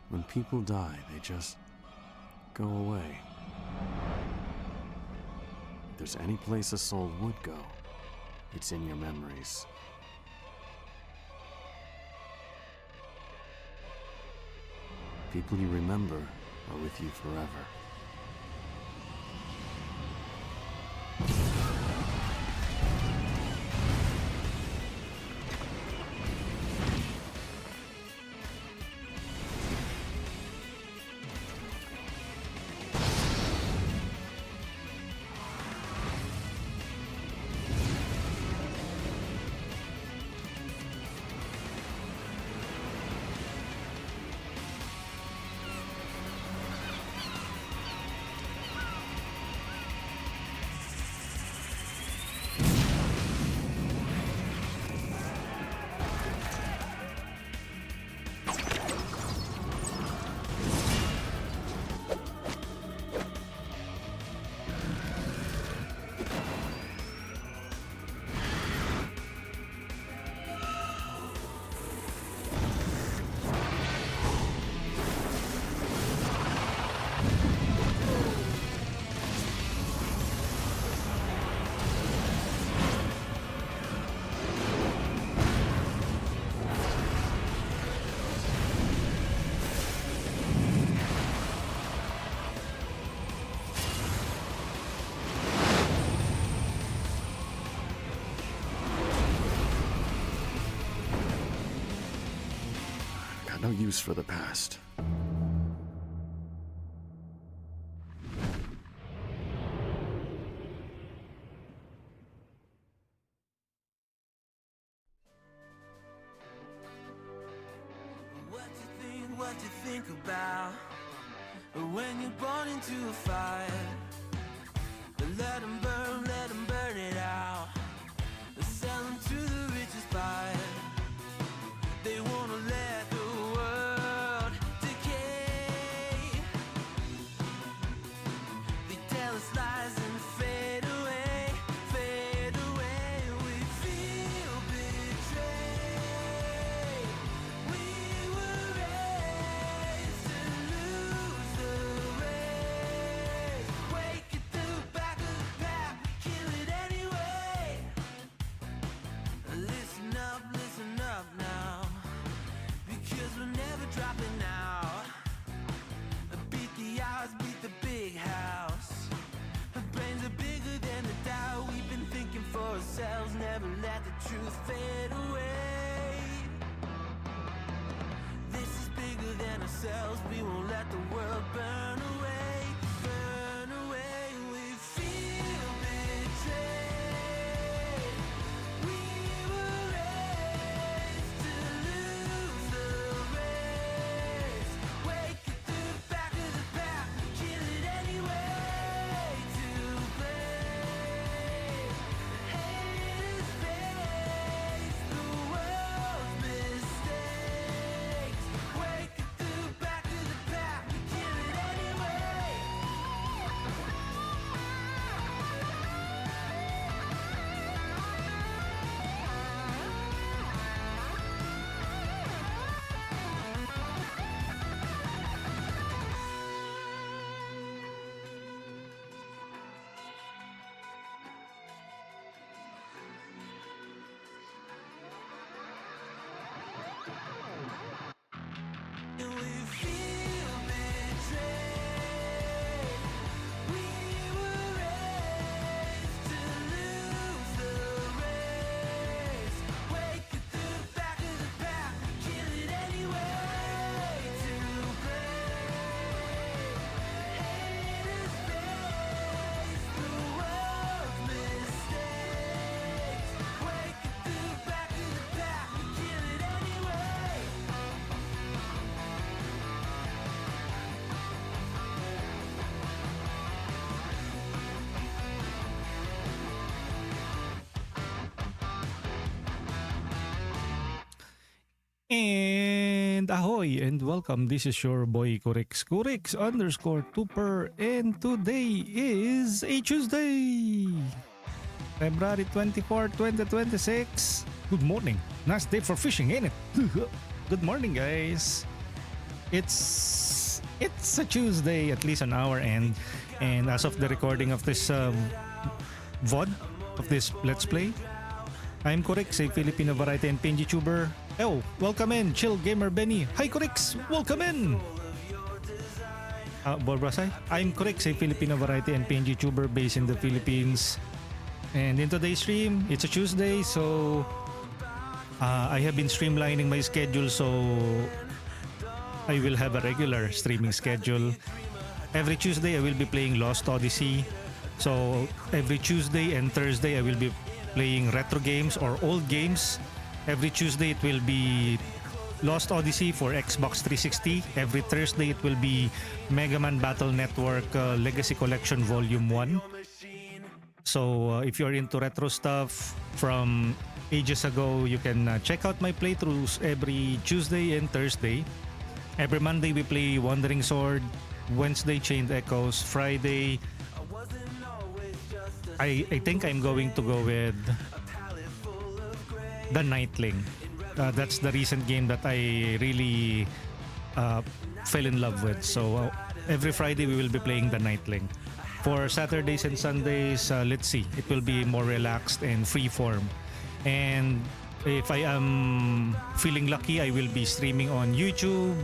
When people die, they just go away. If there's any place a soul would go, it's in your memories. People you remember are with you forever. No use for the past. What you think about when you're born into a fire? Let them burn it out. Sell them to the richest buyer. They wanna let the world decay. They tell us lies and fade away, fade away. We feel betrayed. We were raised to lose the race. Wake at the back of the pack, kill it anyway. Listen up now. Because we're never dropping out. Beat the odds, beat the big house. Our brains are bigger than the doubt. We've been thinking for ourselves. Never let the truth fade away. This is bigger than ourselves. We won't let the world burn away. Burn away. We feel betrayed. We were raised to lose the race. Wake at the back of the pack, kill it anyway. To blame, haters face the world's mistakes. Wake at the back of the pack, kill it anyway. And we feel betrayed. We were raised to lose the race. Wake at the back of the pack, kill it anyway. To blame, haters face the world's mistakes. Wake at the back of the pack, kill it anyway. And ahoy and welcome. This is your boy Kurix_Tuper, and today is a Tuesday, February 24, 2026. Good morning. Nice day for fishing, ain't it? Good morning, guys. It's a Tuesday, at least on our end, and as of the recording of this VOD of this Let's Play, I'm Corix, a Filipino variety and PNG tuber. Oh, welcome in, Chill Gamer Benny. Hi Corix, welcome in. What was I? I'm Corix, a Filipino variety and PNG tuber based in the Philippines. And in today's stream, it's a Tuesday, so I have been streamlining my schedule, so I will have a regular streaming schedule. Every Tuesday, I will be playing Lost Odyssey. So every Tuesday and Thursday, I will be playing retro games or old games. Every Tuesday, it will be Lost Odyssey for Xbox 360. Every Thursday, it will be Mega Man Battle Network Legacy Collection Volume 1. So if you're into retro stuff from ages ago, you can check out my playthroughs every Tuesday and Thursday. Every Monday, we play Wandering Sword. Wednesday, Chained Echoes. Friday, I think I'm going to go with the Nightling. That's the recent game that I really fell in love with. So every Friday, we will be playing the Nightling. For Saturdays and Sundays, let's see, it will be more relaxed and free form. And if I am feeling lucky, I will be streaming on YouTube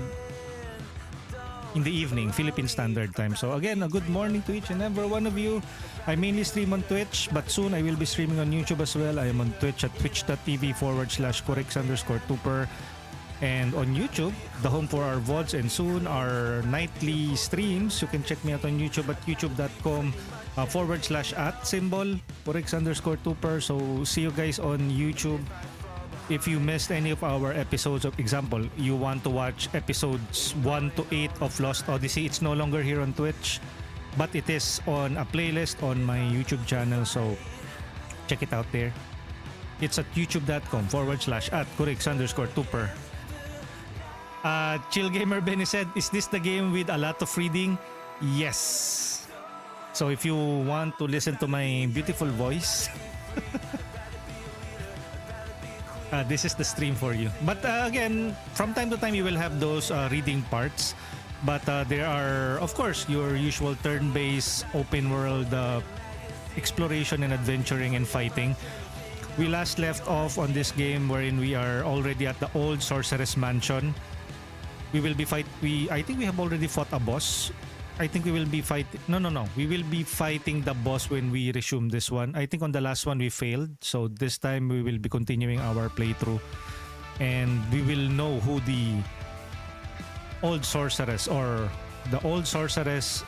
in the evening, Philippine Standard Time. So again, a good morning to each and every one of you. I mainly stream on Twitch, but soon I will be streaming on YouTube as well. I am on Twitch at twitch.tv/corix_tuper. And on YouTube, the home for our VODs and soon our nightly streams. You can check me out on YouTube at youtube.com/@corix_tuper. So see you guys on YouTube. If you missed any of our episodes, of example, you want to watch episodes 1 to 8 of Lost Odyssey, it's no longer here on Twitch, but it is on a playlist on my YouTube channel. So check it out there. It's at youtube.com/@corix_tuper. Chill Gamer Benny said, is this the game with a lot of reading? Yes. So if you want to listen to my beautiful voice, this is the stream for you. But again, from time to time, you will have those reading parts. But there are, of course, your usual turn-based open world exploration and adventuring and fighting. We last left off on this game wherein we are already at the old Sorceress mansion. We will be I think we have already fought a boss. I think we will be fighting. No. We will be fighting the boss when we resume this one. I think on the last one we failed. So this time we will be continuing our playthrough. And we will know who the old sorceress or the old sorceress,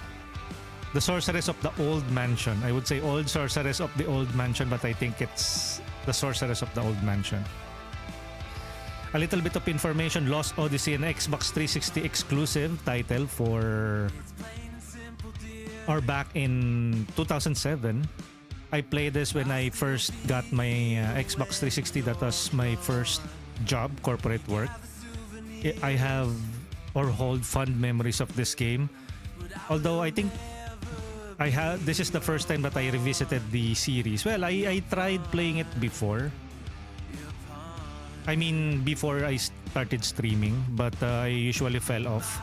the sorceress of the old mansion. I would say old sorceress of the old mansion, but I think it's the sorceress of the old mansion. A little bit of information, Lost Odyssey, an Xbox 360 exclusive title for or back in 2007. I played this when I first got my Xbox 360. That was my first job, corporate work. I have or hold fond memories of this game. Although I think this is the first time that I revisited the series. Well, I tried playing it before. I mean, before I started streaming, but I usually fell off.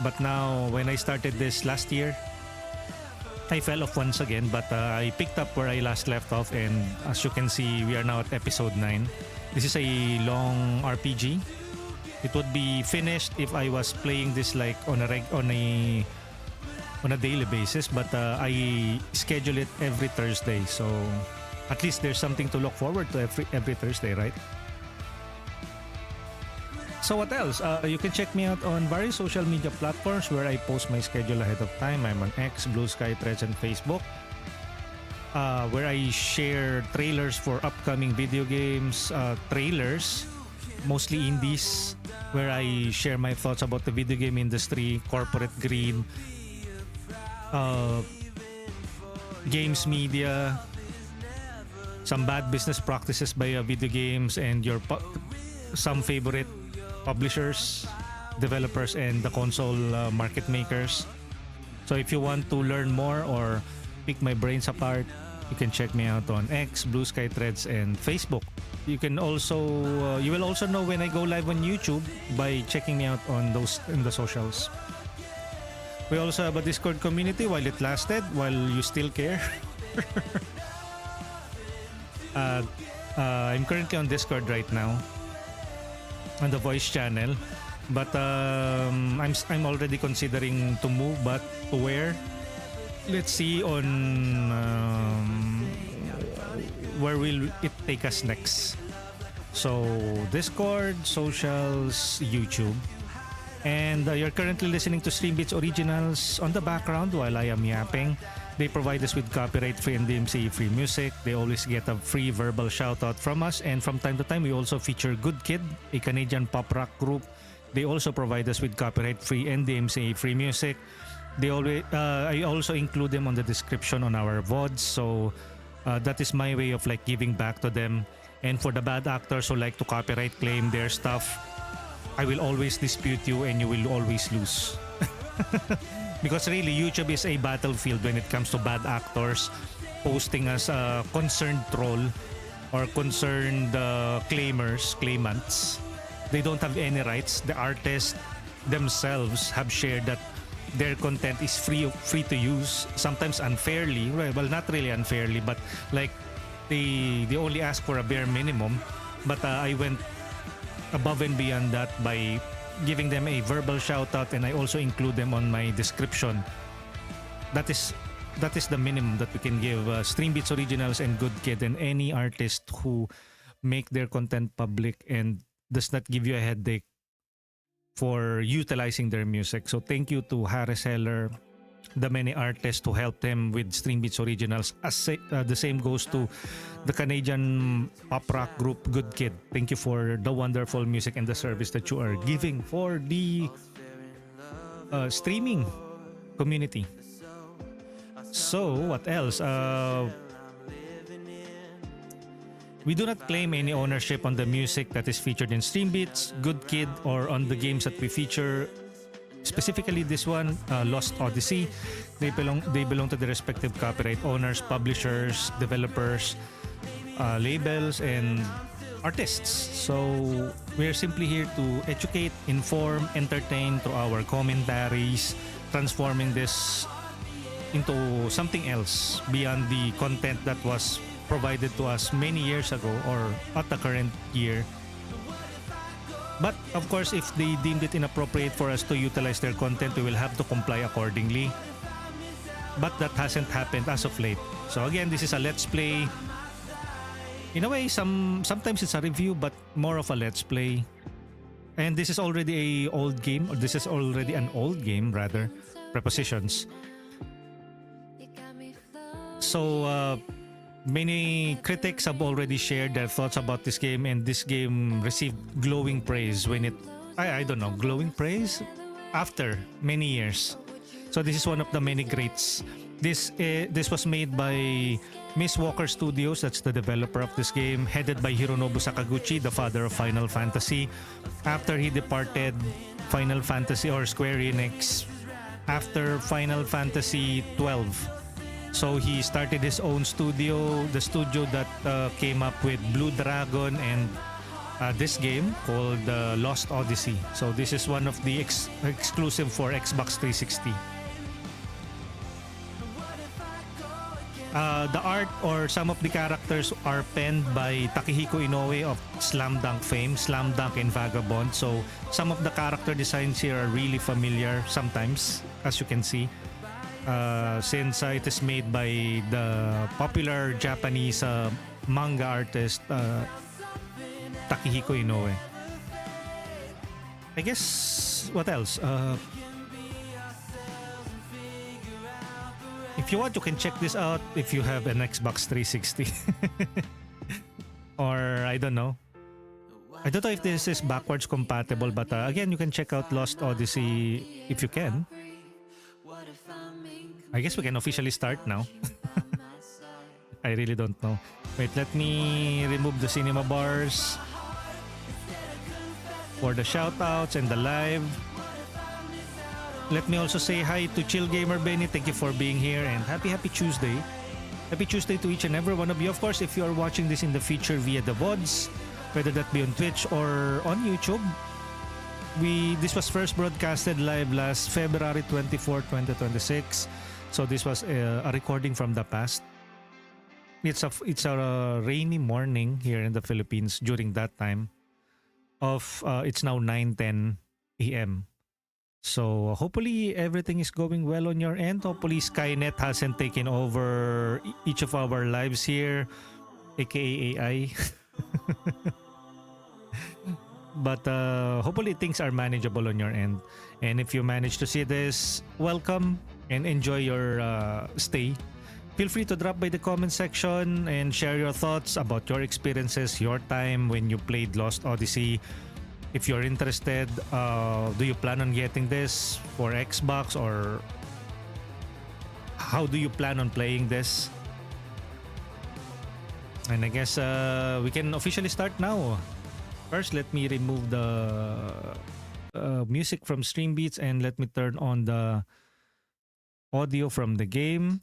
But now, when I started this last year, I fell off once again, but I picked up where I last left off, and as you can see, we are now at episode 9. This is a long RPG. It would be finished if I was playing this like on a daily basis, but I schedule it every Thursday, so at least there's something to look forward to every Thursday, right? So what else? You can check me out on various social media platforms where I post my schedule ahead of time. I'm on X, Blue Sky, Threads, and Facebook, where I share trailers for upcoming video games, trailers, mostly indies, where I share my thoughts about the video game industry, corporate greed, games media, some bad business practices by video games, and some favorite publishers, developers, and the console market makers. So if you want to learn more or pick my brains apart, you can check me out on X, Blue Sky, Threads, and Facebook. You can also you will also know when I go live on YouTube by checking me out on those in the socials. We also have a Discord community while it lasted, while you still care. I'm currently on Discord right now on the voice channel, but I'm already considering to move, but to where? Let's see on where will it take us next. So Discord, socials, YouTube. And you're currently listening to Streambits Originals on the background while I am yapping. They provide us with copyright-free and DMCA-free music. They always get a free verbal shout-out from us. And from time to time, we also feature Good Kid, a Canadian pop rock group. They also provide us with copyright-free and DMCA-free music. I also include them on the description on our VODs. So that is my way of like giving back to them. And for the bad actors who like to copyright claim their stuff, I will always dispute you and you will always lose. Because really, YouTube is a battlefield when it comes to bad actors posting as a concerned troll or concerned claimants. They don't have any rights. The artists themselves have shared that their content is free to use, sometimes unfairly. Well, not really unfairly, but like they only ask for a bare minimum. But I went above and beyond that by giving them a verbal shout out, and I also include them on my description. That is the minimum that we can give Streambits Originals and Good Kid and any artist who make their content public and does not give you a headache for utilizing their music. So thank you to Harris Heller, the many artists who helped him with Streambits Originals. The same goes to the Canadian pop rock group Good Kid. Thank you for the wonderful music and the service that you are giving for the streaming community. So what else? We do not claim any ownership on the music that is featured in Streambits, Good Kid, or on the games that we feature. Specifically this one, Lost Odyssey. They belong to the respective copyright owners, publishers, developers, labels, and artists. So we're simply here to educate, inform, entertain through our commentaries, transforming this into something else beyond the content that was provided to us many years ago or at the current year. But of course, if they deemed it inappropriate for us to utilize their content, we will have to comply accordingly. But that hasn't happened as of late. So again, this is a let's play. In a way, sometimes it's a review, but more of a let's play. And this is already an old game, rather. Prepositions. So many critics have already shared their thoughts about this game, and this game received glowing praise when I don't know, glowing praise after many years. So this is one of the many greats. This was made by Mistwalker Studios, that's the developer of this game, headed by Hironobu Sakaguchi, the father of Final Fantasy. After he departed Final Fantasy or Square Enix after Final Fantasy 12. So he started his own studio, the studio that came up with Blue Dragon and this game called Lost Odyssey. So this is one of the exclusive for Xbox 360. The art or some of the characters are penned by Takehiko Inoue of Slam Dunk fame, Slam Dunk and Vagabond. So some of the character designs here are really familiar sometimes, as you can see. Since it is made by the popular Japanese manga artist Takehiko Inoue. I guess, what else? If you want, you can check this out if you have an Xbox 360. Or, I don't know. I don't know if this is backwards compatible, but again, you can check out Lost Odyssey if you can. I guess we can officially start now. I really don't know. Wait, let me remove the cinema bars for the shoutouts and the live. Let me also say hi to Chill Gamer Benny. Thank you for being here and happy Tuesday. Happy Tuesday to each and every one of you. Of course, if you are watching this in the future via the VODs, whether that be on Twitch or on YouTube, this was first broadcasted live last February 24, 2026. So this was a recording from the past. It's a rainy morning here in the Philippines during that time. It's now 9:10 a.m. So hopefully everything is going well on your end. Hopefully Skynet hasn't taken over each of our lives here, aka AI. But hopefully things are manageable on your end. And if you manage to see this, welcome and enjoy your stay. Feel free to drop by the comment section and share your thoughts about your experiences, your time when you played Lost Odyssey. If you're interested, do you plan on getting this for Xbox, or how do you plan on playing this? And I guess we can officially start now. First, let me remove the music from Stream Beats and let me turn on the audio from the game.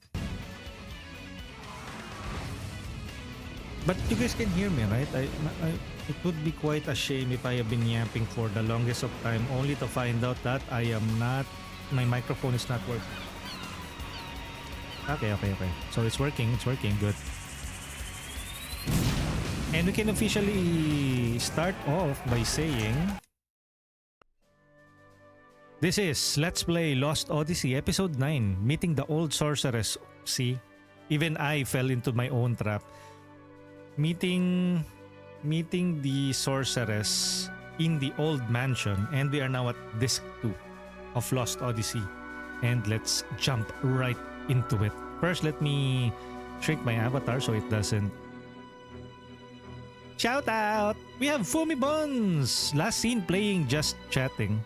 But you guys can hear me, right? It would be quite a shame if I have been yapping for the longest of time only to find out that my microphone is not working. Okay. So it's working, good. And we can officially start off by saying, this is Let's Play Lost Odyssey Episode 9, Meeting the Old Sorceress. See, even I fell into my own trap. Meeting the Sorceress in the old mansion, and we are now at disc 2 of Lost Odyssey, and let's jump right into it. First, let me shrink my avatar so it doesn't. Shout out! We have Fumi Buns! Last seen playing Just Chatting.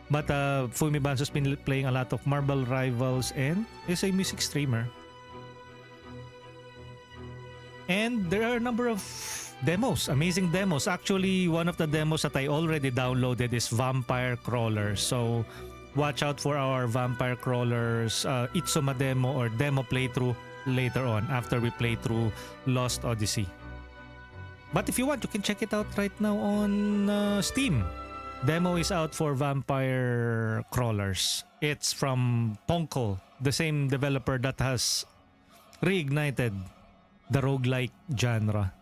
But Fumi Buns has been playing a lot of Marble Rivals and is a music streamer. And there are a number of demos, amazing demos. Actually, one of the demos that I already downloaded is Vampire Crawlers. So watch out for our Vampire Crawlers Itsuma demo or demo playthrough later on after we play through Lost Odyssey. But if you want, you can check it out right now on Steam. Demo is out for Vampire Crawlers. It's from Ponko, the same developer that has reignited the roguelike genre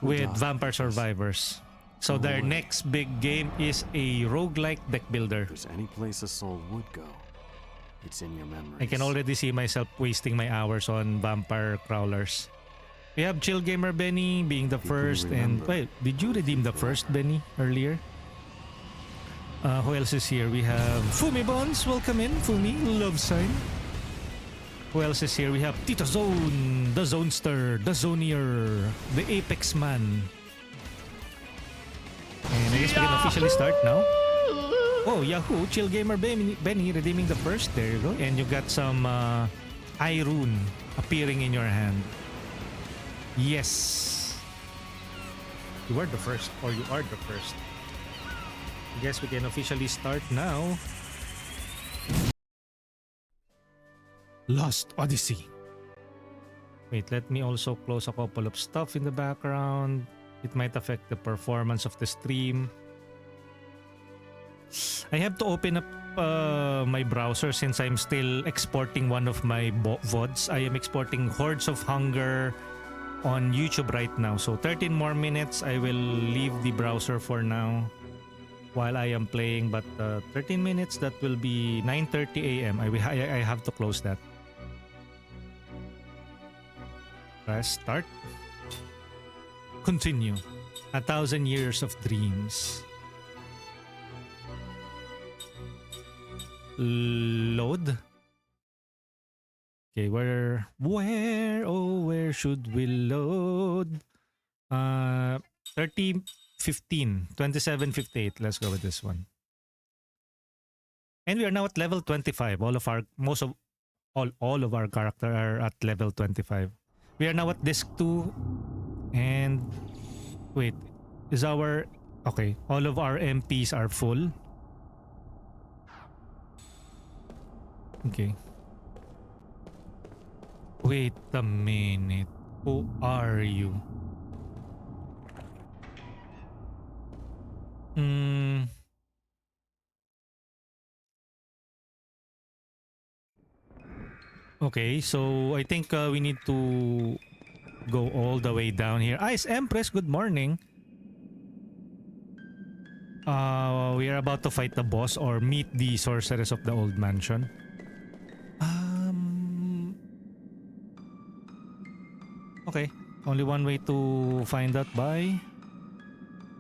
with Vampire Survivors. So their next big game is a roguelike deck builder. If there's any place a soul would go, it's in your memories. I can already see myself wasting my hours on Vampire Crawlers. We have Chill Gamer Benny being the first, and wait, did you redeem the first Benny earlier? Who else is here? We have Fumi Bones. Welcome in, Fumi. Love sign. Who else is here? We have Tito Zone, the Zonester, the Zonier, the Apex Man. And I guess we can officially start now. Oh, Yahoo! Chill Gamer Benny redeeming the first. There you go. And you got some Eye Rune appearing in your hand. Yes. You were the first, or you are the first. I guess we can officially start now. Lost Odyssey. Wait, let me also close a couple of stuff in the background. It might affect the performance of the stream. I have to open up my browser since I'm still exporting one of my VODs. I am exporting Hordes of Hunger on YouTube right now. So 13 more minutes. I will leave the browser for now while I am playing. But 13 minutes, that will be 9:30 a.m. I have to close that. Press start. Continue. 1,000 years of dreams. Load. Okay, where should we load? 3015 2758. Let's go with this one. And we are now at level 25. All of our characters are at level 25. We are now at disc 2. And wait, is our okay, all of our MPs are full. Okay. Wait a minute. Who are you? Hmm. Okay, so I think we need to go all the way down here. Ice Empress, good morning. We are about to fight the boss or meet the sorceress of the old mansion. Okay, only one way to find that by.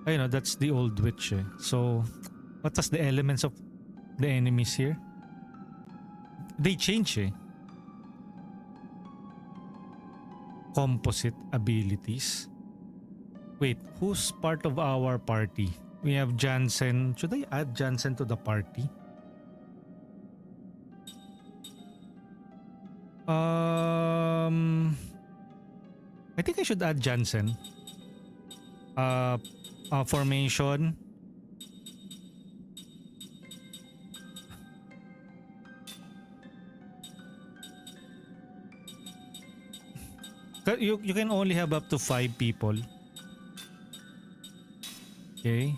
I know that's the old witch. Eh. So, what was the elements of the enemies here? They change. Eh. Composite abilities. Wait, who's part of our party? We have Jansen. Should I add Jansen to the party? I think I should add Jansen. Formation. You can only have up to 5 people. Okay.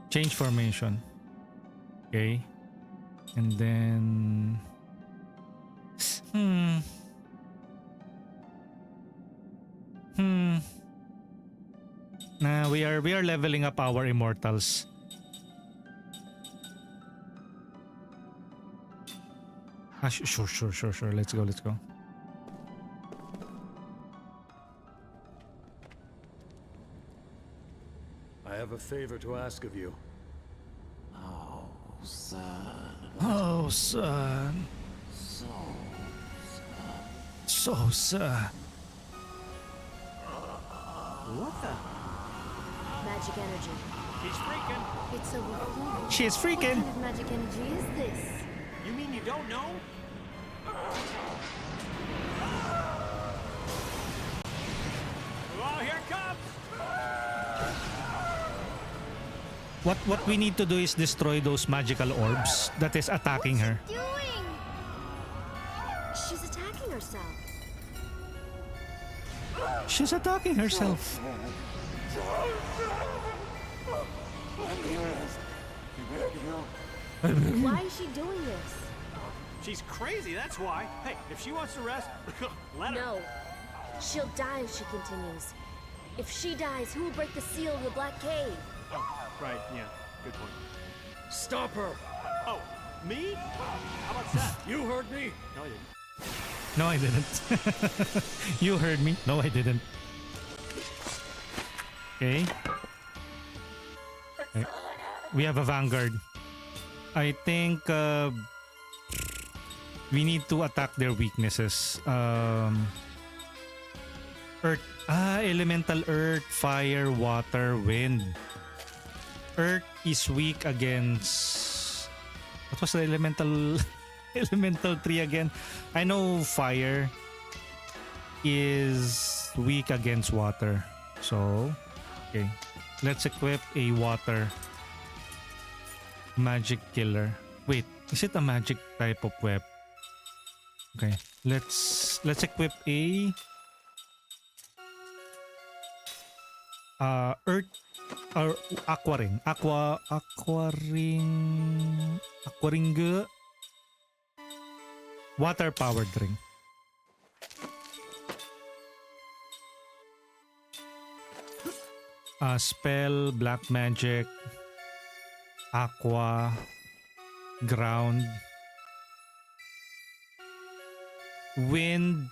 Change formation. Okay. And then Nah, we are leveling up our immortals. Sure. Let's go. I have a favor to ask of you. Oh, son. Oh, son. So sad. What the? Magic energy. He's freaking. It's overflowing. She is freaking. What kind of magic energy is this? You mean you don't know? Oh, here it comes! What we need to do is destroy those magical orbs that is attacking her. What's she doing? She's attacking herself. She's attacking herself. Why is she doing this? She's crazy, that's why. Hey, if she wants to rest, let her. No. She'll die if she continues. If she dies, who will break the seal of the Black Cave? Oh, right, yeah, good point. Stop her! Oh, me? How about that? You heard me! No, I didn't. No, I didn't. You heard me. No, I didn't. Okay. We have a vanguard. I think we need to attack their weaknesses. Earth. Elemental earth, fire, water, wind. Earth is weak against. What was the elemental? Elemental 3 again. I know fire is weak against water. So, okay. Let's equip a water magic killer. Wait, is it a magic type of web? Okay. Let's equip a earth or aqua ring. Aqua ring water powered ring. Spell, black magic, aqua, ground, wind,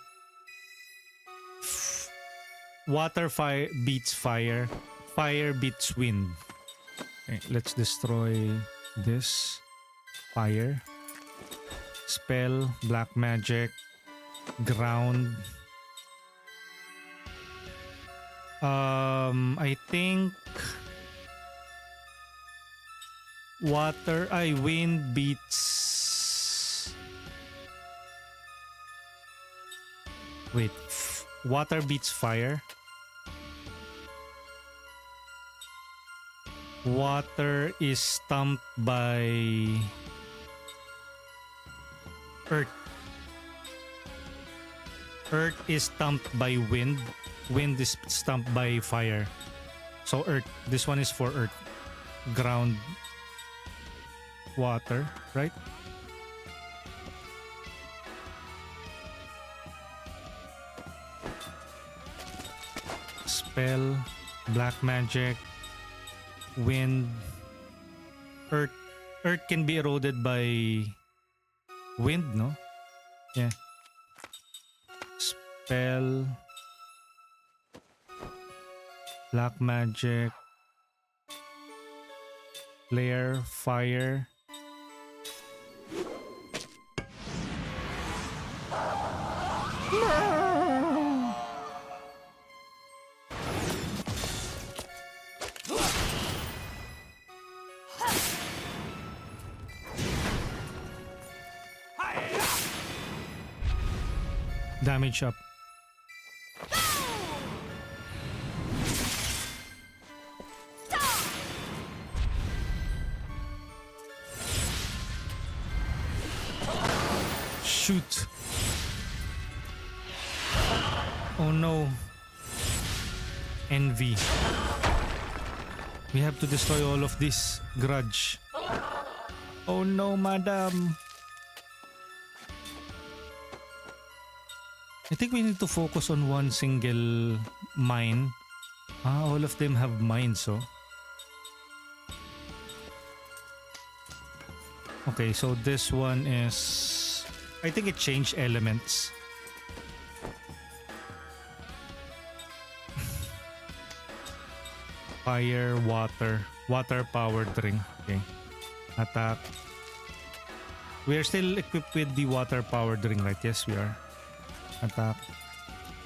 water fire beats fire, fire beats wind. Okay, let's destroy this. Fire. Spell, black magic, ground. I think wind beats. Wait, water beats fire. Water is stumped by earth. Earth is stumped by wind. Wind is stumped by fire. So earth. This one is for earth. Ground. Water, right? Spell. Black magic. Wind. Earth. Earth can be eroded by wind, no? Yeah. Spell. Black magic. Flare. Fire. Damage up. Shoot. Oh no. Envy. We have to destroy all of this. Grudge. Oh no, madam. I think we need to focus on one single mine. All of them have mines, so. Okay, so this one is... I think it changed elements. Fire, water. Water powered ring. Okay. Attack. We are still equipped with the water powered ring, right? Yes, we are. Attack.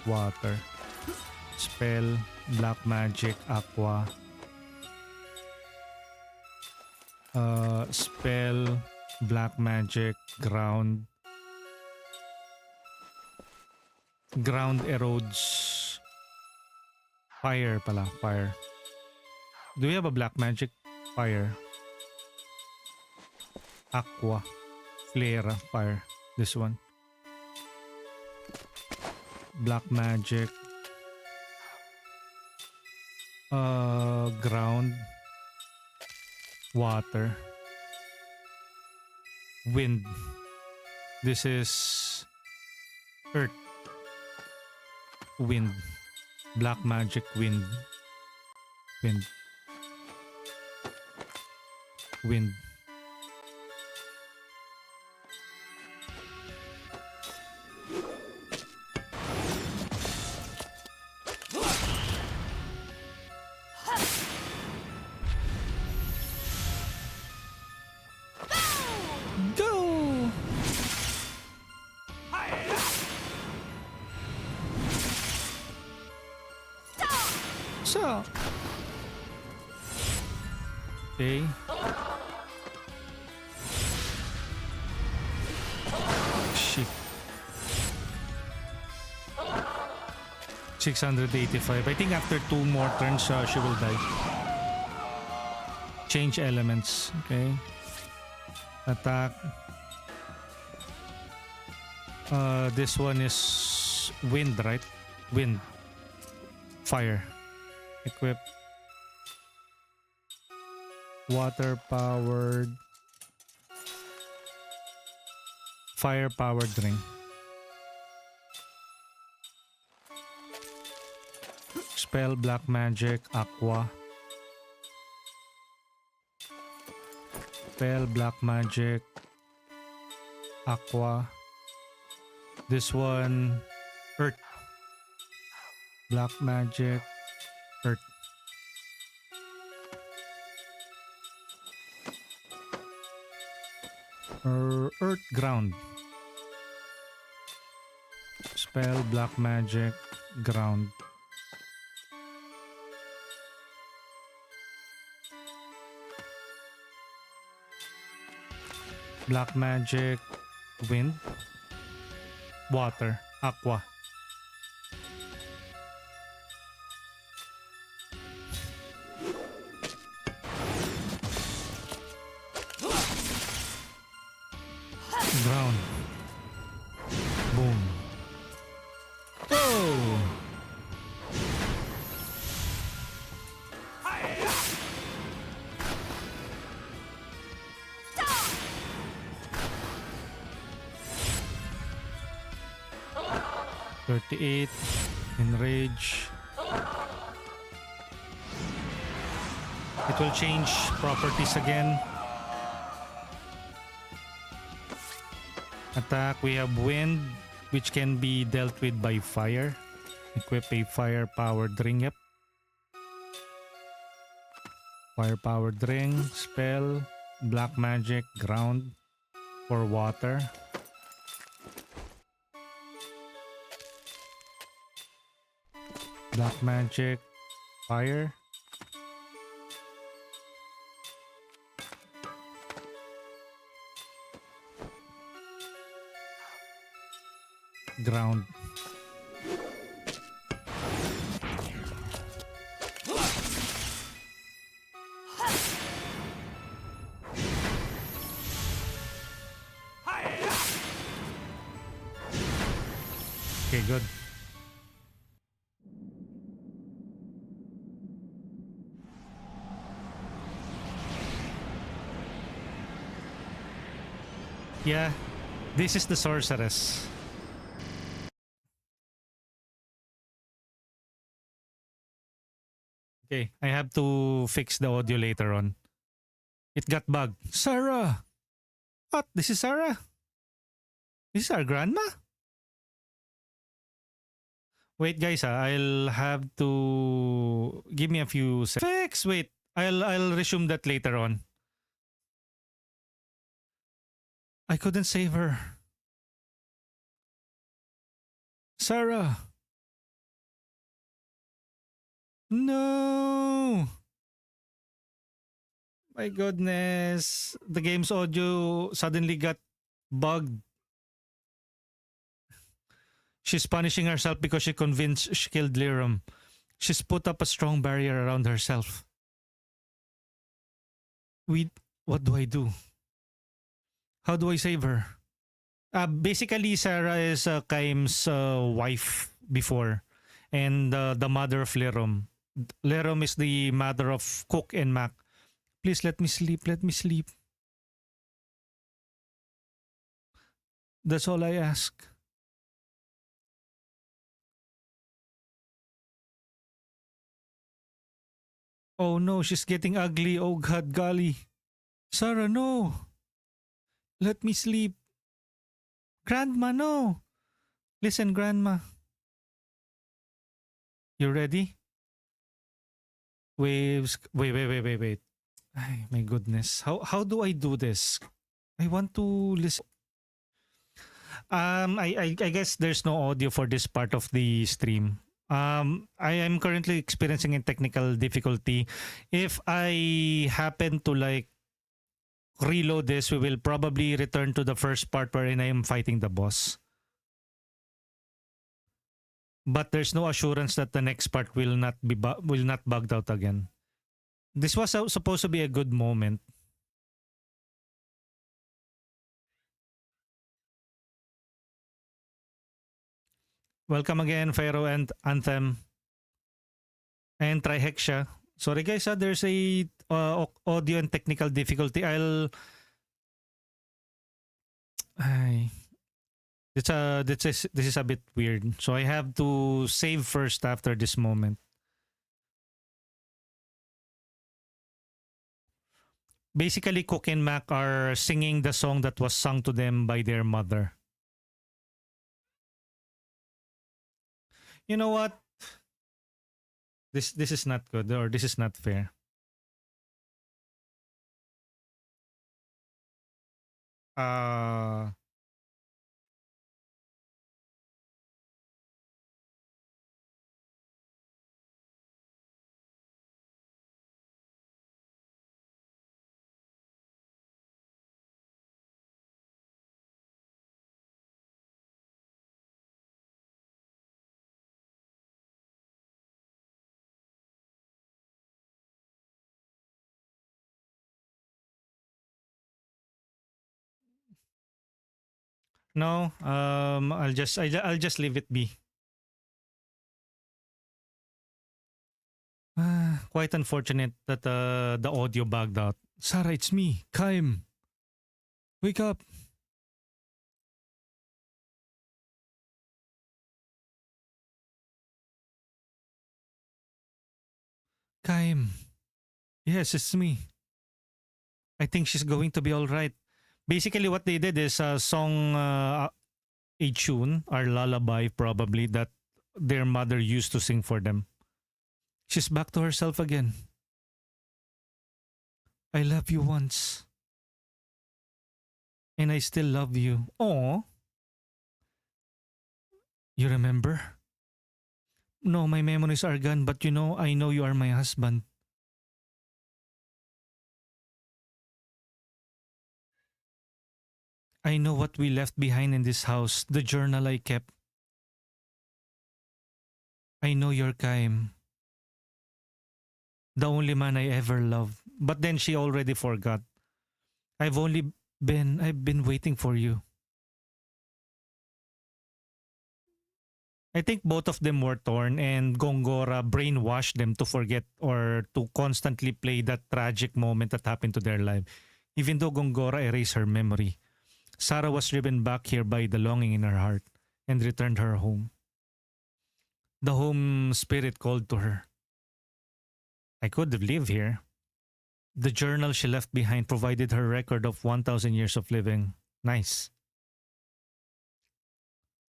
Water. Spell. Black magic. Aqua. Spell. Black magic. Ground. Ground erodes. Fire pala. Fire. Do we have a black magic? Fire. Aqua. Flare. Fire. This one. Black magic. Ground. Water. Wind. This is earth. Wind. Black magic wind. Wind. Wind. Go! So. Okay. Shit. 685. I think after 2 more turns, she will die. Change elements. Okay. Attack. This one is wind, right? Wind. Fire. Equip. Water powered. Fire powered ring. Spell black magic. Aqua. Spell black magic. Aqua. This one. Earth. Black magic. Earth. Earth ground. Spell black magic. Ground. Black magic. Wind. Water. Aqua. Ground. Boom. 38. Enrage. It will change properties again. Attack. We have wind, which can be dealt with by fire. Equip a fire powered ring. Yep. Fire powered ring. Spell. Black magic. Ground. For water. Black magic. Fire. Ground. Okay, good. Yeah, this is the Sorceress. Okay, I have to fix the audio later on. It got bugged. Sarah! What? This is Sarah? This is our grandma? Wait guys, I'll have to give me a few seconds. Fix! Wait, I'll resume that later on. I couldn't save her. Sarah! No! My goodness. The game's audio suddenly got bugged. She's punishing herself because she convinced she killed Lirum. She's put up a strong barrier around herself. What do I do? How do I save her? Basically, Sarah is Kaim's wife before, and the mother of Lirum. Lirum is the mother of Cook and Mac. Please let me sleep. Let me sleep. That's all I ask. Oh no, she's getting ugly. Oh God, golly. Sarah, no. Let me sleep. Grandma, no. Listen, Grandma. You ready? Waves. Wait. Ay, my goodness. How do I do this? I want to listen. I guess there's no audio for this part of the stream. I am currently experiencing a technical difficulty. If I happen to like reload this, we will probably return to the first part wherein I am fighting the boss. But there's no assurance that the next part will not be will not bugged out again. This was supposed to be a good moment. Welcome again, Pharaoh and Anthem and Trihexia. Sorry guys, there's a audio and technical difficulty. This is a bit weird. So I have to save first after this moment. Basically, Cook and Mac are singing the song that was sung to them by their mother. You know what? This is not good, or this is not fair. No, I'll just leave it be. Quite unfortunate that the audio bugged out. Sarah, it's me, Kaim. Wake up. Kaim. Yes, it's me. I think she's going to be all right. Basically, what they did is a song, a tune, or lullaby probably, that their mother used to sing for them. She's back to herself again. I love you once. And I still love you. Oh, you remember? No, my memories are gone, but you know, I know you are my husband. I know what we left behind in this house, the journal I kept. I know your Kaim, the only man I ever loved. But then she already forgot. I've been waiting for you. I think both of them were torn and Gongora brainwashed them to forget or to constantly play that tragic moment that happened to their life. Even though Gongora erased her memory, Sarah was driven back here by the longing in her heart and returned her home. The home spirit called to her. I could have lived here. The journal she left behind provided her record of 1,000 years of living. Nice.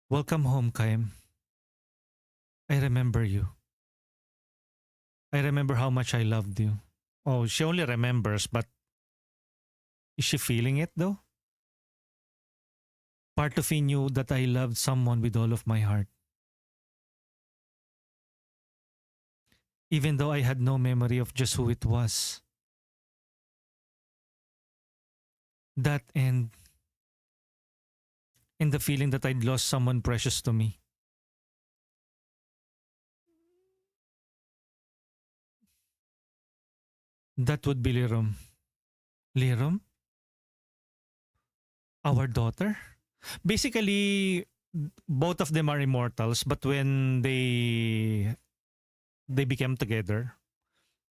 Welcome home, Kaim. I remember you. I remember how much I loved you. Oh, she only remembers, but is she feeling it though? Part of me knew that I loved someone with all of my heart. Even though I had no memory of just who it was. That and the feeling that I'd lost someone precious to me. That would be Lirum. Lirum? Our daughter? Basically, both of them are immortals, but when they became together,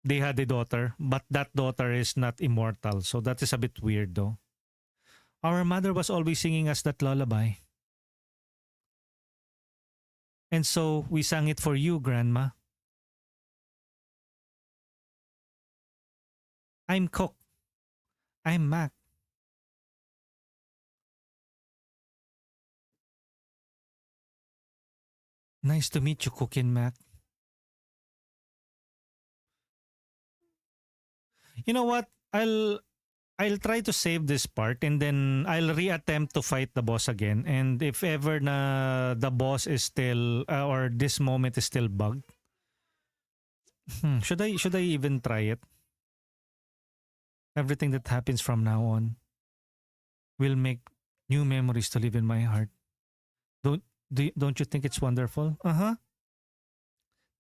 they had a daughter, but that daughter is not immortal. So that is a bit weird though. Our mother was always singing us that lullaby. And so we sang it for you, Grandma. I'm Cook. I'm Mac. Nice to meet you, Cook and Mac. You know what? I'll try to save this part and then I'll reattempt to fight the boss again. And if ever na the boss is still or this moment is still bugged, should I even try it? Everything that happens from now on will make new memories to live in my heart. Don't don't you think it's wonderful? Uh-huh.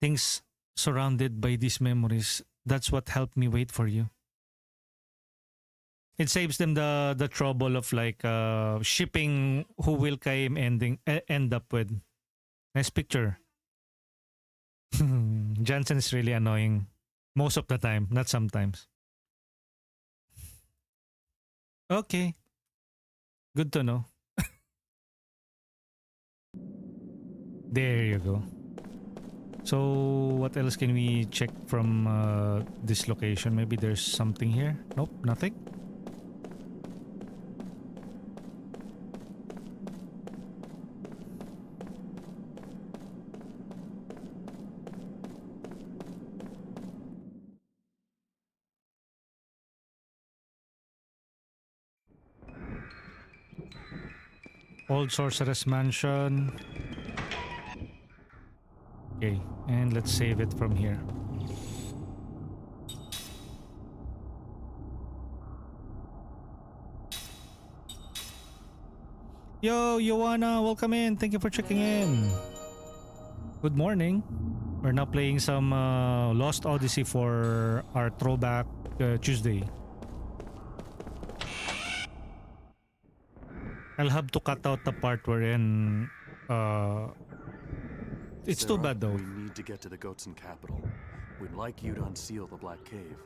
Things surrounded by these memories. That's what helped me wait for you. It saves them the trouble of like shipping who will Kaim end up with. Nice picture. Johnson is really annoying most of the time, not sometimes. Okay, good to know. There you go. So what else can we check from this location? Maybe there's something here. Nope, nothing. Old Sorceress Mansion. Okay, and let's save it from here. Yo, Joanna, welcome in. Thank you for checking in. Good morning. We're now playing some Lost Odyssey for our throwback Tuesday. I'll have to cut out the part wherein it's too Sarah, bad though. We need to get to the Goatson capital. We'd like you to unseal the Black Cave.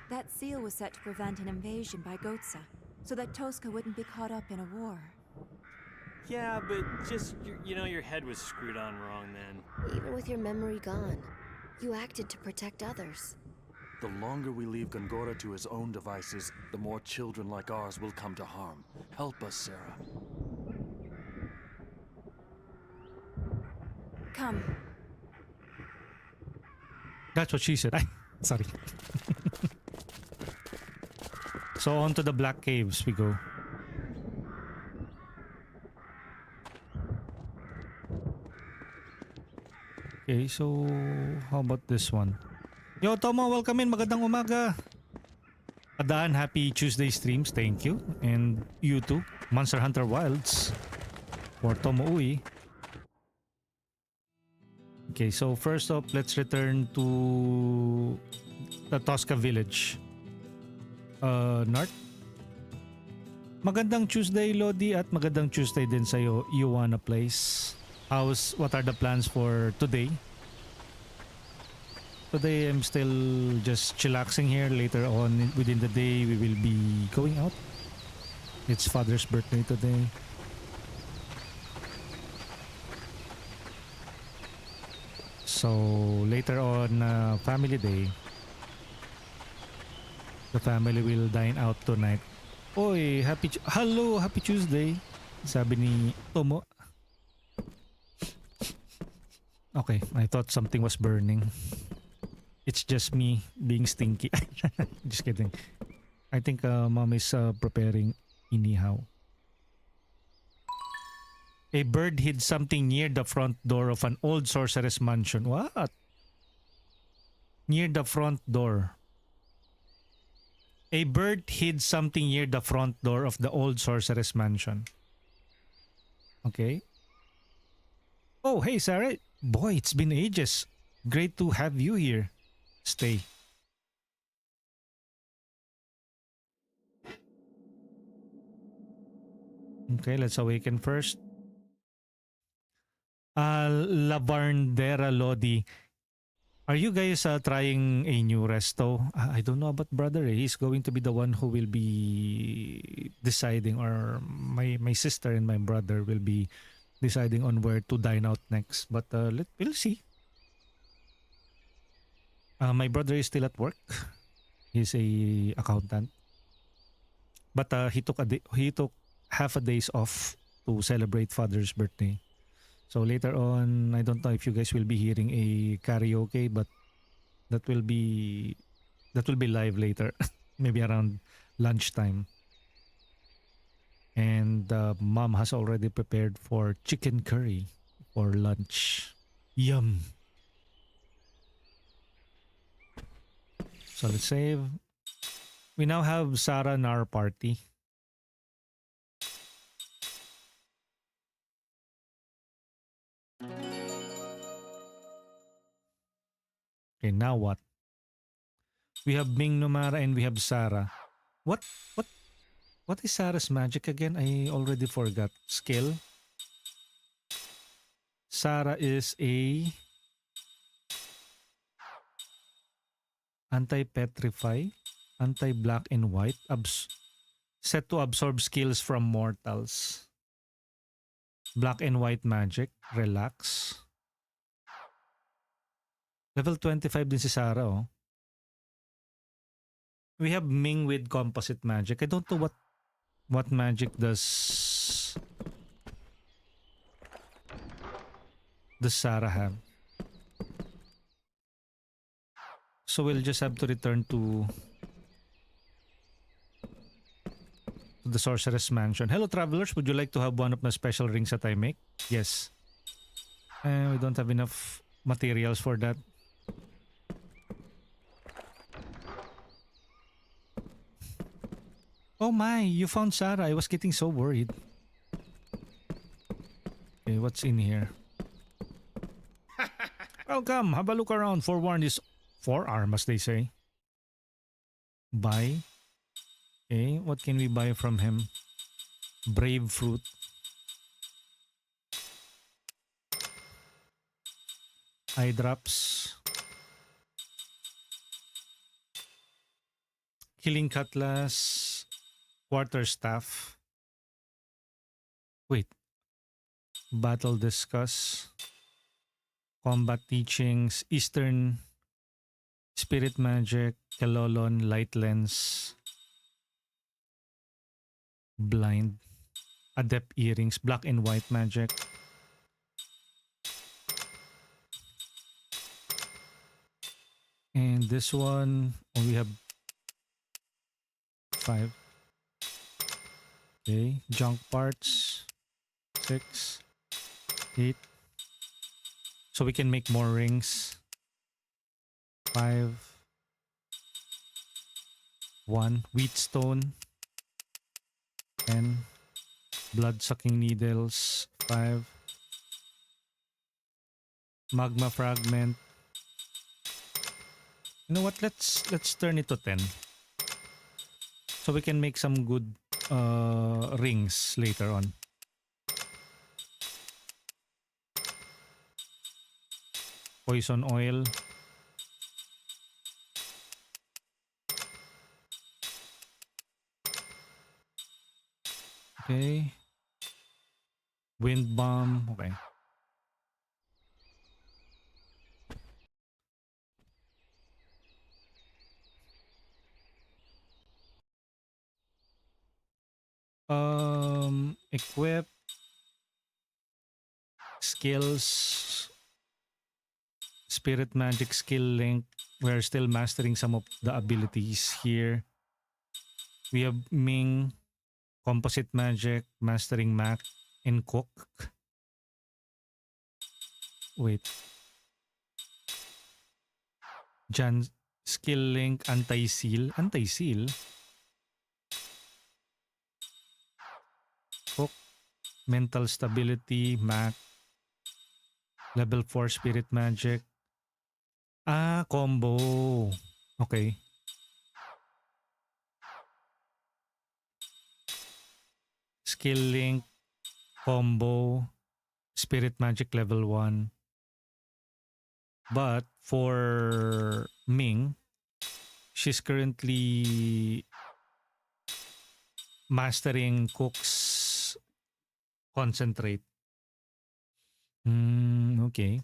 That seal was set to prevent an invasion by Gotsa, so that Tosca wouldn't be caught up in a war. Yeah, but just, your head was screwed on wrong then. Even with your memory gone. You acted to protect others. The longer we leave Gongora to his own devices, the more children like ours will come to harm. Help us, Sarah. Come. That's what she said. Ay, sorry. So on to the Black Caves we go. Okay, so how about this one? Yo, Tomo, welcome in. Magandang umaga. Adaan, happy Tuesday streams. Thank you. And you too. Monster Hunter Wilds. For Tomo Ui. Okay, so first up, let's return to the Tosca village. Nart? Magandang Tuesday, Lodi, at magandang Tuesday din sa'yo, Ioana Place. What are the plans for today? Today, I'm still just chillaxing here. Later on within the day, we will be going out. It's Father's birthday today. So, later on, family day. The family will dine out tonight. Oy, hello, happy Tuesday. Sabi ni Tomo. Okay, I thought something was burning. It's just me being stinky. Just kidding. I think mom is preparing inihaw. A bird hid something near the front door of an old sorceress mansion. What? Near the front door. A bird hid something near the front door of the old sorceress mansion. Okay. Oh, hey, Sarah. Boy, it's been ages. Great to have you here. Stay. Okay, let's awaken first. Lavarndera Lodi. Are you guys trying a new resto? I don't know about brother. He's going to be the one who will be deciding, or my sister and my brother will be deciding on where to dine out next. But we'll see. My brother is still at work. He's a accountant. But he took half a days off to celebrate father's birthday. So later on, I don't know if you guys will be hearing a karaoke, but that will be live later, maybe around lunchtime. And mom has already prepared for chicken curry for lunch. Yum. So let's save. We now have Sarah in our party. Okay, now what? We have Ming Numara and we have Sarah. What is Sarah's magic again? I already forgot. Skill. Sarah is a anti-petrify, anti-black and white, set to absorb skills from mortals. Black and white magic, relax. Level 25 din si Sarah, oh. We have Ming with composite magic. I don't know what magic does Sarah have. So we'll just have to return to the Sorceress Mansion. Hello travelers, would you like to have one of the special rings that I make? Yes. We don't have enough materials for that. Oh my, you found Sarah. I was getting so worried. Okay, what's in here? Welcome, have a look around. Forewarned is forearm, as they say. Buy. Okay, what can we buy from him? Brave fruit. Eye drops. Healing cutlass. Quarterstaff. Wait. Battle discuss. Combat teachings. Eastern Spirit Magic, Kelolon, Light Lens, Blind, Adept Earrings, Black and White Magic. And this one, we have 5. Okay, junk parts, 6, 8. So we can make more rings. 5, 1, wheatstone, 10, blood-sucking needles, 5, magma fragment. You know what? Let's turn it to 10, so we can make some good rings later on. Poison oil. Okay. Wind bomb. Okay. Equip. Skills. Spirit magic skill link. We're still mastering some of the abilities here. We have Ming, composite magic, mastering Mac, and Cook. Wait. Jan, skill link, anti-seal. Anti-seal? Cook, mental stability, Mac, level 4 spirit magic. Ah, combo. Okay. Skill link, combo, spirit magic level 1. But for Ming, she's currently mastering Cook's concentrate. Okay.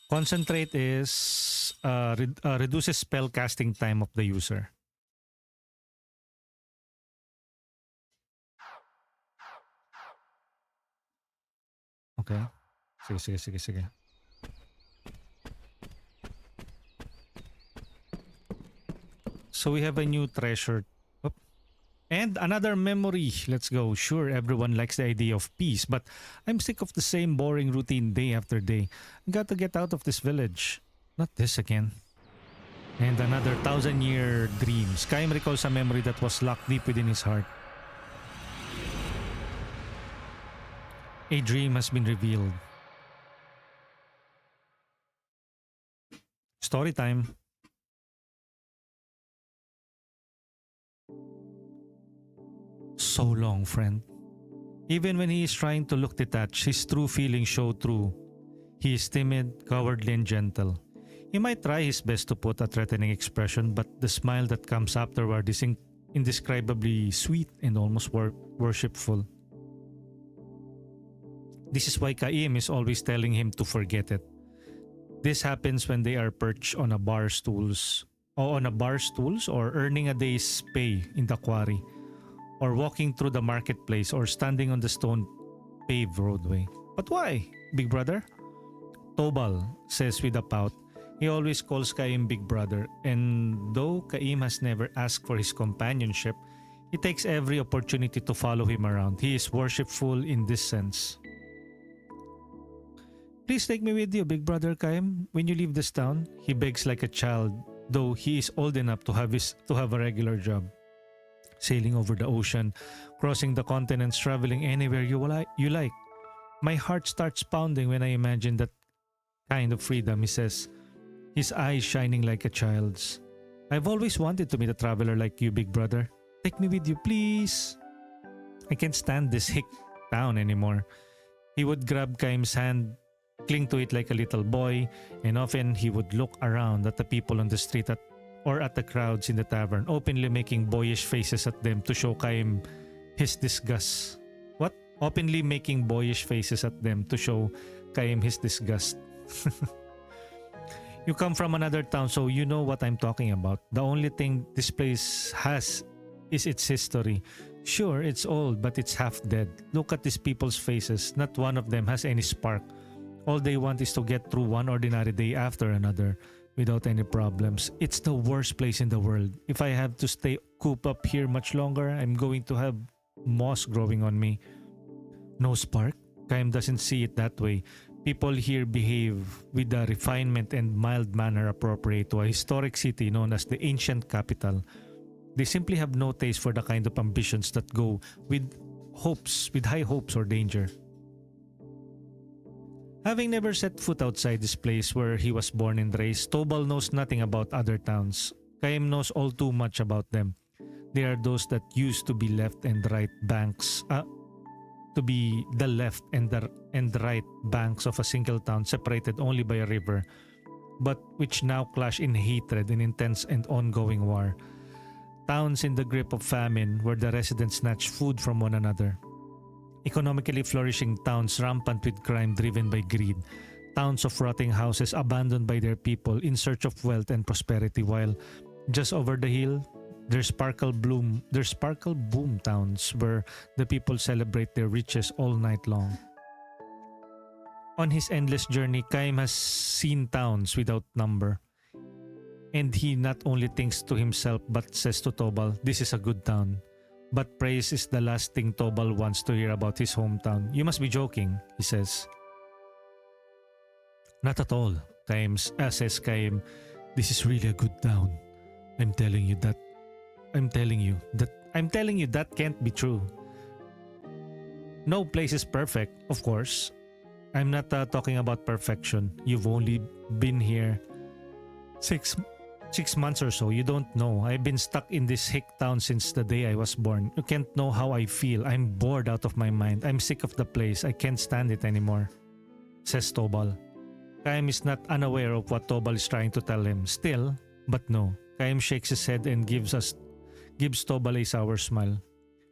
Concentrate is reduces spell casting time of the user. Okay. Sige. So we have a new treasure. Oop. And another memory. Let's go. Sure, everyone likes the idea of peace, but I'm sick of the same boring routine day after day. I got to get out of this village. Not this again. And another 1,000-year dream. Skyrim recalls a memory that was locked deep within his heart. A dream has been revealed. Story time. So long, friend. Even when he is trying to look detached, his true feelings show through. He is timid, cowardly, and gentle. He might try his best to put a threatening expression, but the smile that comes afterward is indescribably sweet and almost worshipful. This is why Kaim is always telling him to forget it. This happens when they are perched on a bar stools or earning a day's pay in the quarry, or walking through the marketplace, or standing on the stone paved roadway. But why, big brother? Tobal says with a pout. He always calls Kaim big brother, and though Kaim has never asked for his companionship, he takes every opportunity to follow him around. He is worshipful in this sense. Please take me with you, big brother Kaim. When you leave this town, he begs like a child, though he is old enough to have a regular job. Sailing over the ocean, crossing the continents, traveling anywhere you like. My heart starts pounding when I imagine that kind of freedom, he says, his eyes shining like a child's. I've always wanted to meet a traveler like you, big brother. Take me with you, please. I can't stand this hick town anymore. He would grab Kaim's hand, cling to it like a little boy, and often he would look around at the people on the street or at the crowds in the tavern, openly making boyish faces at them to show Kaim his disgust. What openly making boyish faces at them to show Kaim his disgust. You come from another town, so you know what I'm talking about. The only thing this place has is its history. Sure, it's old, but it's half dead. Look at these people's faces. Not one of them has any spark. All they want is to get through one ordinary day after another without any problems. It's the worst place in the world. If I have to stay cooped up here much longer, I'm going to have moss growing on me. No spark? Kaim doesn't see it that way. People here behave with the refinement and mild manner appropriate to a historic city known as the ancient capital. They simply have no taste for the kind of ambitions that go with high hopes or danger. Having never set foot outside this place where he was born and raised, Tobal knows nothing about other towns. Kaim knows all too much about them. They are those that used to be left and right banks, to be the left and right banks of a single town separated only by a river, but which now clash in hatred and intense and ongoing war. Towns in the grip of famine where the residents snatch food from one another. Economically flourishing towns rampant with crime driven by greed. Towns of rotting houses abandoned by their people in search of wealth and prosperity, while just over the hill, there's sparkle boom towns where the people celebrate their riches all night long. On his endless journey, Kaim has seen towns without number. And he not only thinks to himself but says to Tobal, this is a good town. But praise is the last thing Tobal wants to hear about his hometown. You must be joking, he says. Not at all, says Kaim. This is really a good town. I'm telling you that can't be true. No place is perfect, of course. I'm not talking about perfection. You've only been here 6 months or so. You don't know. I've been stuck in this hick town since the day I was born. You can't know how I feel. I'm bored out of my mind. I'm sick of the place. I can't stand it anymore, says Tobal. Kaim is not unaware of what Tobal is trying to tell him. Still, but no. Kaim shakes his head and gives Tobal a sour smile.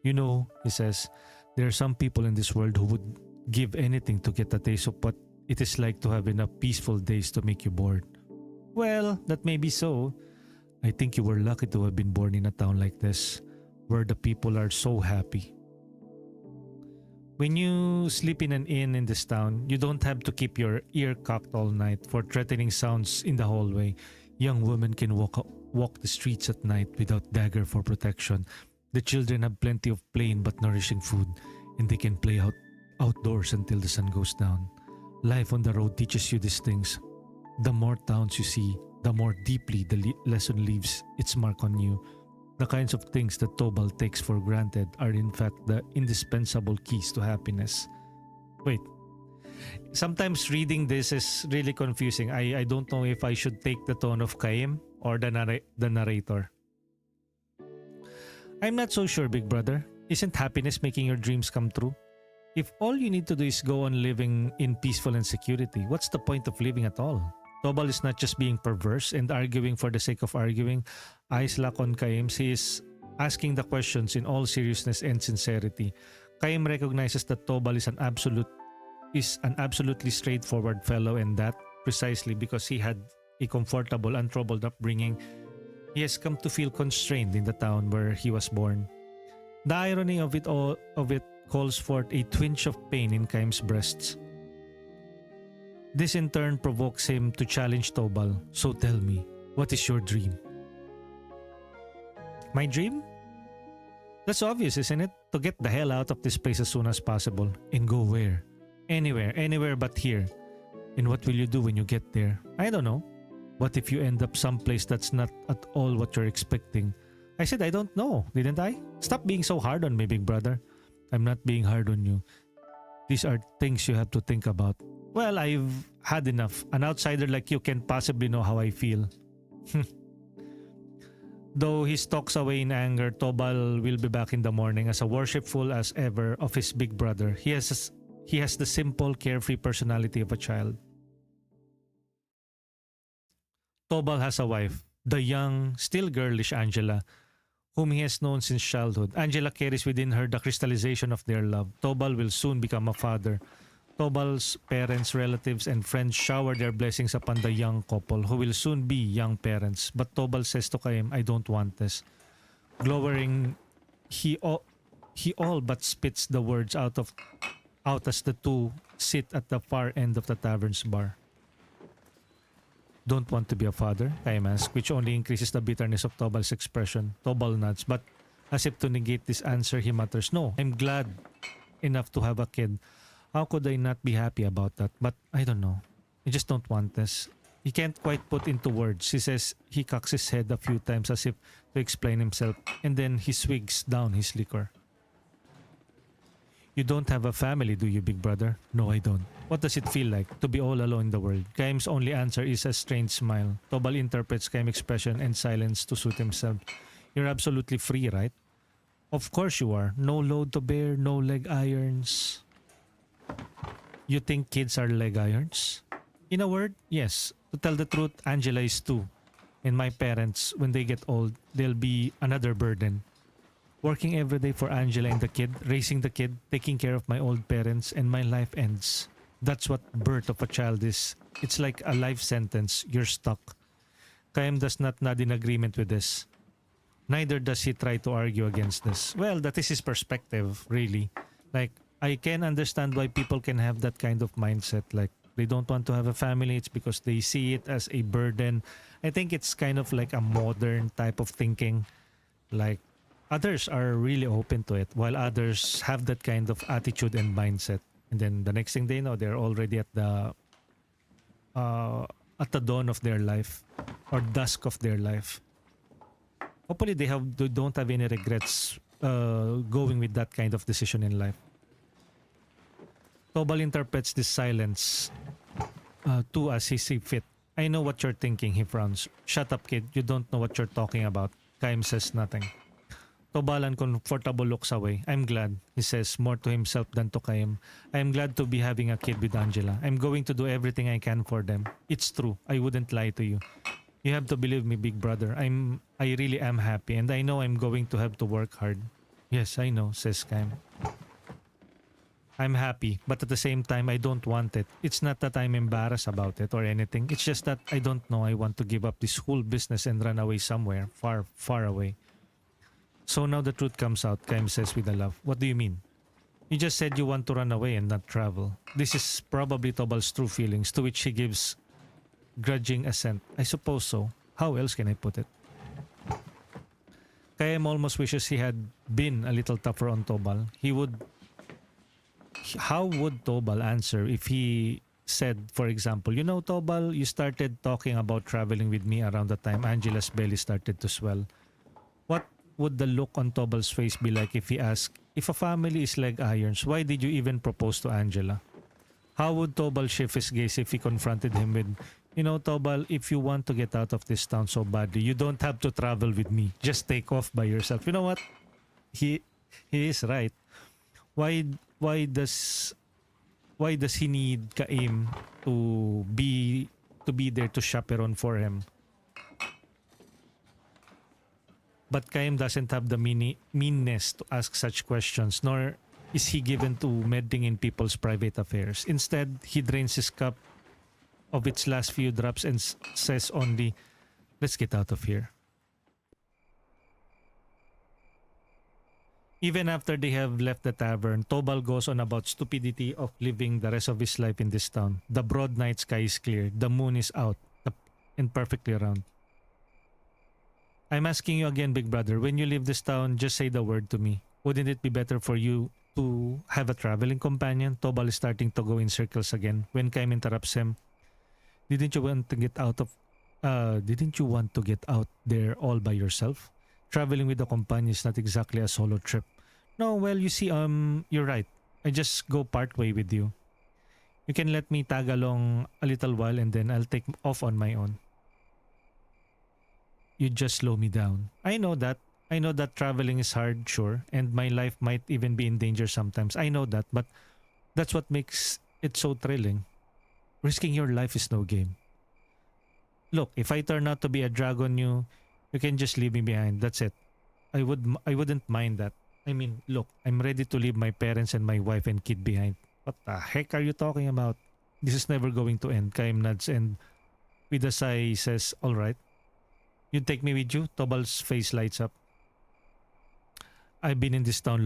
You know, he says, there are some people in this world who would give anything to get a taste of what it is like to have enough peaceful days to make you bored. Well, that may be so. I think you were lucky to have been born in a town like this, where the people are so happy. When you sleep in an inn in this town, you don't have to keep your ear cocked all night for threatening sounds in the hallway. Young women can walk the streets at night without dagger for protection. The children have plenty of plain but nourishing food, and they can play outdoors until the sun goes down. Life on the road teaches you these things. The more towns you see, the more deeply the lesson leaves its mark on you. The kinds of things that Tobal takes for granted are in fact the indispensable keys to happiness. Wait. Sometimes reading this is really confusing. I don't know if I should take the tone of Kaim or the narrator. I'm not so sure, big brother. Isn't happiness making your dreams come true? If all you need to do is go on living in peaceful and security, what's the point of living at all? Tobal is not just being perverse and arguing for the sake of arguing. Eyes lock on Kaim. He is asking the questions in all seriousness and sincerity. Kaim recognizes that Tobal is an absolutely straightforward fellow, and that precisely because he had a comfortable, untroubled upbringing, he has come to feel constrained in the town where he was born. The irony of it calls forth a twinge of pain in Kaim's breasts. This in turn provokes him to challenge Tobal. So tell me, what is your dream? My dream? That's obvious, isn't it? To get the hell out of this place as soon as possible. And go where? Anywhere but here. And what will you do when you get there? I don't know. What if you end up someplace that's not at all what you're expecting? I said I don't know, didn't I? Stop being so hard on me, big brother. I'm not being hard on you. These are things you have to think about. Well, I've had enough. An outsider like you can't possibly know how I feel. Though he stalks away in anger, Tobal will be back in the morning as worshipful as ever of his big brother. He has the simple, carefree personality of a child. Tobal has a wife, the young, still girlish Angela, whom he has known since childhood. Angela carries within her the crystallization of their love. Tobal will soon become a father. Tobal's parents, relatives, and friends shower their blessings upon the young couple, who will soon be young parents. But Tobal says to Kaim, I don't want this. Glowering, he all but spits the words out as the two sit at the far end of the tavern's bar. Don't want to be a father? Kaim asks, which only increases the bitterness of Tobal's expression. Tobal nods, but as if to negate this answer, he mutters, no, I'm glad enough to have a kid. How could I not be happy about that? But I don't know. I just don't want this. He can't quite put into words. He says he cocks his head a few times as if to explain himself, and then he swigs down his liquor. You don't have a family, do you, big brother? No, I don't. What does it feel like to be all alone in the world? Kaim's only answer is a strange smile. Tobal interprets Kaim's expression and silence to suit himself. You're absolutely free, right? Of course you are. No load to bear, no leg irons. You think kids are leg irons? In a word, yes. To tell the truth, Angela is too. And my parents, when they get old, they'll be another burden. Working every day for Angela and the kid, raising the kid, taking care of my old parents, and my life ends. That's what birth of a child is. It's like a life sentence. You're stuck. Kaim does not nod in agreement with this. Neither does he try to argue against this. Well, that is his perspective, really. Like, I can understand why people can have that kind of mindset. Like, they don't want to have a family. It's because they see it as a burden. I think it's kind of like a modern type of thinking. Like, others are really open to it, while others have that kind of attitude and mindset. And then the next thing they know, they're already at the dawn of their life or dusk of their life. Hopefully, they don't have any regrets going with that kind of decision in life. Tobal interprets this silence too as he sees fit. I know what you're thinking, he frowns. Shut up, kid. You don't know what you're talking about. Kaim says nothing. Tobal uncomfortable looks away. I'm glad, he says, more to himself than to Kaim. I'm glad to be having a kid with Angela. I'm going to do everything I can for them. It's true. I wouldn't lie to you. You have to believe me, big brother. I really am happy, and I know I'm going to have to work hard. Yes, I know, says Kaim. I'm happy, but at the same time, I don't want it. It's not that I'm embarrassed about it or anything. It's just that I don't know. I want to give up this whole business and run away somewhere, far, far away. So now the truth comes out, Kaim says with a laugh. What do you mean? You just said you want to run away and not travel. This is probably Tobal's true feelings, to which he gives grudging assent. I suppose so. How else can I put it? Kaim almost wishes he had been a little tougher on Tobal. How would Tobal answer if he said, for example, you know, Tobal, you started talking about traveling with me around the time Angela's belly started to swell. What would the look on Tobal's face be like if he asked, if a family is leg irons, why did you even propose to Angela? How would Tobal shift his gaze if he confronted him with, you know, Tobal, if you want to get out of this town so badly, you don't have to travel with me. Just take off by yourself. You know what? He is right. Why does he need Kaim to be there to chaperone for him? But Kaim doesn't have the meanness to ask such questions, nor is he given to meddling in people's private affairs. Instead, he drains his cup of its last few drops and says only, let's get out of here. Even after they have left the tavern, Tobal goes on about stupidity of living the rest of his life in this town. The broad night sky is clear, the moon is out and perfectly round. I'm asking you again, big brother, when you leave this town, just say the word to me. Wouldn't it be better for you to have a traveling companion? Tobal is starting to go in circles again when Kaim interrupts him. Didn't you want to get out there all by yourself? Traveling with a companion is not exactly a solo trip. No, well, you see, you're right. I just go part way with you. You can let me tag along a little while and then I'll take off on my own. You just slow me down. I know that traveling is hard, sure, and my life might even be in danger sometimes. I know that, but that's what makes it so thrilling. Risking your life is no game. Look, if I turn out to be a drag on you, you can just leave me behind. That's it. I wouldn't mind that. I mean, look, I'm ready to leave my parents and my wife and kid behind. What the heck are you talking about? This is never going to end. Kaim nods and with a sigh says, all right. You take me with you? Tobal's face lights up. I've been in this town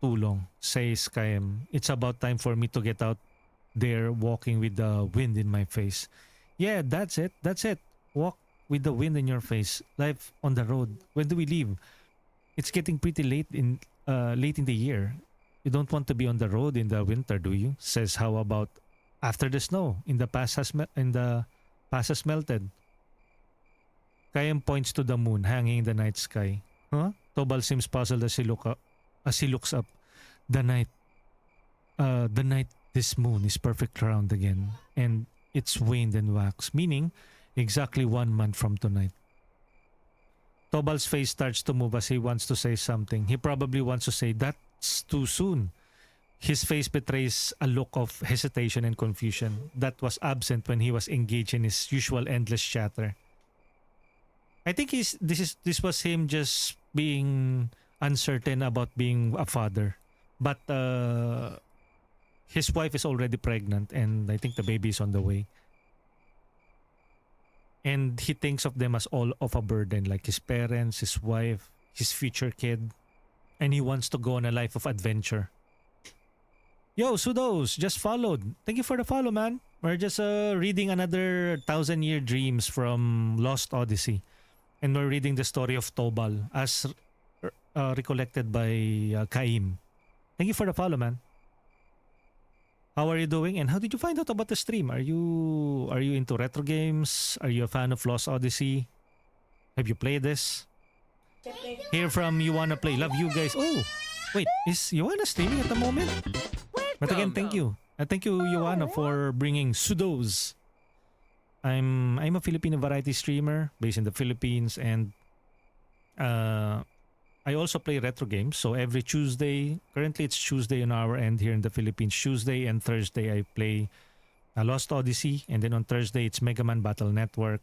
too long, says Kaim. It's about time for me to get out there walking with the wind in my face. Yeah, that's it. That's it. Walk with the wind in your face. Life on the road. When do we leave? It's getting pretty late in the year. You don't want to be on the road in the winter, do you? Says, how about after the snow? In the past has melted. Kayam points to the moon hanging in the night sky. Huh? Tobal seems puzzled as he looks up. The night this moon is perfect round again, and it's waned and waxed, meaning exactly 1 month from tonight. Tobal's face starts to move as he wants to say something. He probably wants to say, that's too soon. His face betrays a look of hesitation and confusion that was absent when he was engaged in his usual endless chatter. I think this was him just being uncertain about being a father. But his wife is already pregnant and I think the baby is on the way. And he thinks of them as all of a burden, like his parents, his wife, his future kid. And he wants to go on a life of adventure. Yo, Sudos, just followed. Thank you for the follow, man. We're just reading another 1,000-Year Dreams from Lost Odyssey. And we're reading the story of Tobal as recollected by Kaim. Thank you for the follow, man. How are you doing? And how did you find out about the stream? Are you into retro games? Are you a fan of Lost Odyssey? Have you played this? Hear from You Wanna Play. Love you guys. Oh, wait, is Joanna streaming at the moment? But again, thank you. Thank you, Joanna, for bringing Sudos. I'm a Filipino variety streamer based in the Philippines, and I also play retro games. So every Tuesday, currently it's Tuesday on our end here in the Philippines. Tuesday and Thursday I play Lost Odyssey, and then on Thursday it's Mega Man Battle Network.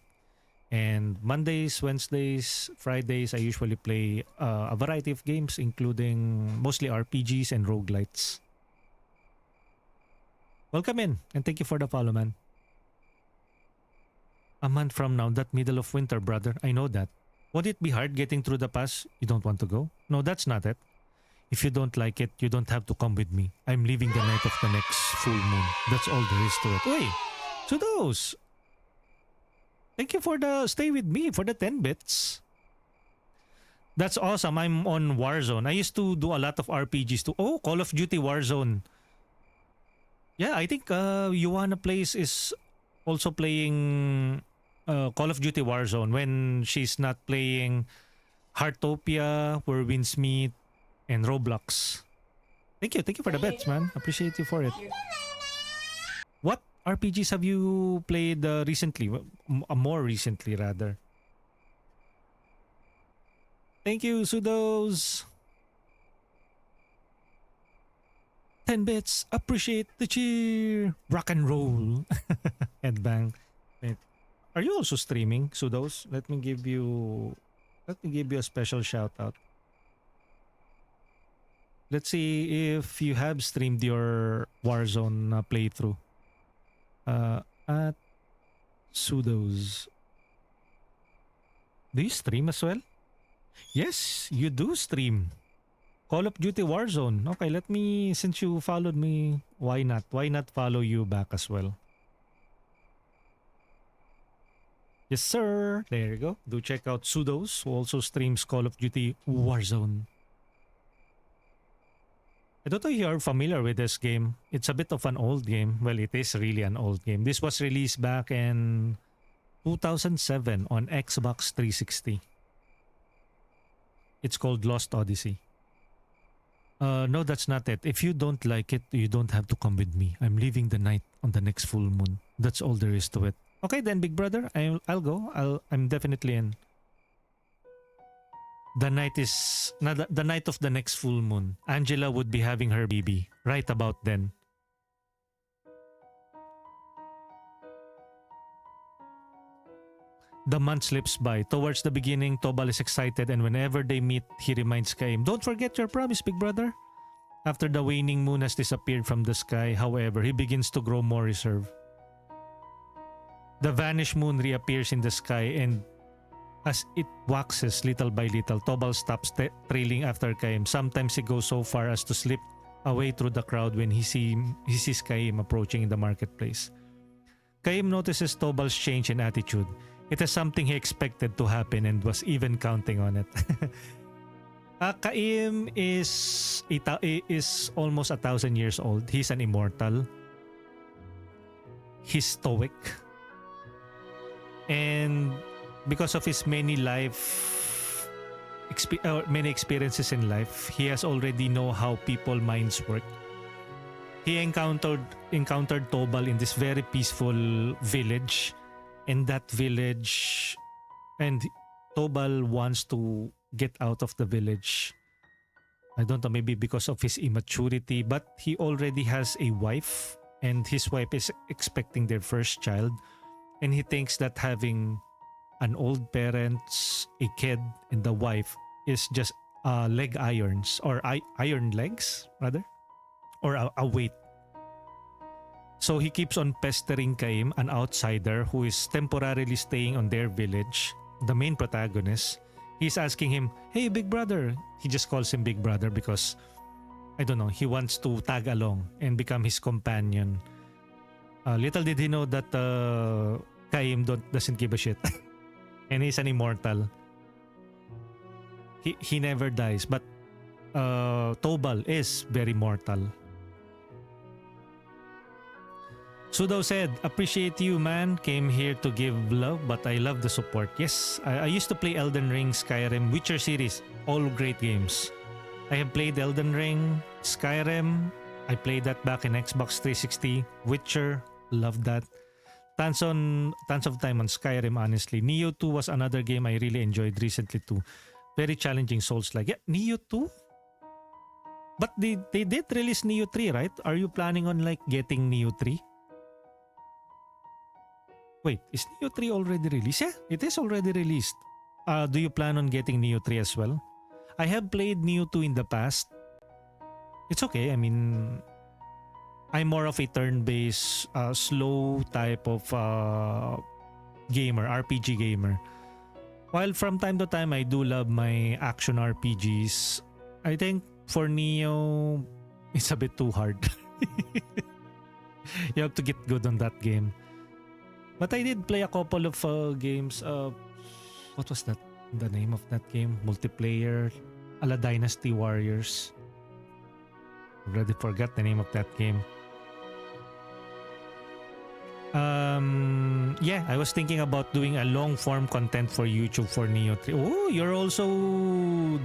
And Mondays, Wednesdays, Fridays I usually play a variety of games, including mostly RPGs and roguelites. Welcome in, and thank you for the follow, man. A month from now, that middle of winter, brother. I know that. Would it be hard getting through the pass? You don't want to go? No, that's not it. If you don't like it, you don't have to come with me. I'm leaving the night of the next full moon. That's all there is to it. Wait, so those. Thank you for the stay with me for the 10 bits. That's awesome. I'm on Warzone. I used to do a lot of RPGs too. Oh, Call of Duty Warzone. Yeah, I think Joanna Plays is also playing Call of Duty Warzone when she's not playing Heartopia, Where Winds Meet, and Roblox. Thank you for the bets, man. Appreciate you for it. What RPGs have you played recently? More recently, rather. Thank you, Sudos. 10 bits. Appreciate the cheer. Rock and roll. Headbang. Wait. Are you also streaming, Sudos? Let me give you a special shout out. Let's see if you have streamed your Warzone playthrough. At Sudos. Do you stream as well? Yes, you do stream. Call of Duty Warzone. Okay, since you followed me, why not? Why not follow you back as well? Yes, sir. There you go. Do check out Sudos, who also streams Call of Duty Warzone. I don't know if you are familiar with this game. It's a bit of an old game. Well, it is really an old game. This was released back in 2007 on Xbox 360. It's called Lost Odyssey. No, that's not it. If you don't like it, you don't have to come with me. I'm leaving the night on the next full moon. That's all there is to it. Okay then, big brother. I'll go. I'm definitely in. The night of the next full moon. Angela would be having her baby right about then. The month slips by. Towards the beginning, Tobal is excited, and whenever they meet, he reminds Kaim, "Don't forget your promise, big brother." After the waning moon has disappeared from the sky, however, he begins to grow more reserved. The vanished moon reappears in the sky, and as it waxes little by little, Tobal stops trailing after Kaim. Sometimes he goes so far as to slip away through the crowd when he sees Kaim approaching in the marketplace. Kaim notices Tobal's change in attitude. It is something he expected to happen and was even counting on it. Kaim is almost 1,000 years old. He's an immortal. He's stoic. And because of his many experiences in life, he has already know how people minds work. He encountered Tobal in this very peaceful village, and that village, and Tobal wants to get out of the village. I don't know, maybe because of his immaturity, but he already has a wife, and his wife is expecting their first child, and he thinks that having an old parents, a kid, and the wife is just leg irons, or iron legs rather, or a weight. So he keeps on pestering Kaim, an outsider who is temporarily staying on their village, the main protagonist. He's asking him, "Hey, big brother." He just calls him big brother because, I don't know, he wants to tag along and become his companion. Little did he know that Kaim doesn't give a shit. And he's an immortal. He never dies, but Tobal is very mortal. Sudo said, "Appreciate you, man. Came here to give love, but I love the support." Yes, I used to play Elden Ring, Skyrim, Witcher series. All great games. I have played Elden Ring, Skyrim. I played that back in Xbox 360. Witcher, loved that. Tons of time on Skyrim, honestly. Neo 2 was another game I really enjoyed recently too. Very challenging Souls-like. Yeah, Neo 2? But they did release Neo 3, right? Are you planning on like getting Neo 3? Wait, is Neo 3 already released? Yeah, it is already released. Do you plan on getting Neo 3 as well? I have played Neo 2 in the past. It's okay. I mean, I'm more of a turn-based, slow type of gamer, RPG gamer. While from time to time, I do love my action RPGs. I think for Neo, it's a bit too hard. You have to get good on that game. But I did play a couple of games. What was that? The name of that game? Multiplayer. Ala Dynasty Warriors. Already forgot the name of that game. Yeah, I was thinking about doing a long form content for YouTube for Neo 3. Oh, you're also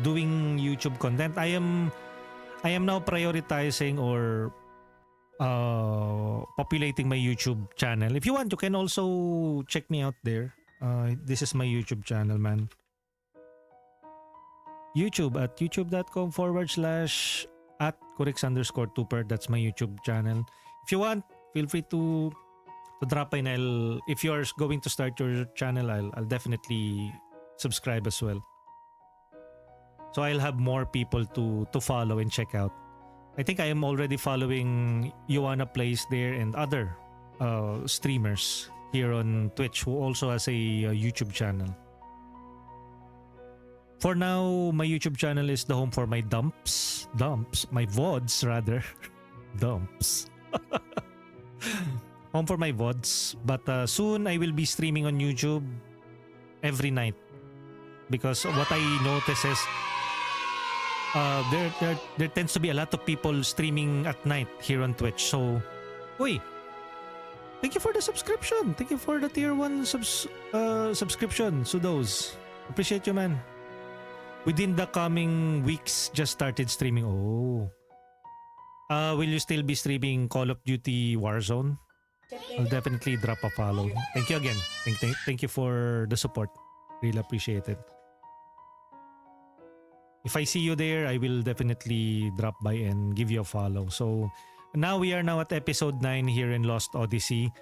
doing YouTube content. I am now prioritizing or populating my YouTube channel. If you want, you can also check me out there. This is my YouTube channel, man. YouTube at youtube.com/@Corix_Tupper. That's my YouTube channel. If you want, feel free to drop in. If you're going to start your channel, I'll definitely subscribe as well. So I'll have more people to follow and check out. I think I am already following Joanna Plays there and other streamers here on Twitch who also has a YouTube channel. For now, my YouTube channel is the home for my my VODs rather. Dumps. Home for my VODs. But soon I will be streaming on YouTube every night. Because what I notice is there tends to be a lot of people streaming at night here on Twitch. So, uy, thank you for the subscription. Thank you for the tier 1 subscription. Sudos. Appreciate you, man. Within the coming weeks, just started streaming. Oh. Will you still be streaming Call of Duty Warzone? I'll definitely drop a follow. Thank you again. Thank you for the support. Really appreciate it. If I see you there, I will definitely drop by and give you a follow. So now we are at episode 9 here in Lost Odyssey.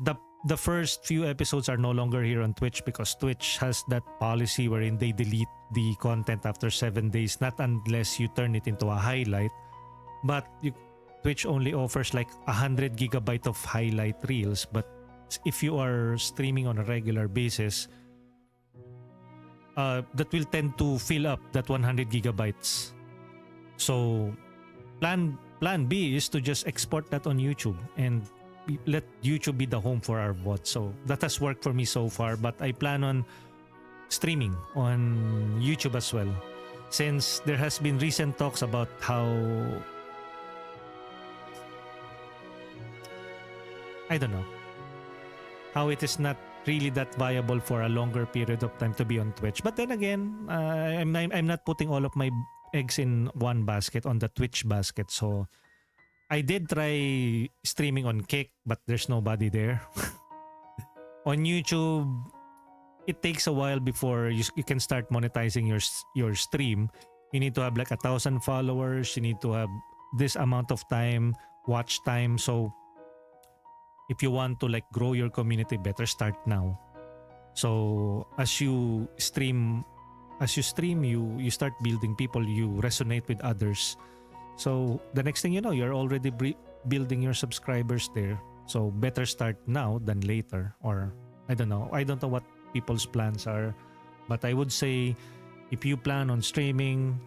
The the first few episodes are no longer here on Twitch because Twitch has that policy wherein they delete the content after 7 days, not unless you turn it into a highlight. But Twitch only offers like 100 gigabyte of highlight reels. But if you are streaming on a regular basis, that will tend to fill up that 100 gigabytes. So plan B is to just export that on YouTube and let YouTube be the home for our VOD. So that has worked for me so far, but I plan on streaming on YouTube as well, since there has been recent talks about how, I don't know, how it is not really that viable for a longer period of time to be on Twitch. But then again, I'm not putting all of my eggs in one basket, on the Twitch basket. So I did try streaming on Kick, but there's nobody there. On YouTube, it takes a while before you can start monetizing your stream. You need to have like 1,000 followers. You need to have this amount of time, watch time. So if you want to like grow your community, better start now. So as you stream, you start building people, you resonate with others. So the next thing you know, you're already building your subscribers there. So better start now than later. Or I don't know what people's plans are, but I would say if you plan on streaming,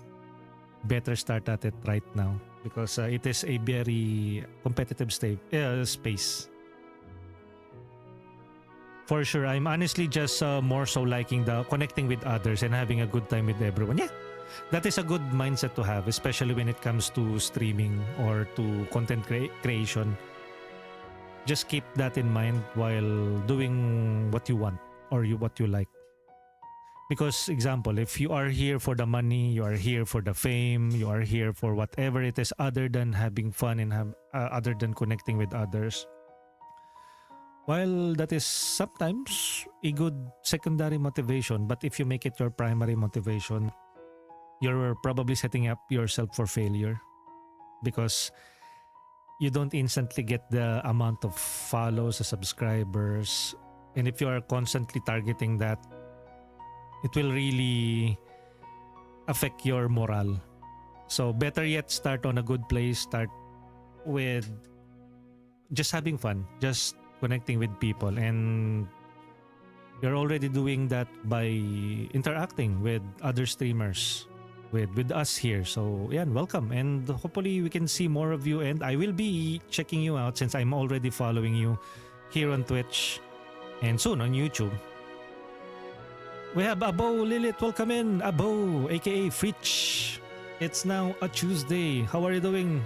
better start at it right now, because it is a very competitive space. For sure, I'm honestly just more so liking the connecting with others and having a good time with everyone. Yeah, that is a good mindset to have, especially when it comes to streaming or to content creation. Just keep that in mind while doing what you want or what you like. Because, example, if you are here for the money, you are here for the fame, you are here for whatever it is other than having fun and other than connecting with others, while that is sometimes a good secondary motivation, but if you make it your primary motivation, you're probably setting up yourself for failure, because you don't instantly get the amount of follows, the subscribers, and if you are constantly targeting that, it will really affect your morale. So better yet, start on a good place. Start with just having fun, just connecting with people, and you're already doing that by interacting with other streamers, with us here. So yeah, welcome, and hopefully we can see more of you, and I will be checking you out since I'm already following you here on Twitch and soon on YouTube. We have Abo Lilith, welcome in, Abo, aka Fritch. It's now a Tuesday. How are you doing?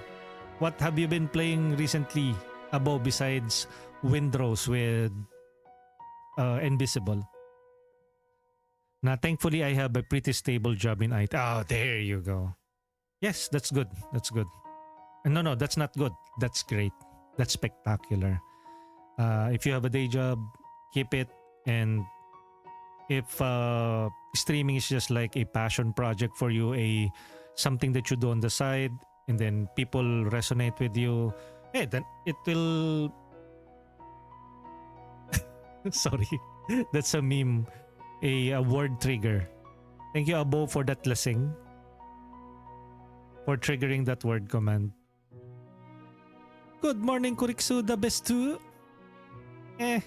What have you been playing recently, Abo, besides Windrose with Invisible? Now, thankfully, I have a pretty stable job in IT. Oh, there you go. Yes, that's good. That's good. No, that's not good. That's great. That's spectacular. If you have a day job, keep it. And if streaming is just like a passion project for you, something that you do on the side, and then people resonate with you, hey, then it will... Sorry, that's a meme. A word trigger. Thank you, Abo, for that blessing. For triggering that word command. Good morning, Kuriksu, the best too. Eh.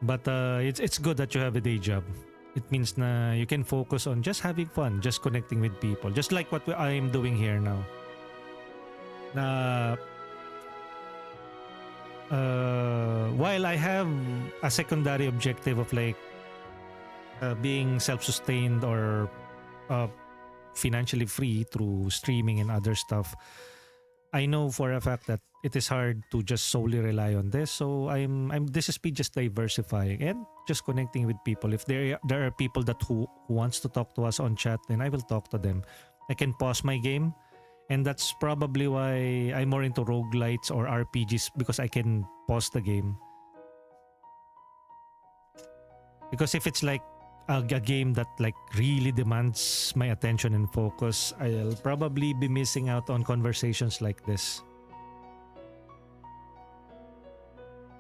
But it's good that you have a day job. It means na you can focus on just having fun, just connecting with people, just like what I am doing here now. While I have a secondary objective of like being self-sustained or financially free through streaming and other stuff, I know for a fact that it is hard to just solely rely on this. So this is me just diversifying and just connecting with people. If there are people that who wants to talk to us on chat, then I will talk to them. I can pause my game, and that's probably why I'm more into roguelites or RPGs, because I can pause the game. Because if it's like a game that like really demands my attention and focus, I'll probably be missing out on conversations like this.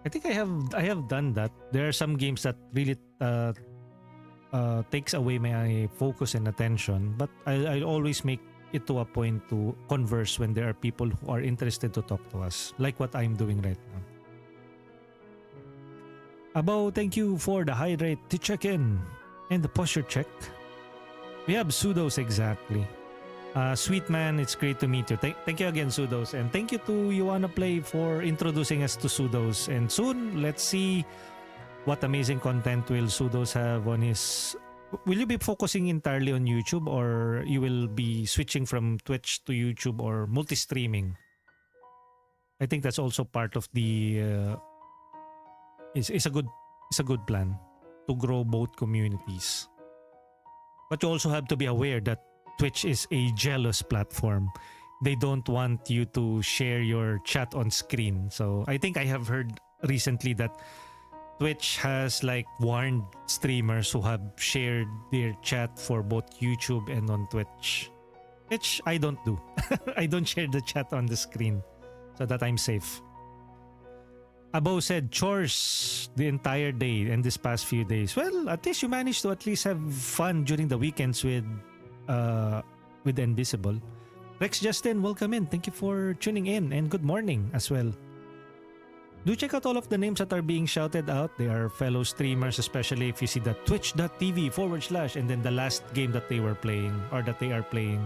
I think I have done that. There are some games that really takes away my focus and attention, but I'll always make it to a point to converse when there are people who are interested to talk to us, like what I'm doing right now. Abo, thank you for the hydrate to check in and the posture check. We have Pseudos exactly. Sweet man, it's great to meet you. Thank you again, Pseudos, and thank you to You Wanna Play for introducing us to Pseudos. And soon, let's see what amazing content will Pseudos have on his. Will you be focusing entirely on YouTube, or you will be switching from Twitch to YouTube or multi-streaming? I think that's also part of the. It's a good plan to grow both communities. But you also have to be aware that Twitch is a jealous platform. They don't want you to share your chat on screen. So I think I have heard recently that Twitch has like warned streamers who have shared their chat for both YouTube and on Twitch, which I don't do. I don't share the chat on the screen so that I'm safe. Abo said chores the entire day and this past few days. Well, at least you managed to at least have fun during the weekends with Invisible. Rex Justin, welcome in. Thank you for tuning in and good morning as well. Do check out all of the names that are being shouted out. They are fellow streamers, especially if you see the twitch.tv/ and then the last game that they were playing or that they are playing.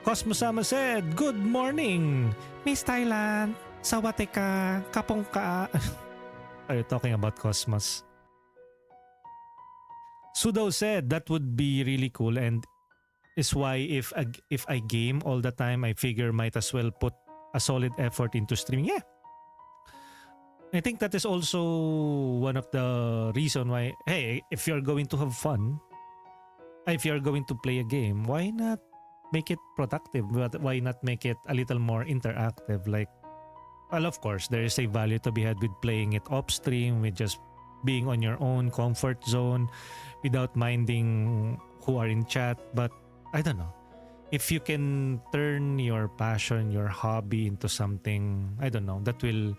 Cosmosama said, good morning, Miss Thailand. Sawate ka, kapong ka. Are you talking about Cosmos? Sudo said that would be really cool, and is why if I game all the time, I figure might as well put a solid effort into streaming. Yeah. I think that is also one of the reason why, hey, if you're going to have fun, if you're going to play a game, why not make it productive? Why not make it a little more interactive? Like, well, of course, there is a value to be had with playing it off stream, with just being on your own comfort zone without minding who are in chat. But I don't know. If you can turn your passion, your hobby into something, I don't know, that will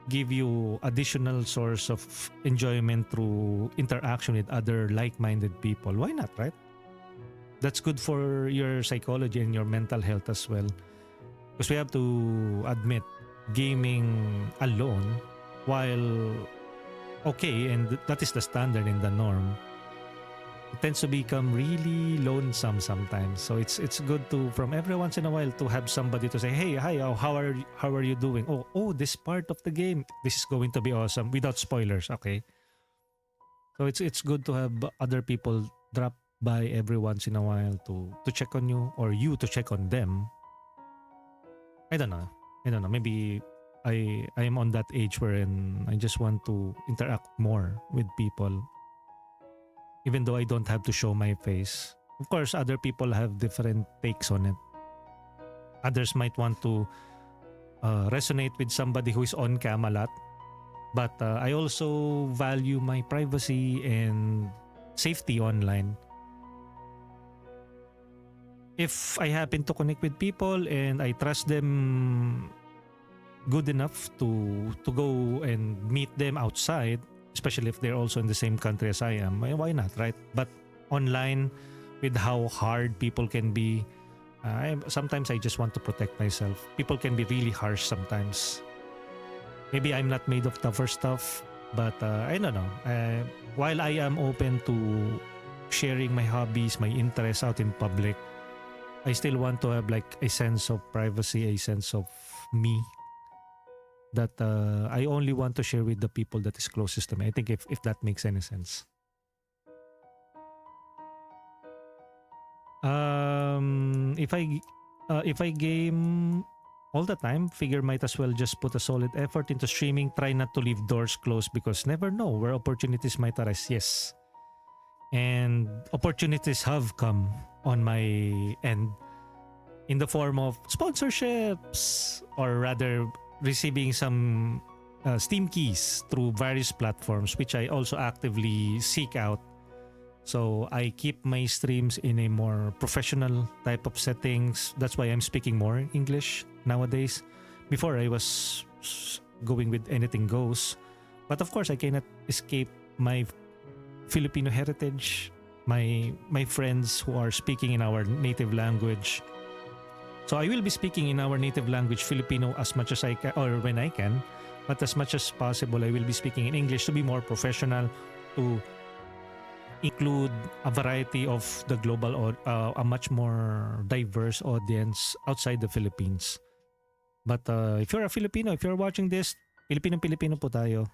give you additional source of enjoyment through interaction with other like-minded people, why not, right? That's good for your psychology and your mental health as well. Because we have to admit, gaming alone, while okay, and that is the standard and the norm, it tends to become really lonesome sometimes. So it's good to, from every once in a while, to have somebody to say, hey, hi, how are you doing? Oh, this part of the game, this is going to be awesome, without spoilers, okay? So it's good to have other people drop by every once in a while to check on you, or you to check on them. I don't know. Maybe I am on that age wherein I just want to interact more with people, even though I don't have to show my face. Of course, other people have different takes on it. Others might want to resonate with somebody who is on cam a lot. But I also value my privacy and safety online. If I happen to connect with people and I trust them good enough to go and meet them outside, especially if they're also in the same country as I am, why not, right? But online, with how hard people can be, sometimes I just want to protect myself. People can be really harsh sometimes. Maybe I'm not made of tougher stuff, but I don't know. While I am open to sharing my hobbies, my interests out in public, I still want to have like a sense of privacy, a sense of me that I only want to share with the people that is closest to me. I think if that makes any sense. If I game all the time, figure might as well just put a solid effort into streaming. Try not to leave doors closed because never know where opportunities might arise. Yes. And opportunities have come on my end in the form of sponsorships, or rather receiving some Steam keys through various platforms, which I also actively seek out. So I keep my streams in a more professional type of settings. That's why I'm speaking more English nowadays. Before I was going with anything goes. But of course, I cannot escape my Filipino heritage, my friends who are speaking in our native language. So I will be speaking in our native language, Filipino, as much as I can, or when I can. But as much as possible, I will be speaking in English to be more professional, to include a variety of the global or a much more diverse audience outside the Philippines. But if you're a Filipino, if you're watching this, Filipino po tayo.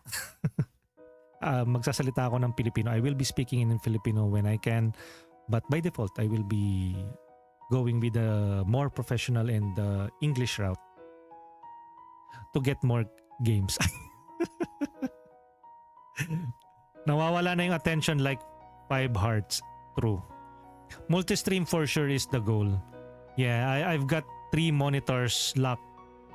Magsasalita ako ng Filipino. I will be speaking in Filipino when I can. But by default, I will be going with a more professional and English route to get more games. Nawawala na yung attention like 5 hearts. True. Multi-stream for sure is the goal. Yeah, I've got 3 monitors locked.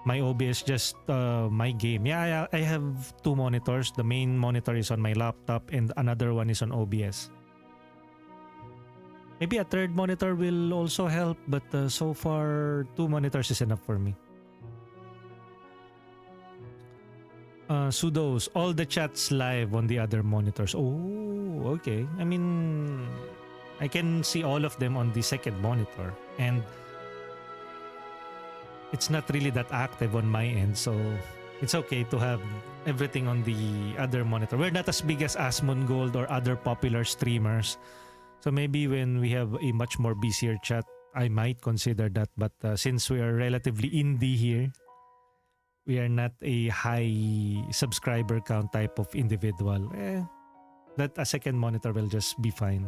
My OBS just my game. Yeah, I have 2 monitors. The main monitor is on my laptop and another one is on OBS. Maybe a third monitor will also help, but so far 2 monitors is enough for me. Sudos, all the chats live on the other monitors. Oh, okay. I mean, I can see all of them on the second monitor, and it's not really that active on my end, so it's okay to have everything on the other monitor. We're not as big as Asmongold or other popular streamers, so maybe when we have a much more busier chat, I might consider that. But since we are relatively indie here, we are not a high subscriber count type of individual. That a second monitor will just be fine.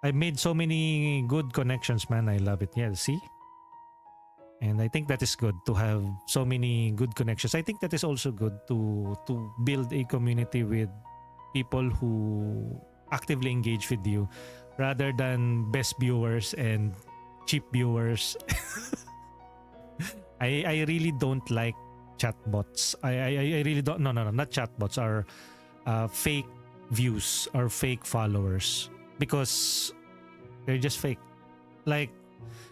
I made so many good connections, man. I love it. Yeah, see? And I think that is good to have so many good connections. I think that is also good to build a community with people who actively engage with you rather than best viewers and cheap viewers. I really don't like chatbots. I really don't. No, not chatbots. Are fake views or fake followers because they're just fake. Like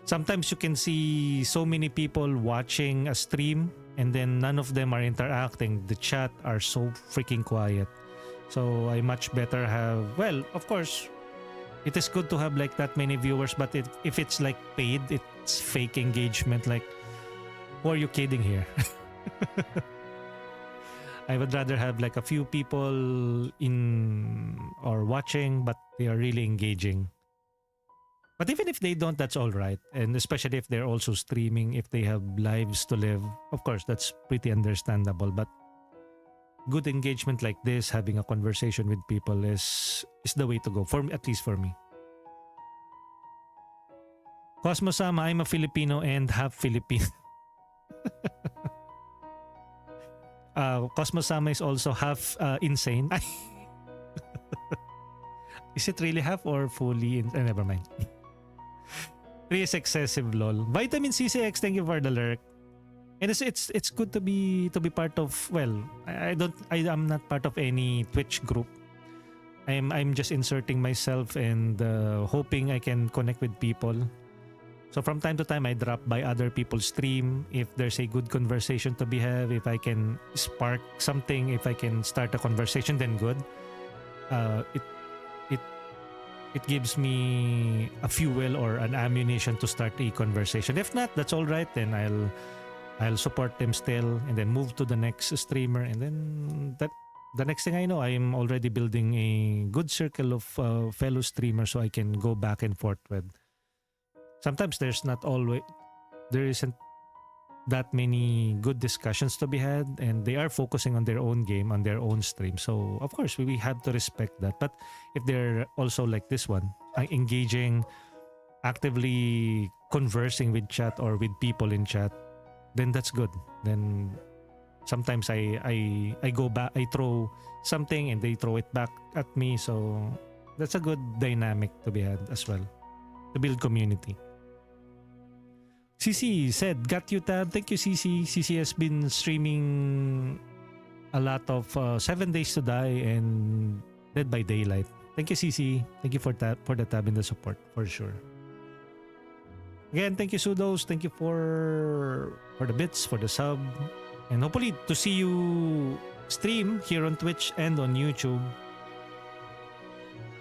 sometimes you can see so many people watching a stream and then none of them are interacting. The chat are so freaking quiet. So I much better have. Well, of course, it is good to have like that many viewers, but if it's like paid, it's fake engagement. Like, who are you kidding here? I would rather have like a few people in or watching, but they are really engaging. But even if they don't, that's all right. And especially if they're also streaming, if they have lives to live, of course, that's pretty understandable. But good engagement like this, having a conversation with people is the way to go, for at least for me. Cosmo-sama, I'm a Filipino and half Filipino. Cosmo-sama is also half insane. Is it really half or fully? Never mind. 3 is excessive, lol. Vitamin CCX, thank you for the lurk. And it's good to be part of. Well, I'm not part of any Twitch group. I'm just inserting myself and hoping I can connect with people. So from time to time, I drop by other people's stream. If there's a good conversation to be had, if I can spark something, if I can start a conversation, then good. It gives me a fuel or an ammunition to start a conversation. If not, that's all right. Then I'll support them still, and then move to the next streamer, and then the next thing I know, I'm already building a good circle of fellow streamers, so I can go back and forth with. Sometimes there isn't that many good discussions to be had, and they are focusing on their own game, on their own stream. So of course we have to respect that. But if they're also like this one, engaging, actively conversing with chat or with people in chat, then that's good. Then sometimes I go back, I throw something and they throw it back at me. So that's a good dynamic to be had as well, to build community. CC said, got you tab. Thank you, CC. CC has been streaming a lot of 7 Days to Die and Dead by Daylight. Thank you, CC. Thank you for the tab and the support, for sure. Again, thank you, Sudos. Thank you for the bits, for the sub. And hopefully to see you stream here on Twitch and on YouTube.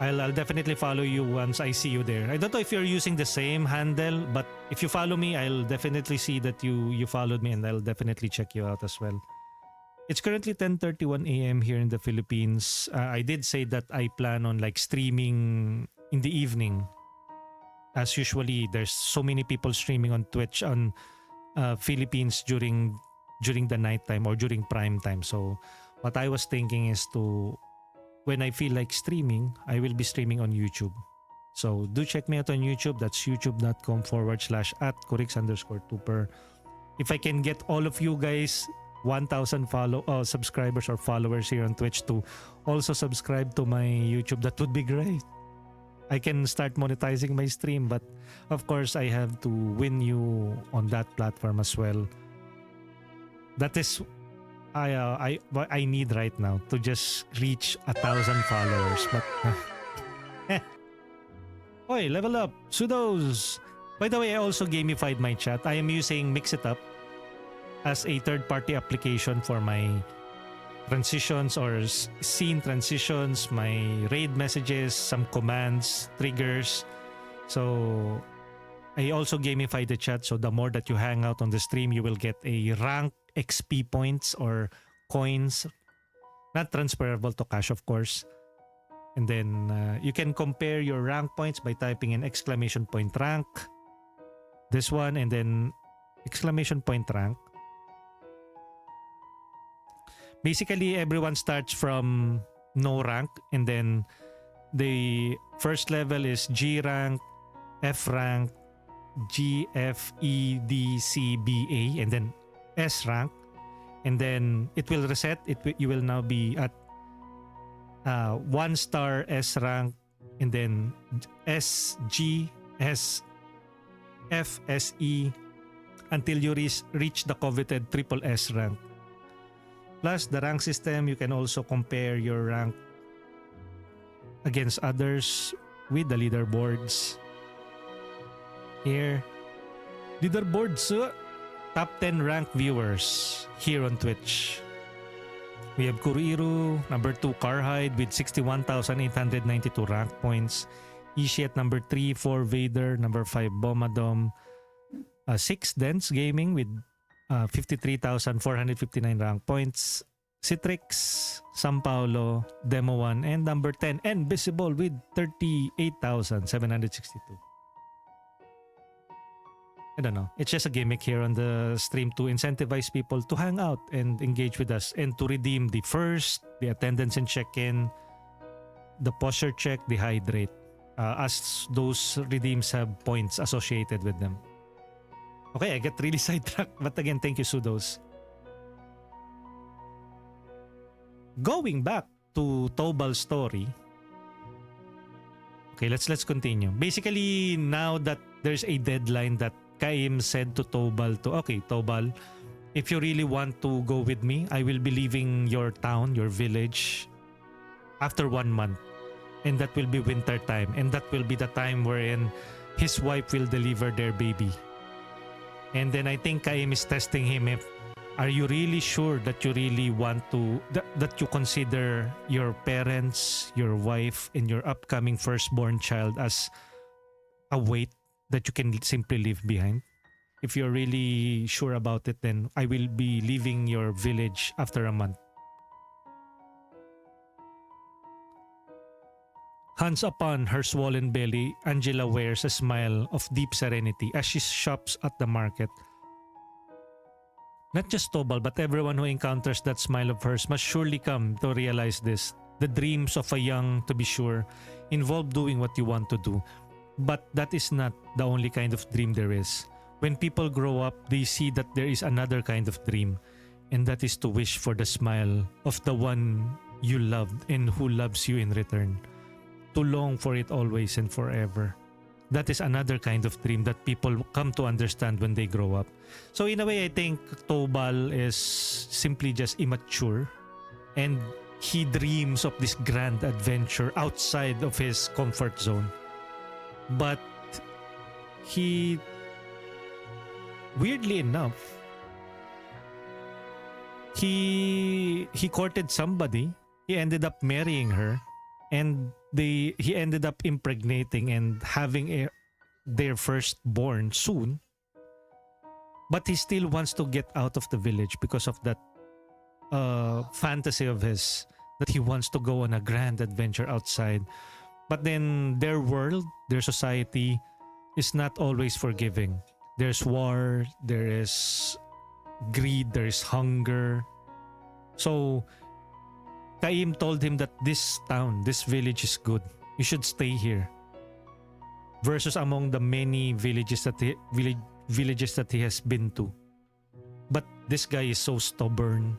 I'll definitely follow you once I see you there. I don't know if you're using the same handle, but if you follow me, I'll definitely see that you followed me, and I'll definitely check you out as well. It's currently 10:31 a.m. here in the Philippines. I did say that I plan on like streaming in the evening. As usually, there's so many people streaming on Twitch on Philippines during the nighttime or during prime time. So what I was thinking is when I feel like streaming, I will be streaming on YouTube. So do check me out on YouTube. That's youtube.com/@Kurix_Tuper. If I can get all of you guys 1,000 subscribers or followers here on Twitch to also subscribe to my YouTube, that would be great. I can start monetizing my stream, but of course I have to win you on that platform as well. That is what I need right now, to just reach 1,000 followers. But Oi, level up, Sudos. By the way, I also gamified my chat. I am using Mix It Up as a third-party application for my transitions or scene transitions, my raid messages, some commands, triggers. So I also gamify the chat, so the more that you hang out on the stream, you will get a rank XP points or coins, not transferable to cash, of course. And then you can compare your rank points by typing in !rank, this one, and then !rank. Basically, everyone starts from no rank, and then the first level is G rank, F rank, G, F, E, D, C, B, A, and then S rank, and then it will reset. You will now be at 1-star S rank, and then S, G, S, F, S, E, until you reach the coveted triple S rank. Plus, the rank system, you can also compare your rank against others with the leaderboards. Here, leaderboards. Top 10 ranked viewers here on Twitch. We have Kuriru, number 2 Carhide with 61,892 rank points. Ishi at number 3, 4 Vader, number 5 Bomadom, 6 Dense Gaming with 53,459 rank points. Citrix, San Paulo, Demo 1, and number 10 Invisible with 38,762. I don't know. It's just a gimmick here on the stream to incentivize people to hang out and engage with us and to redeem the attendance and check-in, the posture check, the hydrate, as those redeems have points associated with them. Okay, I get really sidetracked, but again, thank you, Sudos. Going back to Tobal's story. Okay, let's continue. Basically, now that there's a deadline that Kaim said to Tobal okay, Tobal, if you really want to go with me, I will be leaving your town, your village, after 1 month. And that will be winter time. And that will be the time wherein his wife will deliver their baby. And then I think Kaim is testing him if, are you really sure that you really want to, that you consider your parents, your wife, and your upcoming firstborn child as a weight that you can simply leave behind? If you're really sure about it, then I will be leaving your village after a month. Hands upon her swollen belly, Angela wears a smile of deep serenity as she shops at the market. Not just Tobal, but everyone who encounters that smile of hers must surely come to realize this. The dreams of a young, to be sure, involve doing what you want to do. But that is not the only kind of dream there is. When people grow up, they see that there is another kind of dream, and that is to wish for the smile of the one you loved and who loves you in return. To long for it always and forever. That is another kind of dream that people come to understand when they grow up. So in a way, I think Tobal is simply just immature, and he dreams of this grand adventure outside of his comfort zone. But he, weirdly enough, he courted somebody. He ended up marrying her, and he ended up impregnating and having their firstborn soon. But he still wants to get out of the village because of that fantasy of his, that he wants to go on a grand adventure outside. But then their world, their society is not always forgiving. There's war, there is greed, there is hunger. So Kaim told him that this town, this village is good. You should stay here. Versus among the many villages that he has been to. But this guy is so stubborn,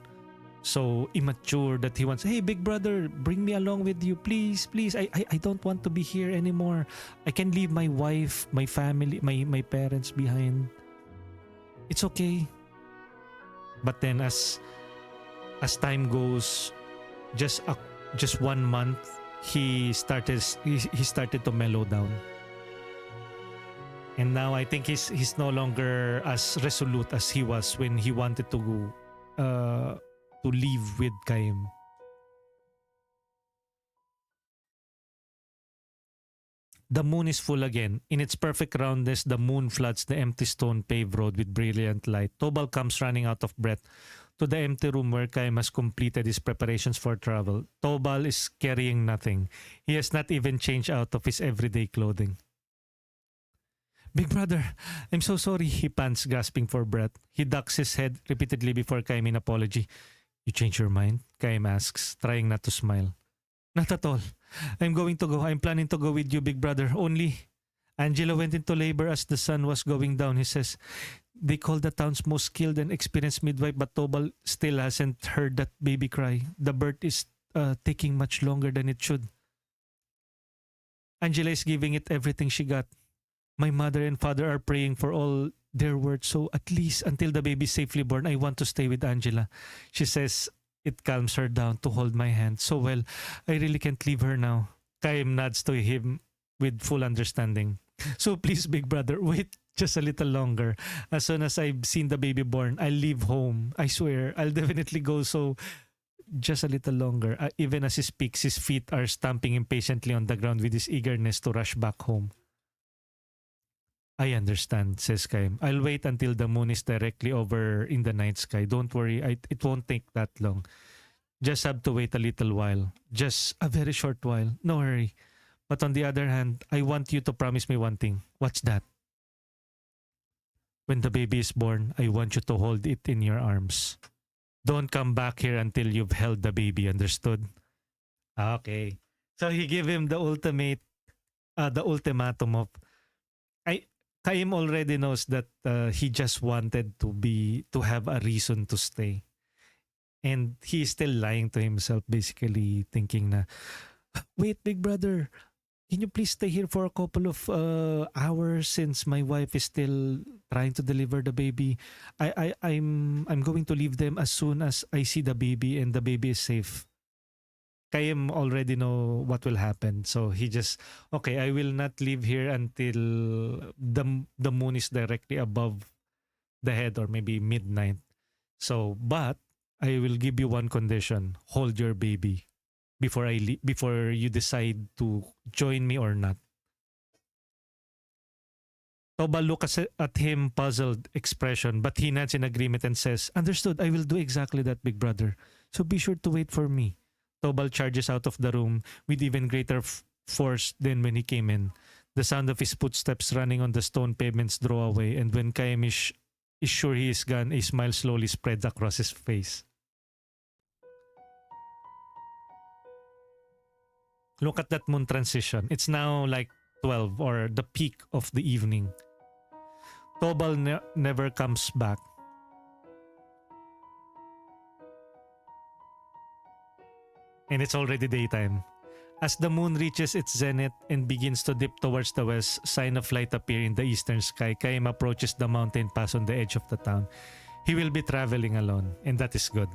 so immature that he wants, hey, big brother, bring me along with you, please, please. I don't want to be here anymore. I can leave my wife, my family, my parents behind. It's okay. But then as time goes, just 1 month, he started to mellow down. And now I think he's no longer as resolute as he was when he wanted to leave with Kaim. The moon is full again. In its perfect roundness, the moon floods the empty stone paved road with brilliant light. Tobal comes running out of breath to the empty room where Kaim has completed his preparations for travel. Tobal is carrying nothing. He has not even changed out of his everyday clothing. Big brother, I'm so sorry, he pants, gasping for breath. He ducks his head repeatedly before Kaim in apology. You changed your mind? Kaim asks, trying not to smile. Not at all. I'm going to go. I'm planning to go with you, big brother. Only Angela went into labor as the sun was going down, he says. They call the town's most skilled and experienced midwife, but Tobal still hasn't heard that baby cry. The birth is taking much longer than it should. Angela is giving it everything she got. My mother and father are praying for all their words, so at least until the baby is safely born, I want to stay with Angela. She says it calms her down to hold my hand. So well, I really can't leave her now. Kaim nods to him with full understanding. So please, big brother, wait just a little longer. As soon as I've seen the baby born, I'll leave home. I swear, I'll definitely go, so just a little longer. Even as he speaks, his feet are stamping impatiently on the ground with his eagerness to rush back home. I understand, says Kaim. I'll wait until the moon is directly over in the night sky. Don't worry, it won't take that long. Just have to wait a little while. Just a very short while. No hurry. But on the other hand, I want you to promise me one thing. What's that? When the baby is born, I want you to hold it in your arms. Don't come back here until you've held the baby, understood? Okay. So he gave him the ultimatum of, Kaim already knows that he just wanted to have a reason to stay. And he's still lying to himself, basically thinking na, wait, big brother, can you please stay here for a couple of hours since my wife is still trying to deliver the baby? I'm going to leave them as soon as I see the baby and the baby is safe. Kaim already know what will happen. So he just, okay, I will not leave here until the moon is directly above the head or maybe midnight. So, but I will give you one condition. Hold your baby before before you decide to join me or not. Toba looks at him, puzzled expression, but he nods in agreement and says, understood, I will do exactly that, big brother. So be sure to wait for me. Tobal charges out of the room with even greater force than when he came in. The sound of his footsteps running on the stone pavements draw away, and when Kaim is sure he is gone, a smile slowly spreads across his face. Look at that moon transition. It's now like 12 or the peak of the evening. Tobal never comes back. And it's already daytime. As the moon reaches its zenith and begins to dip towards the west, sign of light appear in the eastern sky. Kaim approaches the mountain pass on the edge of the town. He will be traveling alone, and that is good.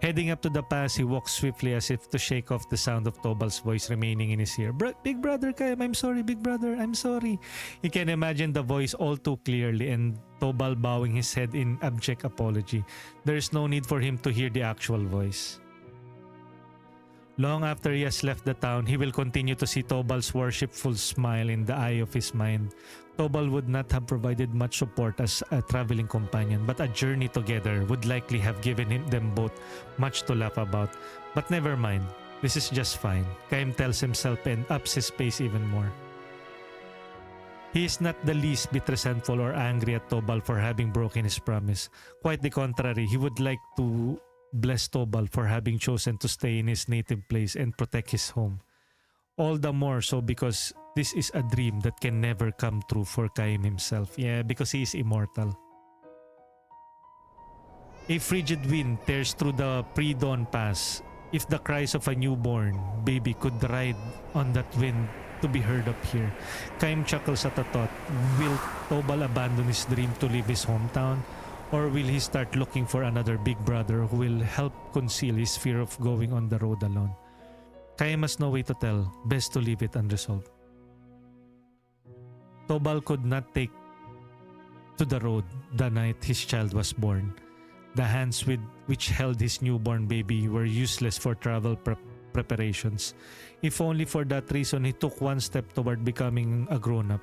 Heading up to the pass, he walks swiftly as if to shake off the sound of Tobal's voice remaining in his ear. Big brother Kaim, I'm sorry, big brother, I'm sorry. He can imagine the voice all too clearly and Tobal bowing his head in abject apology. There is no need for him to hear the actual voice. Long after he has left the town, he will continue to see Tobal's worshipful smile in the eye of his mind. Tobal would not have provided much support as a traveling companion, but a journey together would likely have given them both much to laugh about. But never mind, this is just fine, Kaim tells himself and ups his pace even more. He is not the least bit resentful or angry at Tobal for having broken his promise. Quite the contrary, he would like to bless Tobal for having chosen to stay in his native place and protect his home. All the more so because this is a dream that can never come true for Kaim himself. Yeah, because he is immortal. A frigid wind tears through the pre-dawn pass. If the cries of a newborn baby could ride on that wind to be heard up here. Kaim chuckles at the thought. Will Tobal abandon his dream to leave his hometown? Or will he start looking for another big brother who will help conceal his fear of going on the road alone? Kaim has no way to tell. Best to leave it unresolved. Tobal could not take to the road the night his child was born. The hands which held his newborn baby were useless for travel preparations. If only for that reason he took one step toward becoming a grown-up.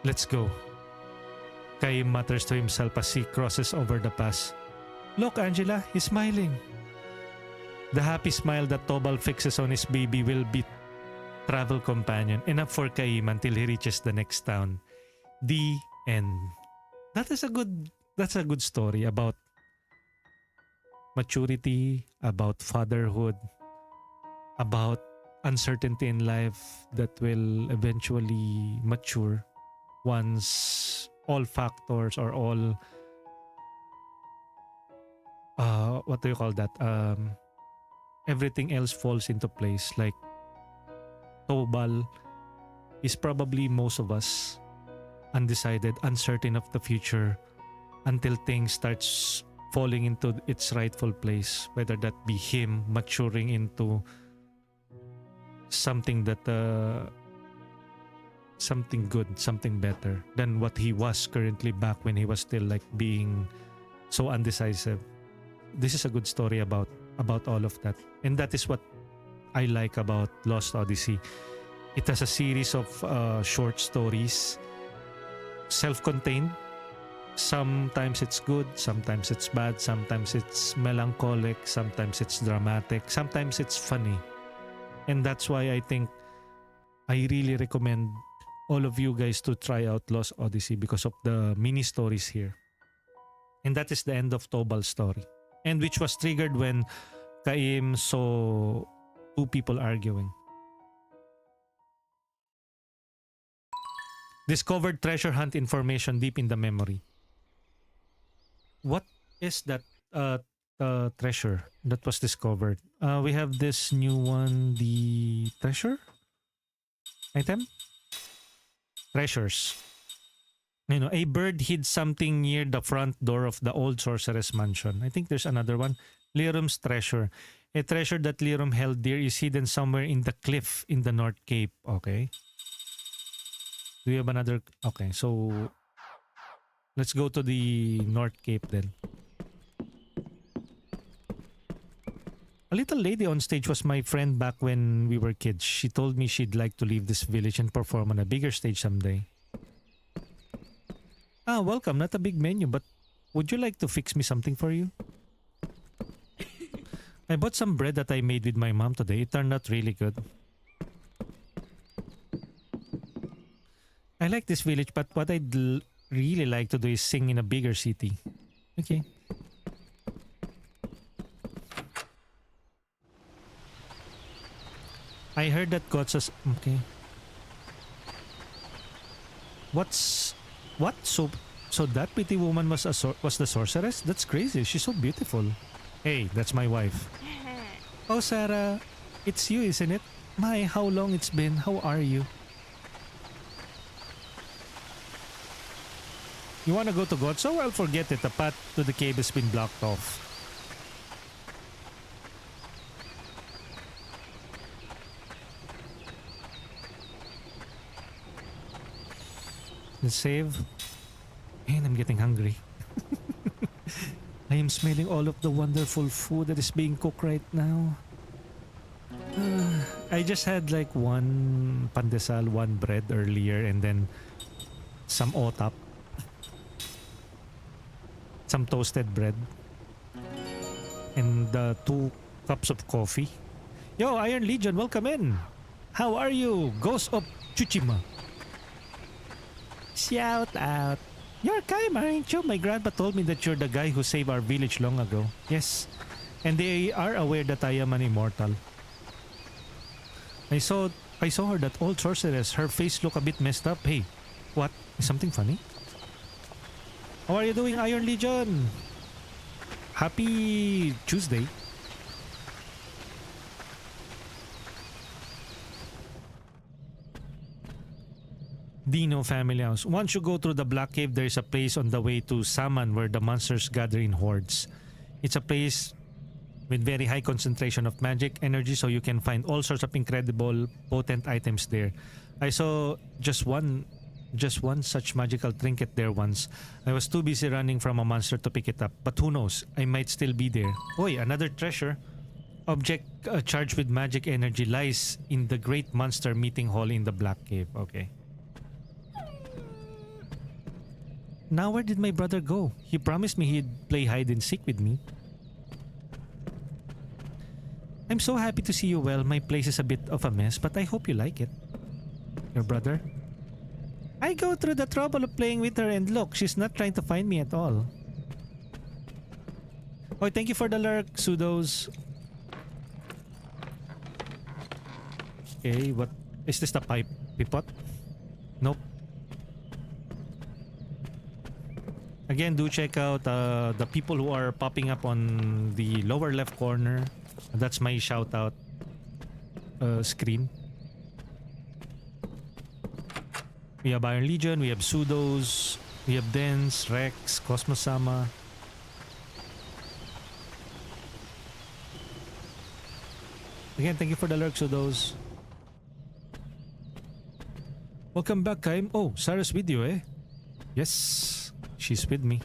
Let's go. Kaim mutters to himself as he crosses over the pass. Look, Angela, he's smiling. The happy smile that Tobal fixes on his baby will be travel companion, enough for Kaim until he reaches the next town. The end. That's a good story about maturity, about fatherhood, about uncertainty in life that will eventually mature once all factors or all what do you call that? Everything else falls into place. Like Tobal is probably most of us undecided, uncertain of the future until things starts falling into its rightful place, whether that be him maturing into something that something good, something better than what he was currently back when he was still like being so undecisive. This is a good story about all of that, and that is what I like about Lost Odyssey. It has a series of short stories, self-contained. Sometimes it's good, sometimes it's bad, sometimes it's melancholic, sometimes it's dramatic, sometimes it's funny. And that's why I think I really recommend all of you guys to try out Lost Odyssey because of the mini stories here. And that is the end of Tobal's story. And which was triggered when Kaim saw two people arguing. Discovered treasure hunt information deep in the memory. What is that treasure that was discovered? We have this new one, the treasure item? Treasures. You know, a bird hid something near the front door of the old Sorceress mansion. I think there's another one. Lirum's treasure. A treasure that Lirum held dear is hidden somewhere in the cliff in the North Cape. Okay. Do we have another? Okay, so let's go to the North Cape then. A little lady on stage was my friend back when we were kids. She told me she'd like to leave this village and perform on a bigger stage someday. Ah, welcome. Not a big menu, but would you like to fix me something for you? I bought some bread that I made with my mom today. It turned out really good. I like this village, but what I'd really like to do is sing in a bigger city. Okay. I heard that Gotsa's... Okay. What? So that pretty woman was the sorceress? That's crazy. She's so beautiful. Hey, that's my wife. Oh, Sarah, it's you, isn't it? My, how long it's been. How are you? You wanna go to God? So I'll forget it. The path to the cave has been blocked off. Let's save. And I'm getting hungry. I am smelling all of the wonderful food that is being cooked right now. I just had like one pandesal, one bread earlier, and then some otap. Some toasted bread. And 2 cups of coffee. Yo, Iron Legion, welcome in. How are you? Ghost of Tsushima. Shout out. You're Kaim, aren't you? My grandpa told me that you're the guy who saved our village long ago. Yes. And they are aware that I am an immortal. I saw her, that old sorceress. Her face looked a bit messed up. Hey, what? Is something funny? How are you doing, Iron Legion? Happy Tuesday. Dino family house. Once you go through the Black Cave, there is a place on the way to Saman where the monsters gather in hordes. It's a place with very high concentration of magic energy, so you can find all sorts of incredible, potent items there. I saw just one such magical trinket there once. I was too busy running from a monster to pick it up, but who knows? I might still be there. Oi, another treasure. Object charged with magic energy lies in the great monster meeting hall in the Black Cave. Okay. Now where did my brother go? He promised me he'd play hide and seek with me. I'm so happy to see you well. My place is a bit of a mess, but I hope you like it. Your brother? I go through the trouble of playing with her, and look, she's not trying to find me at all. Oh, thank you for the lurk, Pseudos. Okay, what? Is this the pipot? Nope. Again, do check out the people who are popping up on the lower left corner. That's my shout out screen. We have Iron Legion, we have Pseudos, we have Dens, Rex, Cosmosama. Again, thank you for the lurk, Pseudos. Welcome back, Kaim. Oh, Sarah's video, eh? Yes, she's with me.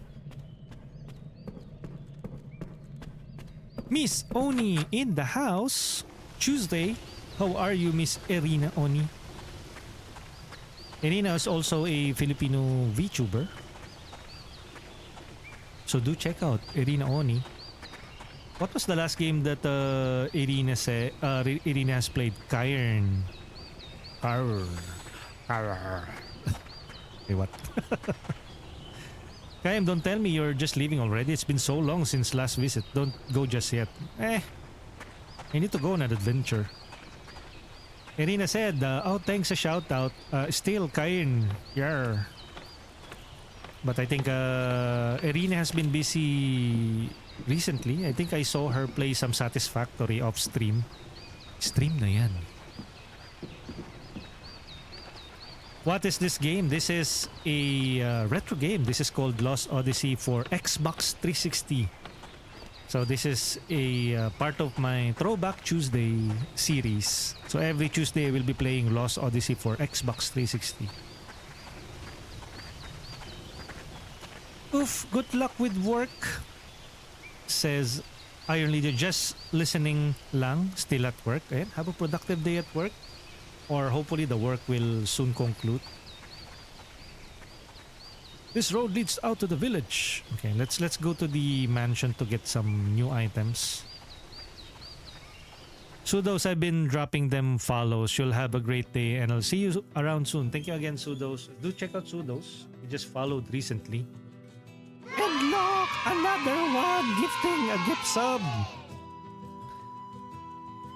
Miss Oni in the house. Tuesday. How are you, Miss Irina Oni? Irina is also a Filipino VTuber. So do check out Irina Oni. What was the last game that Irina has played? Kyrn. Hey, what? Kaim, don't tell me you're just leaving already. It's been so long since last visit. Don't go just yet. I need to go on an adventure. Irina said, oh, thanks a shout out. Still, Kain. Yeah. But I think Irina has been busy recently. I think I saw her play some Satisfactory off stream. Stream na yan. What is this game? This is a retro game. This is called Lost Odyssey for Xbox 360. So this is a part of my Throwback Tuesday series. So every Tuesday I will be playing Lost Odyssey for Xbox 360. Oof, good luck with work, says Iron Leader. Just listening lang, still at work. Ayan, have a productive day at work. Or hopefully the work will soon conclude. This road leads out to the village. Okay, let's go to the mansion to get some new items. Pseudos, I've been dropping them follows. You'll have a great day and I'll see you around soon. Thank you again, Pseudos. Do check out Pseudos. He just followed recently. And look, another one gifting a gift sub.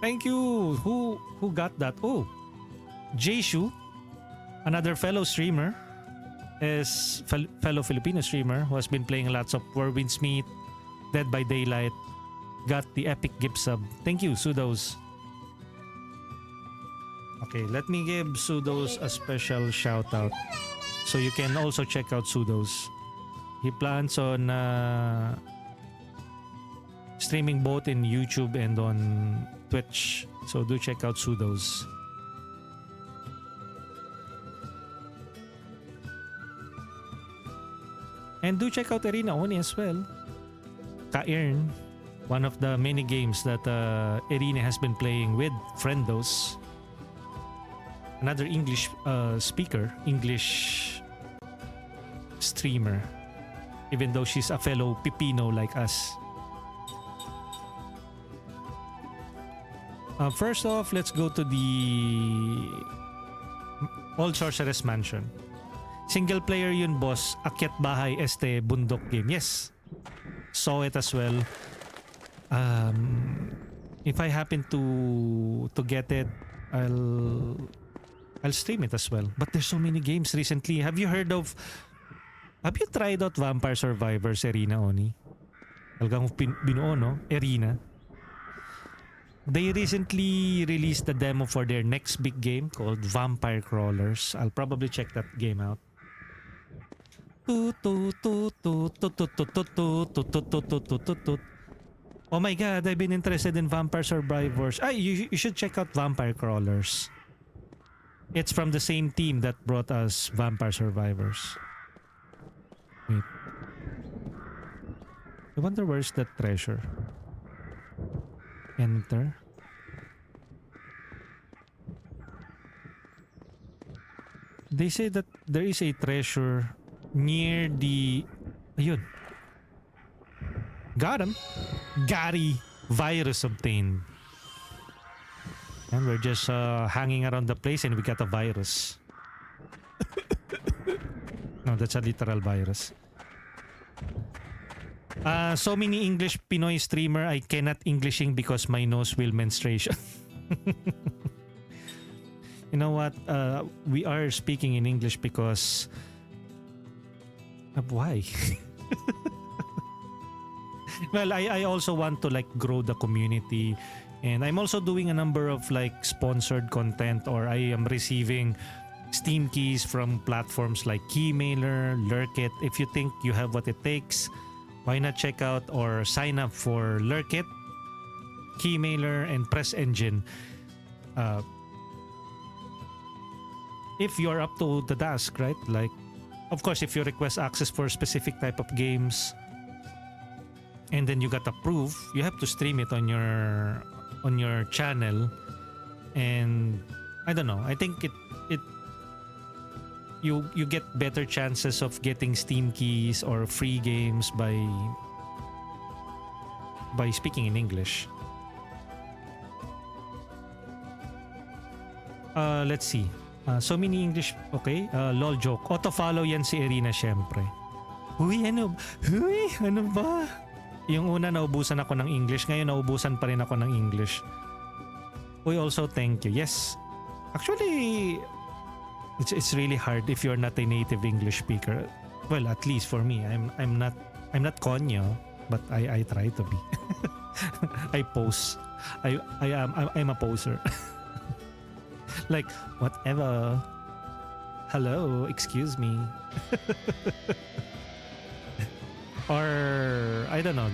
Thank you. Who got that? Oh, Jayshu, another fellow streamer, is fellow Filipino streamer who has been playing lots of Whirlwind's Meat, Dead by Daylight, got the epic gift sub. Thank you, Sudos. Okay, let me give Sudos a special shout out. So you can also check out Sudos. He plans on streaming both in YouTube and on Twitch. So do check out Sudos. And do check out Arena Oni as well. Ka-Earn, one of the many games that Arena has been playing with Friendos. Another English speaker, English streamer. Even though she's a fellow Pipino like us. First off, let's go to the Old Sorceress Mansion. Single player yun, boss. Akyat bahay este bundok game. Yes. Saw it as well. If I happen to get it, I'll stream it as well. But there's so many games recently. Have you tried out Vampire Survivors Arena, Oni? Talagang binuo, no? Arena. They recently released the demo for their next big game called Vampire Crawlers. I'll probably check that game out. Oh my god, I've been interested in Vampire Survivors. You should check out Vampire Crawlers. It's from the same team that brought us Vampire Survivors. Wait. I wonder where's that treasure. Enter. They say that there is a treasure near the... Ayun. Got him. Gary. Virus obtained. And we're just hanging around the place and we got a virus. No, that's a literal virus. So many English Pinoy streamer, I cannot Englishing because my nose will menstruation. You know what? We are speaking in English because... why? Well, I also want to like grow the community, and I'm also doing a number of like sponsored content, or I am receiving Steam keys from platforms like Keymailer, Lurkit. If you think you have what it takes, why not check out or sign up for Lurkit, Keymailer, and Press Engine. If you're up to the task, right? Like, of course, if you request access for a specific type of games and then you got approved, you have to stream it on your channel. And I don't know, I think you get better chances of getting Steam keys or free games by speaking in English. Let's see. So many English, okay. Lol joke. Auto-follow yan si Irina syempre. Huy, ano ba? Yung una naubusan ako ng English, ngayon naubusan pa rin ako ng English. Uy, also thank you. Yes. Actually, it's really hard if you're not a native English speaker. Well, at least for me, I'm not Konyo, but I try to be. I pose. I'm a poser. Like, whatever. Hello, excuse me. Or I don't know, I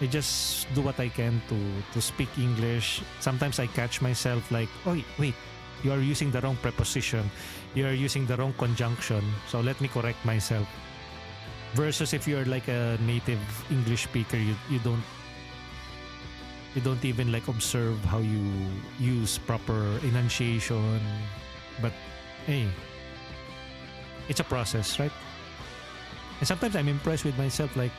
just do what I can to speak English. Sometimes I catch myself like, oh wait, you are using the wrong preposition. You are using the wrong conjunction. So let me correct myself. Versus if you're like a native English speaker, you don't even like observe how you use proper enunciation. But hey, it's a process, right? And sometimes I'm impressed with myself. Like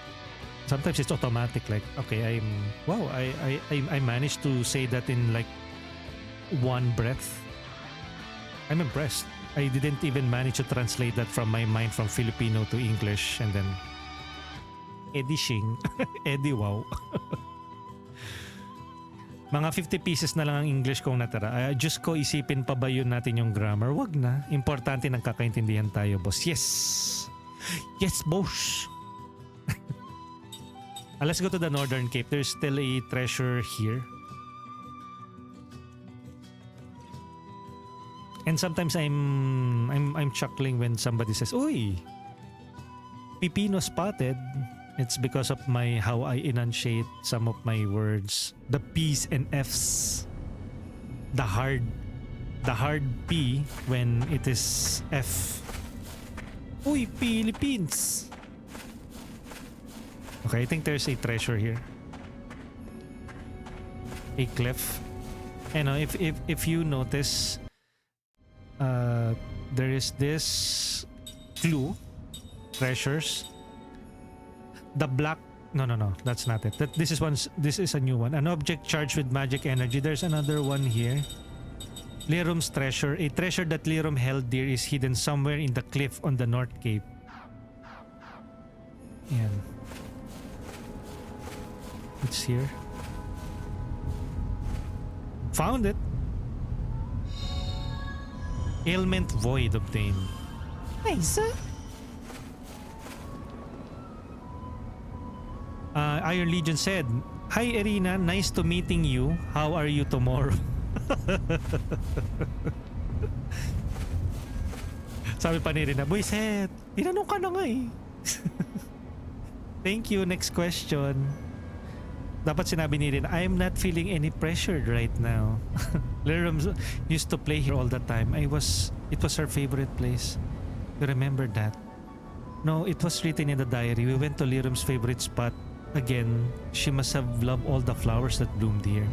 sometimes it's automatic. Like, okay, I managed to say that in like one breath. I'm impressed. I didn't even manage to translate that from my mind from Filipino to English, and then Eddie Shing, Eddie wow. Mga 50 pieces na lang ang English kong natira. Diyos ko, isipin pa ba yun natin yung grammar? Wag na. Importante nang kakaintindihan tayo, boss. Yes! Yes, boss! Let's go to the Northern Cape. There's still a treasure here. And sometimes I'm chuckling when somebody says, "Uy, pipino spotted." It's because of how I enunciate some of my words. The P's and F's. The hard P when it is F. Uy, Philippines. Okay, I think there's a treasure here. A cliff. And if you notice, there is this clue, treasures. The black, no, that's not it. This is a new one. An object charged with magic energy. There's another one here. Lirum's treasure. A treasure that Lirum held dear is hidden somewhere in the cliff on the North Cape. Yan. It's here. Found it. Ailment void obtained. Nice. Iron Legion said, "Hi Irina, nice to meeting you. How are you tomorrow?" Sabi pa ni Irina, "Boy Seth, tinanong ka na nga eh." Thank you. Next question. Dapat sinabi ni Irina, "I'm not feeling any pressured right now." Lirum used to play here all the time. It was her favorite place. You remember that? No, it was written in the diary. We went to Lirum's favorite spot. Again, she must have loved all the flowers that bloomed here.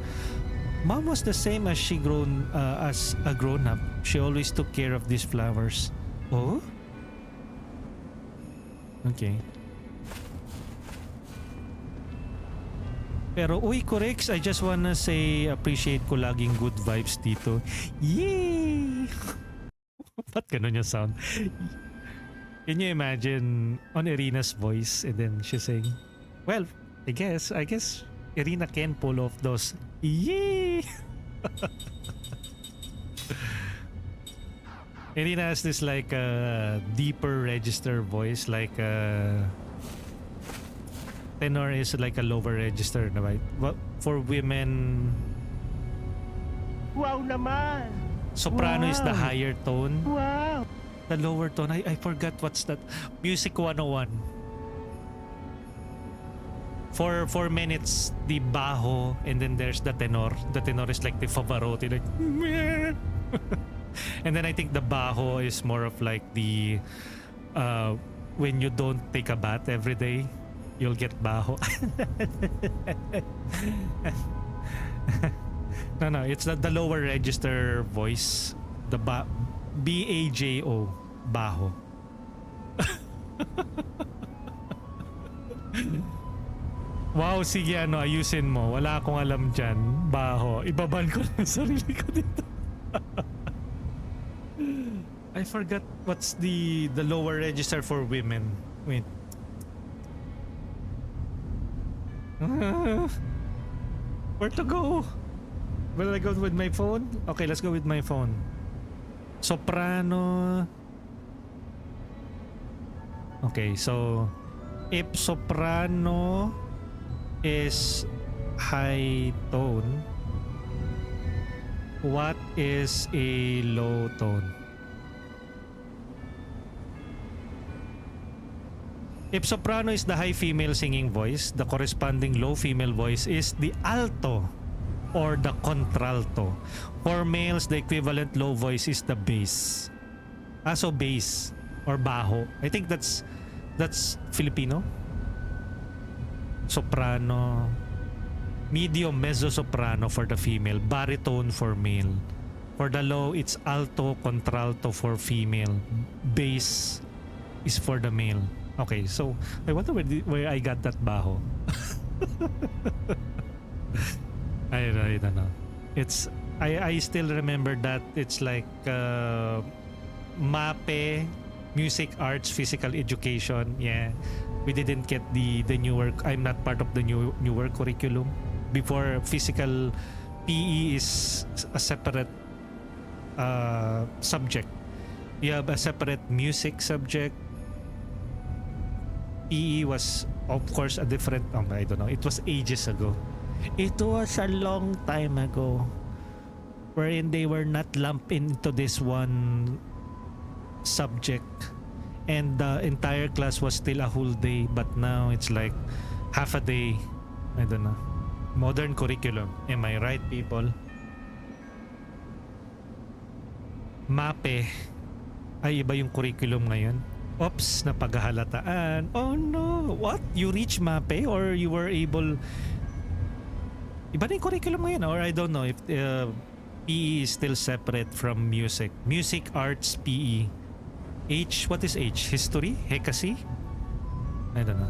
Mom was the same as as a grown-up. She always took care of these flowers. Oh? Okay. Pero uy, correct. I just wanna say appreciate ko laging good vibes dito. Yay! Ba't ganun yung sound? Can you imagine on Irina's voice and then she's saying, well, I guess Irina can pull off those yay. Irina has this like deeper register voice, like tenor is like a lower register, right? For women, Wow naman! soprano is the Wow. higher tone. Wow! The lower tone, I forgot what's that. Music 101. For 4 minutes, the bajo, and then there's the tenor. The tenor is like the Pavarotti, like and then I think the bajo is more of like the when you don't take a bath every day, you'll get bajo. No, it's the lower register voice. The B-A-J-O, bajo. Wow, sige ayusin mo. Wala akong alam dyan. Baho. Ibaban ko na sarili ko dito. I forgot what's the lower register for women. Wait. Where to go? Will I go with my phone? Okay, let's go with my phone. Soprano. Okay, so if soprano is high tone, what is a low tone? If soprano is the high female singing voice, the corresponding low female voice is the alto or the contralto. For males, the equivalent low voice is the bass. So bass or bajo. I think that's Filipino. Soprano, medium mezzo-soprano for the female, baritone for male. For the low, it's alto, contralto for female, bass is for the male. Okay, so I wonder where I got that bajo. I don't know. It's I still remember that it's like MAPE, music, arts, physical education. Yeah. We didn't get the newer. I'm not part of the newer curriculum. Before, physical PE is a separate subject. You have a separate music subject. PE was of course, a different, I don't know, it was ages ago. It was a long time ago, wherein they were not lumped into this one subject, and the entire class was still a whole day, but now it's like half a day. I don't know. Modern curriculum. Am I right, people? MAPE ay iba yung curriculum ngayon. Oops, napaghahalataan. Oh no, what? You reach MAPE or you were able... Iba na yung curriculum ngayon, or I don't know if PE is still separate from music. Music, arts, PE. H, what is H? History? Hekasi? I don't know.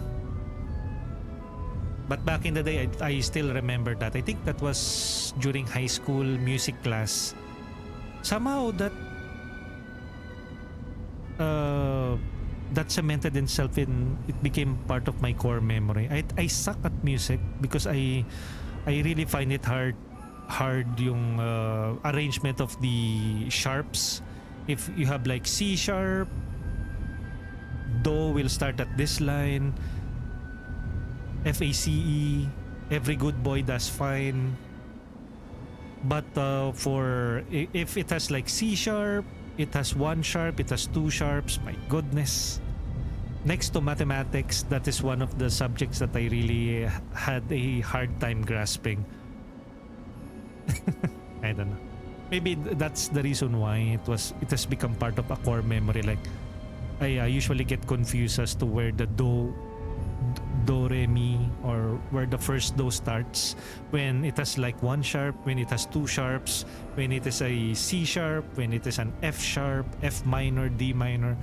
But back in the day, I still remember that. I think that was during high school music class. Somehow that cemented itself in, it became part of my core memory. I suck at music because I really find it hard yung arrangement of the sharps. If you have like C sharp, Do will start at this line, FACE, every good boy does fine. But for if it has like C sharp, it has 1 sharp, it has 2 sharps, my goodness. Next to mathematics, that is one of the subjects that I really had a hard time grasping. I don't know. Maybe that's the reason why it has become part of a core memory. Like I usually get confused as to where the do re mi, or where the first do starts, when it has like 1 sharp, when it has 2 sharps, when it is a C sharp, when it is an F sharp, F minor, D minor.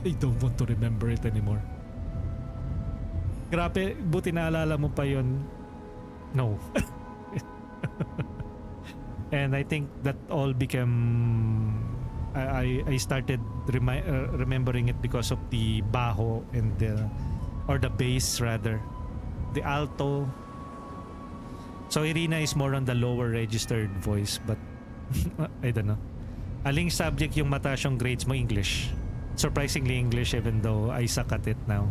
I don't want to remember it anymore. Grabe, buti naalala mo pa yun. No. And I think that all became... I started remembering it because of the bajo and or the bass rather. The alto. So Irina is more on the lower registered voice, but I don't know. Aling subject yung mataas yung grades mo? English. Surprisingly English, even though I suck at it now.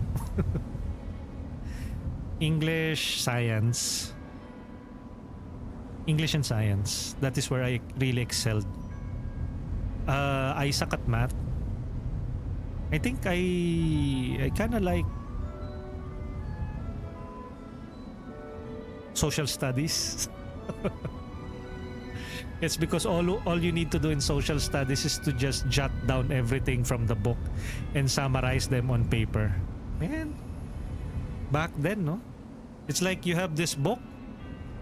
English, science. English and science. That is where I really excelled. I suck at math. I think I kind of like social studies. It's because all you need to do in social studies is to just jot down everything from the book and summarize them on paper. Man, back then, no? It's like you have this book,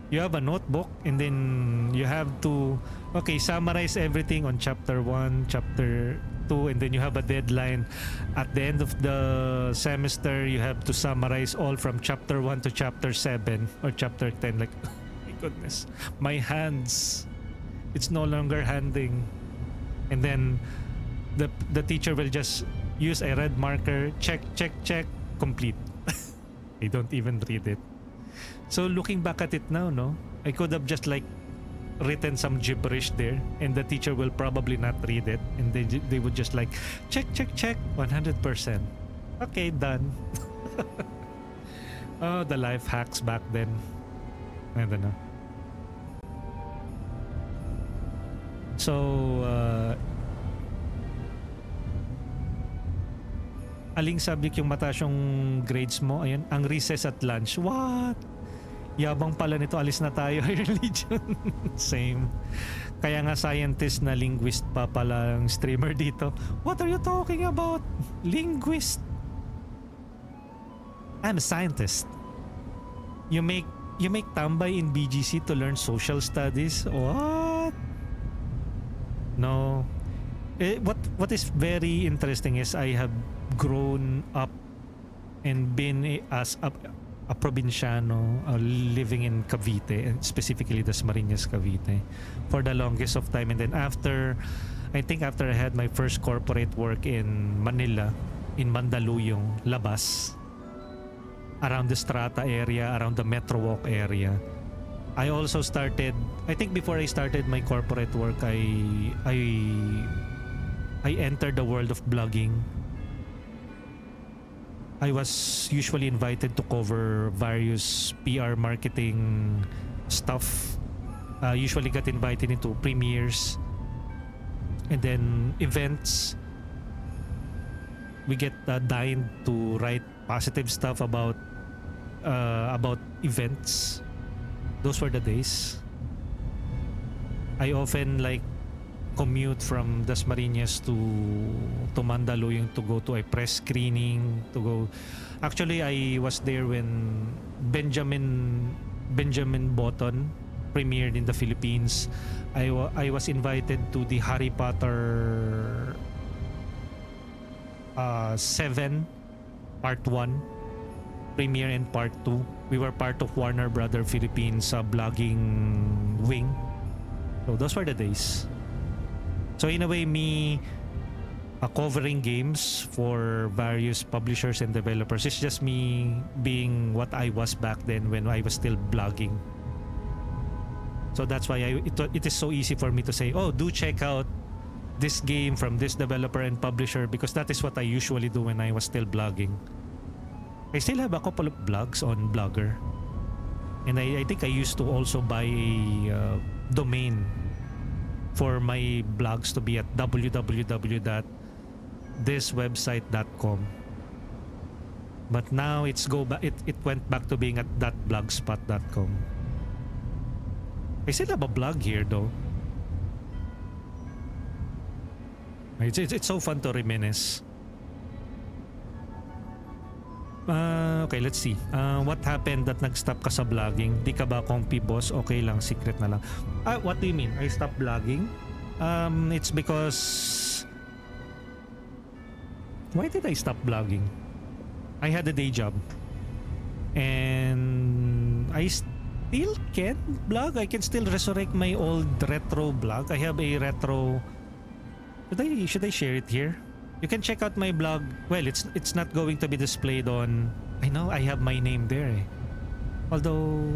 you have a notebook, and then you have to, okay, summarize everything on chapter 1, chapter 2, and then you have a deadline. At the end of the semester, you have to summarize all from chapter 1 to chapter 7 or chapter 10. Like, my goodness, my hands, it's no longer handing. And then the teacher will just use a red marker, check, complete. I don't even read it. So looking back at it now, no, I could have just like written some gibberish there, and the teacher will probably not read it, and they would just like check 100%. Okay, done. Oh, the life hacks back then. I don't know. So aling subject yung mataas yung grades mo? Ayan, ang recess at lunch. What? Yabang pala nito, alis na tayo. Religion. Same. Kaya nga scientist na linguist pa pala ang streamer dito. What are you talking about? Linguist? I'm a scientist. You make tambay in BGC to learn social studies? What? No. What is very interesting is I have grown up and been as a probinsyano living in Cavite, and specifically Dasmariñas, Cavite, for the longest of time. And then after I had my first corporate work in Manila, in Mandaluyong, Labas, around the Strata area, around the Metro Walk area, I also started, I think before I started my corporate work, I entered the world of blogging. I was usually invited to cover various PR marketing stuff. Usually got invited into premieres and then events. We get dined to write positive stuff about events. Those were the days. I often like commute from Dasmariñas to Mandaluyong to go to a press screening, to go. Actually, I was there when Benjamin Button premiered in the Philippines. I was invited to the Harry Potter 7 Part 1 premiere and Part 2. We were part of Warner Brother Philippines blogging wing. So those were the days. So in a way, me covering games for various publishers and developers is just me being what I was back then when I was still blogging. So that's why it is so easy for me to say, oh, do check out this game from this developer and publisher, because that is what I usually do when I was still blogging. I still have a couple of blogs on Blogger. And I think I used to also buy a domain for my blogs to be at www.thiswebsite.com. But now it went back to being at .blogspot.com. I still have a blog here though. It's so fun to reminisce. Okay, let's see. What happened that nag-stop ka sa vlogging? Di ka ba comfy, boss? Okay lang, secret na lang. What do you mean? I stopped vlogging? It's because... Why did I stop vlogging? I had a day job. And I still can vlog. I can still resurrect my old retro blog. I have a retro... Should I share it here? You can check out my blog. Well, it's not going to be displayed on... I know I have my name there eh. Although,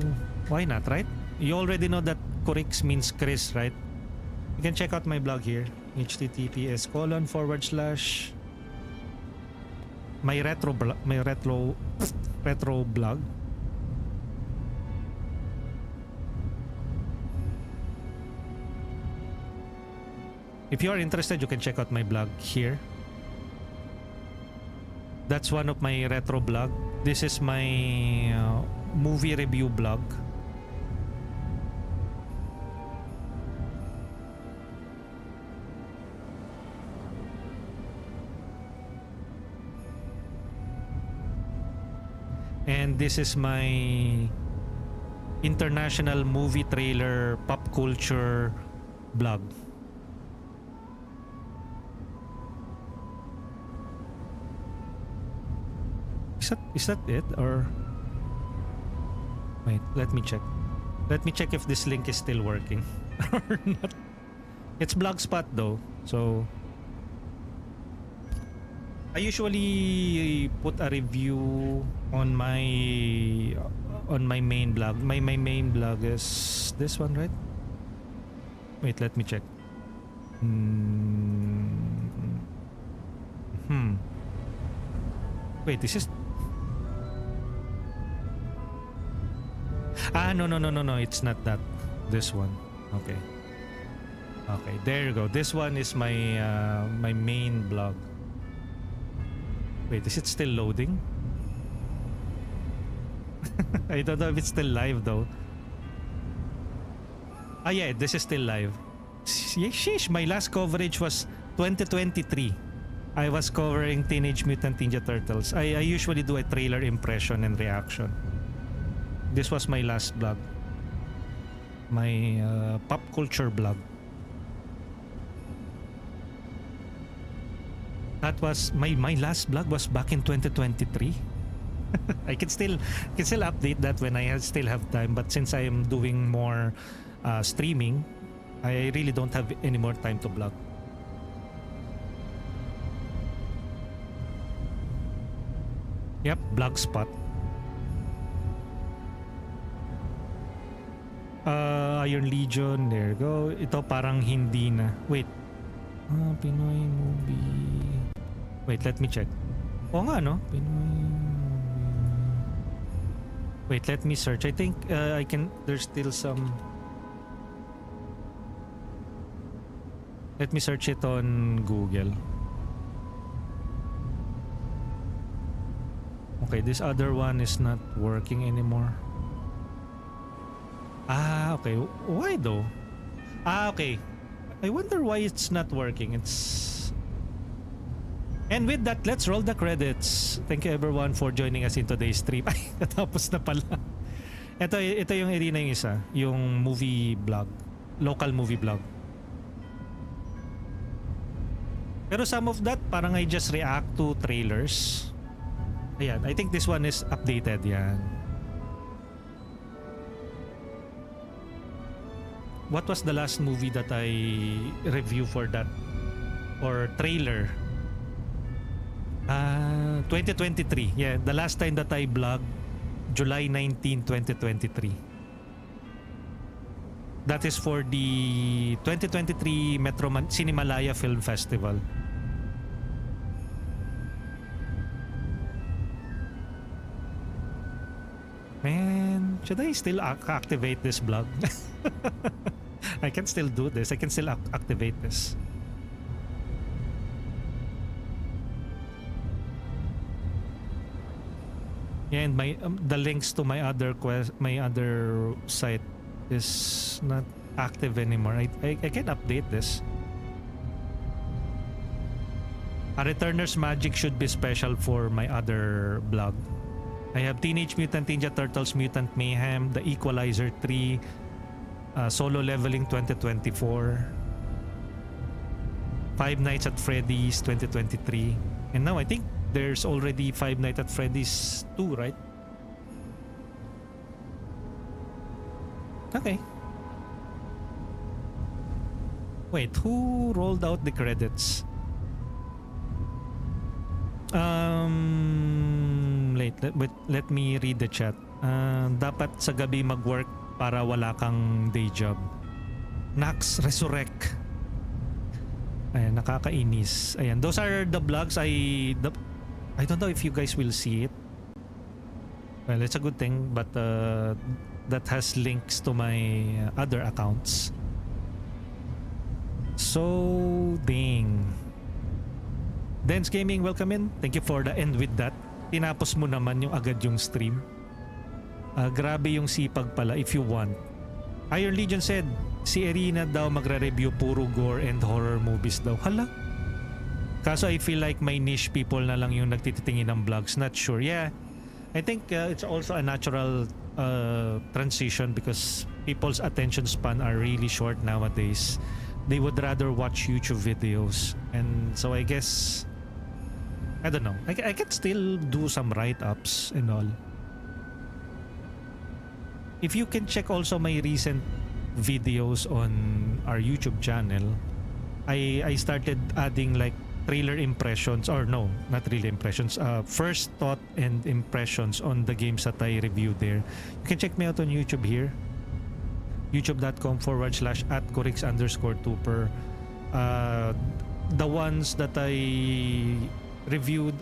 why not, right? You already know that Kurix means Chris, right? You can check out my blog here. https:// my retro blog. If you are interested, you can check out my blog here. That's one of my retro blog. This is my movie review blog. And this is my international movie trailer pop culture blog. Is that it, or wait, let me check if this link is still working or not. It's Blogspot though, so I usually put a review on my main blog. My main blog is this one, right? Wait, let me check. Wait, this is... No, it's not that. This one. Okay, there you go. This one is my my main blog. Wait, is it still loading? I don't know if it's still live though. Yeah, this is still live. Sheesh, my last coverage was 2023. I was covering Teenage Mutant Ninja Turtles. I usually do a trailer impression and reaction. This was my last blog. My pop culture blog. That was my last blog was back in 2023. I can still update that when I still have time, but since I am doing more streaming, I really don't have any more time to blog. Yep, Blogspot. Iron Legion, there you go. Ito parang hindi na. Wait. Pinoy movie. Wait, let me check. Oo nga, no? Wait, let me search. I think I can... There's still some... Let me search it on Google. Okay, this other one is not working anymore. Ah, okay. Why though? Ah, okay. I wonder why it's not working. It's... And with that, let's roll the credits. Thank you everyone for joining us in today's stream. Ay, natapos na pala. Ito yung arena yung isa. Yung movie blog. Local movie blog. Pero some of that, parang I just react to trailers. Ayan, I think this one is updated. Yan. What was the last movie that I review for that? Or trailer? 2023. Yeah, the last time that I vlogged, July 19, 2023. That is for the 2023 Cinemalaya Film Festival. Man, should I still activate this blog? I can still do this. I can still activate this. Yeah, and the links to my other site is not active anymore. I can update this. A Returner's Magic should be special for my other blog. I have Teenage Mutant Ninja Turtles Mutant Mayhem, The Equalizer 3, Solo Leveling 2024, Five Nights at Freddy's 2023, and now I think there's already Five Nights at Freddy's 2, right? Okay. Wait, who rolled out the credits? Let me read the chat. Dapat sa gabi mag-work para wala kang day job. Nax, resurrect. Ayan, nakakainis. Ayan, those are the vlogs I don't know if you guys will see it. Well, it's a good thing, but that has links to my other accounts. So, dang. Dance Gaming, welcome in. Thank you for the end with that. Tinapos mo naman yung agad yung stream. Grabe yung sipag pala if you want. Iron Legion said, si Erina daw magre-review puro gore and horror movies daw. Hala? Kaso I feel like my niche people na lang yung nagtititingin ng vlogs. Not sure. Yeah. I think it's also a natural transition because people's attention span are really short nowadays. They would rather watch YouTube videos. And so I guess, I don't know. I can still do some write-ups and all. If you can check also my recent videos on our YouTube channel, I started adding like trailer impressions, or no, not really impressions, first thought and impressions on the games that I reviewed there. You can check me out on YouTube here, youtube.com/@corix_tuper. The ones that I reviewed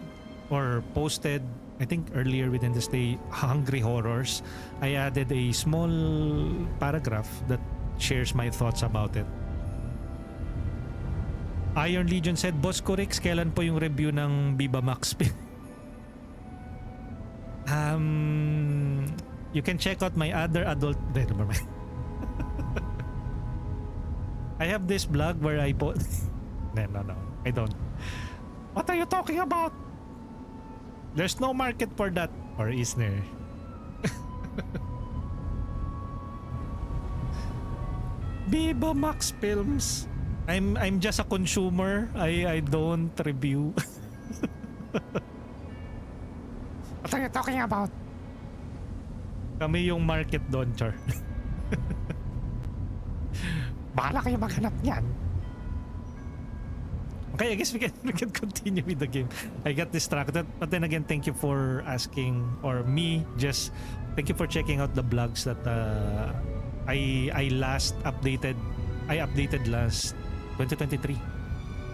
or posted, I think earlier within this day, Hungry Horrors, I added a small paragraph that shares my thoughts about it. Iron Legion said, Boss Corix, kailan po yung review ng Viva Max Pin? You can check out my other adult... Never mind. I have this blog where I post... No, I don't. What are you talking about? There's no market for that. Or is there? Viva Max Films. I'm just a consumer. I don't review. What are you talking about? Kami yung market doon, Char. Bahala kayo maghanap niyan. Okay, I guess we can continue with the game. I got distracted, but then again, thank you for asking, or me, just thank you for checking out the blogs that I updated last 2023.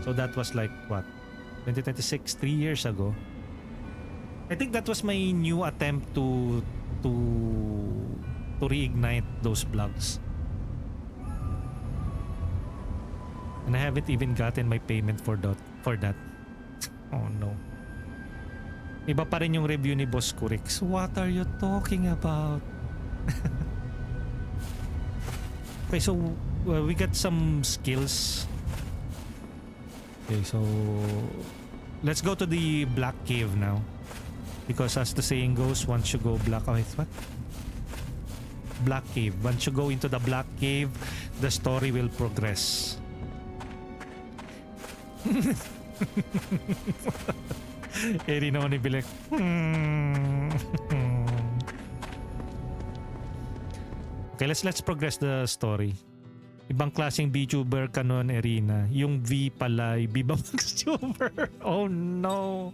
So that was like what, 2026, 3 years ago. I think that was my new attempt to reignite those plugs. And I haven't even gotten my payment for that. Oh no. Iba pa rin yung review ni Boss Kurix. What are you talking about? Okay, so we got some skills. Okay, so let's go to the Black Cave now. Because as the saying goes, once you go black... Oh, wait, what? Black Cave. Once you go into the Black Cave, the story will progress. Eri na ni Bilek. Okay, let's progress the story. Ibang klaseng VTuber ka nun, Erina. Yung V pala, Viva Maxtuber. Oh no.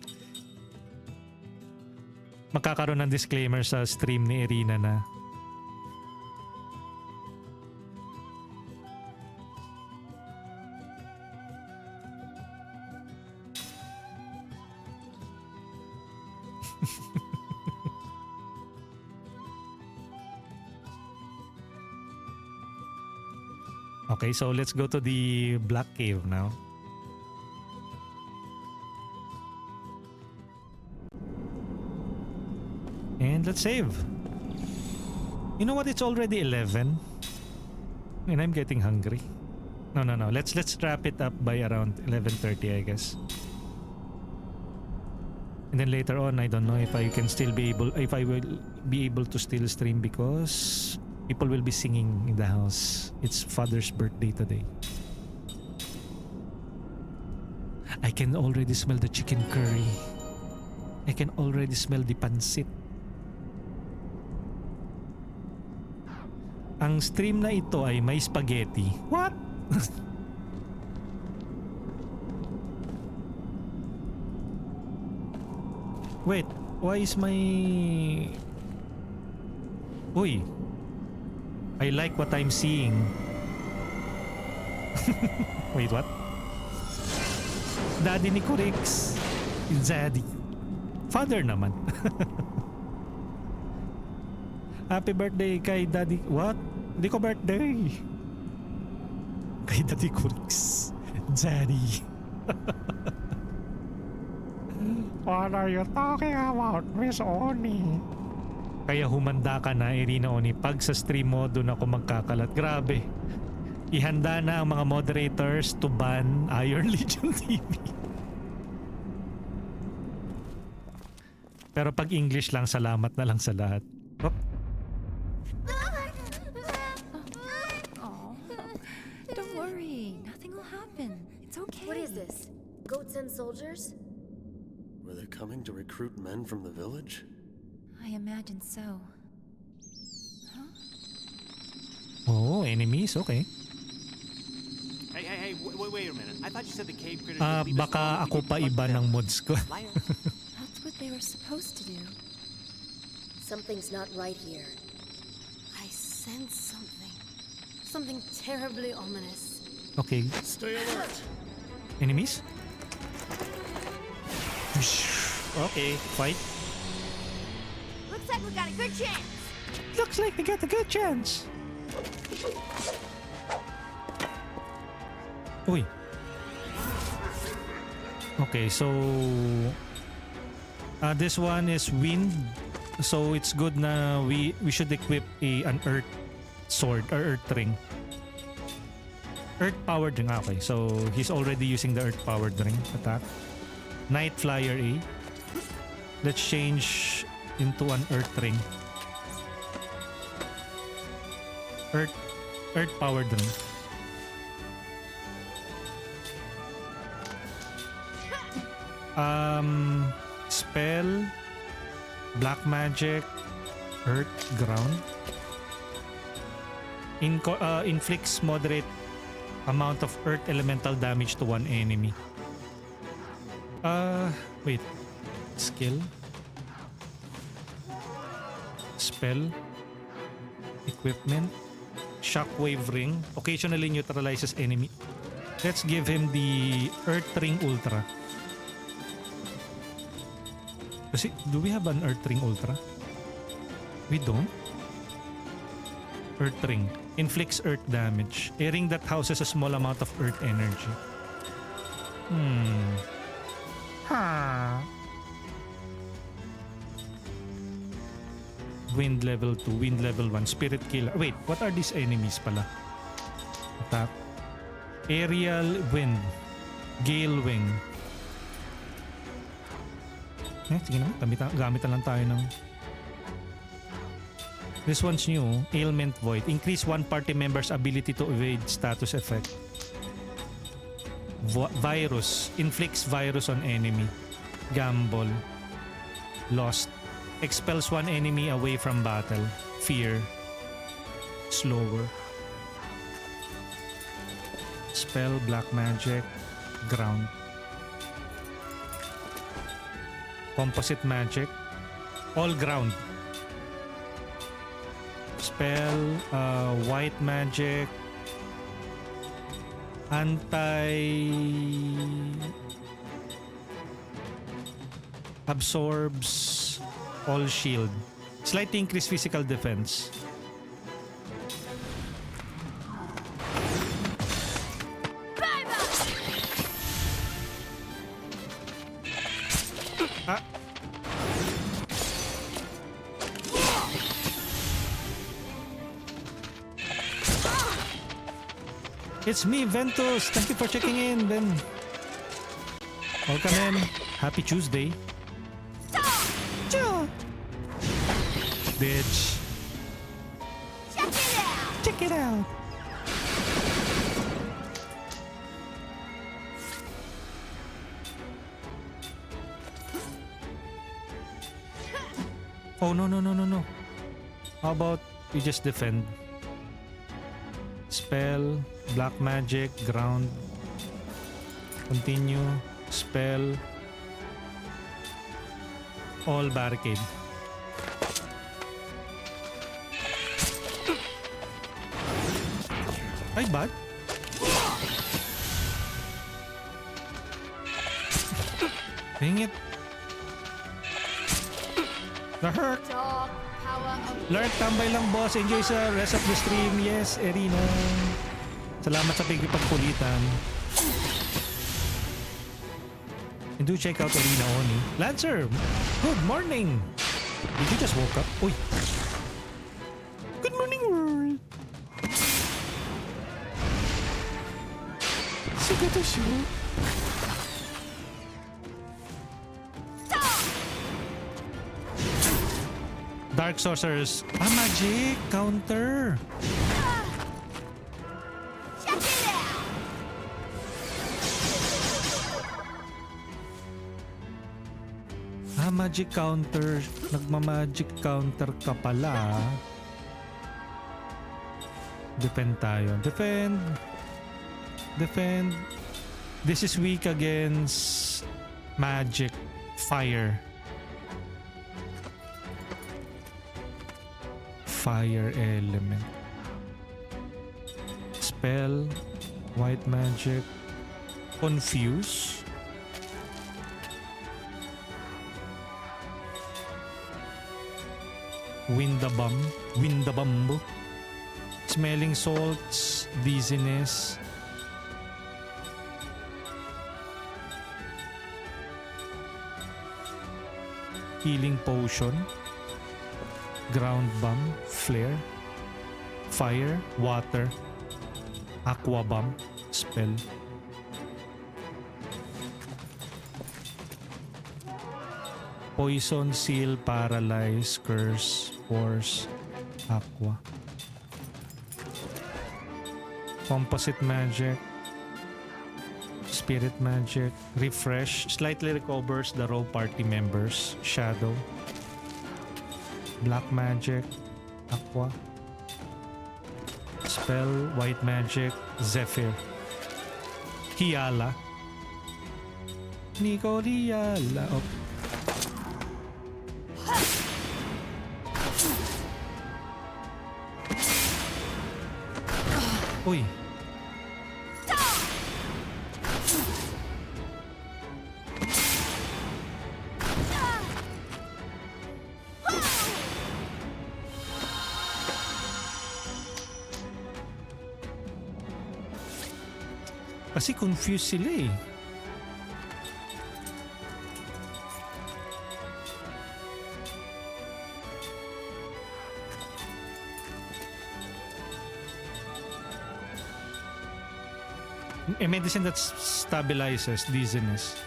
Magkakaroon ng disclaimer sa stream ni Erina na Okay, so let's go to the Black Cave now. And let's save. You know what? It's already 11. And I'm getting hungry. No. Let's wrap it up by around 11:30, I guess. And then later on, I don't know if I will be able to still stream because people will be singing in the house. It's father's birthday today. I can already smell the chicken curry. I can already smell the pansit. Ang stream na ito ay may spaghetti. What? Wait, why is my... Uy. I like what I'm seeing. Wait, what? Daddy ni Kurix. Zaddy. Father naman. Happy birthday kay Daddy... What? Hindi ko birthday. Kay Daddy Kurix. Zaddy. What are you talking about, Miss Oni? Kaya humanda ka na, Irina Oni. Pag sa stream mo, doon ako magkakalat. Grabe. Ihanda na ang mga moderators to ban Iron Legion TV. Pero pag English lang, salamat na lang sa lahat. Oh. Oh, don't worry. Nothing will happen. It's okay. What is this? Goats and soldiers? Were they coming to recruit men from the village? I imagine so. Oh, enemies, okay. Hey, wait a minute. I thought you said the cave critters would leave us Baka alone ako if we pa plugged iba them. ng mods ko. Liar. That's what they were supposed to do. Something's not right here. I sense something. Something terribly ominous. Okay. Stay alert. Enemies? Okay, fight. Looks like we got a good chance. Looks like we got a good chance. Uy. Okay, so this one is wind. So it's good na we should equip an earth sword or earth ring. Earth powered ring. Okay, so he's already using the earth powered ring attack. Night Flyer A. Let's change into an earth ring. Earth powered ring. Spell, black magic, earth, ground. Inflicts moderate amount of earth elemental damage to one enemy. Wait. Skill. Spell. Equipment. Shockwave ring. Occasionally neutralizes enemy. Let's give him the Earth Ring Ultra. Kasi, do we have an Earth Ring Ultra? We don't? Earth Ring. Inflicts Earth damage. A ring that houses a small amount of Earth energy. Wind level 2, wind level 1, spirit killer. Wait, what are these enemies pala? Attack. Aerial wind. Gale wing. Sige naman, gamit na lang tayo ng... This one's new. Ailment Void. Increase one party member's ability to evade status effect. Virus. Inflicts virus on enemy. Gamble. Lost. Expels one enemy away from battle. Fear. Slower. Spell. Black magic. Ground. Composite magic. All ground. Spell. White magic. Absorbs all shield. Slightly increase physical defense. It's me, Ventus. Thank you for checking in, Ben. Welcome in. Happy Tuesday. Bitch. Check it out. Oh, no. How about we just defend? Spell, black magic, ground. Continue, spell. All barricade. Ay, bad? Dang it. The hurt. Lord, tambay lang boss. Enjoy sa rest of the stream. Yes, Erina. Salamat sa pagpagkulitan. And do check out Erina Oni. Lancer, good morning. Did you just woke up? Uy. Good morning, world. Siguro shoot. Dark Sorceress. Magic counter. Check it out. Magic counter. Nagma-magic counter ka pala. Defend tayo. Defend. This is weak against magic. Fire. Fire element. Spell. White magic. Confuse. Windabomb. Smelling salts. Dizziness. Healing potion. Ground bomb. Flare. Fire. Water. Aqua bomb. Spell. Poison, seal, paralyze, curse, force, aqua. Composite magic. Spirit magic. Refresh. Slightly recovers the raw party members. Shadow. Black magic. Aqua. Spell. White magic. Zephyr. Hiala. Nico Hiala. Oh. Uy. Kasi confused sila eh. A medicine that stabilizes dizziness.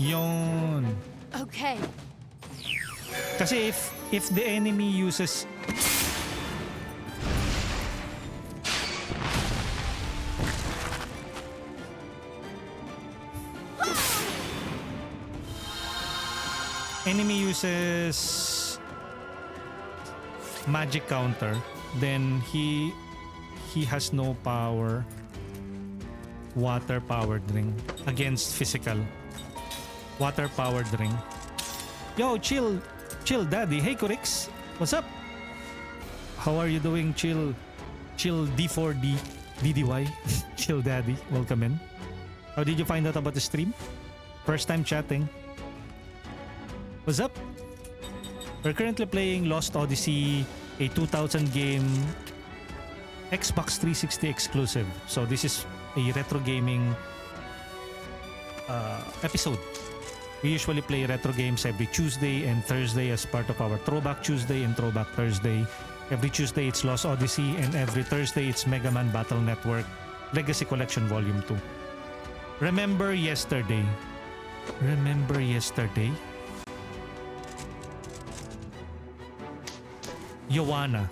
Yon. Okay. Kasi if the enemy uses magic counter, then he has no power. Water powered ring against physical. Water powered ring. Yo, chill daddy. Hey Kurix, what's up? How are you doing? Chill D4D DDY. Chill daddy, welcome in. How did you find out about the stream? First time chatting. What's up? We're currently playing Lost Odyssey, a 2000 game, Xbox 360 exclusive. So this is a retro gaming episode. We usually play retro games every Tuesday and Thursday as part of our Throwback Tuesday and Throwback Thursday. Every Tuesday it's Lost Odyssey, and every Thursday it's Mega Man Battle Network Legacy Collection Volume 2. Remember yesterday? Joanna.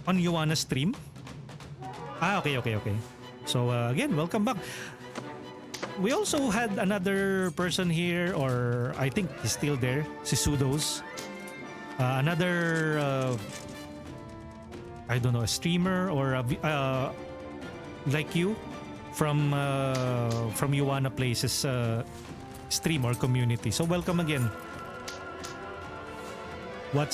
On Joanna's stream? Okay. So again, welcome back. We also had another person here, or I think he's still there, si Sudos. Another, I don't know, a streamer or like you from Joanna Place's stream or community. So welcome again. What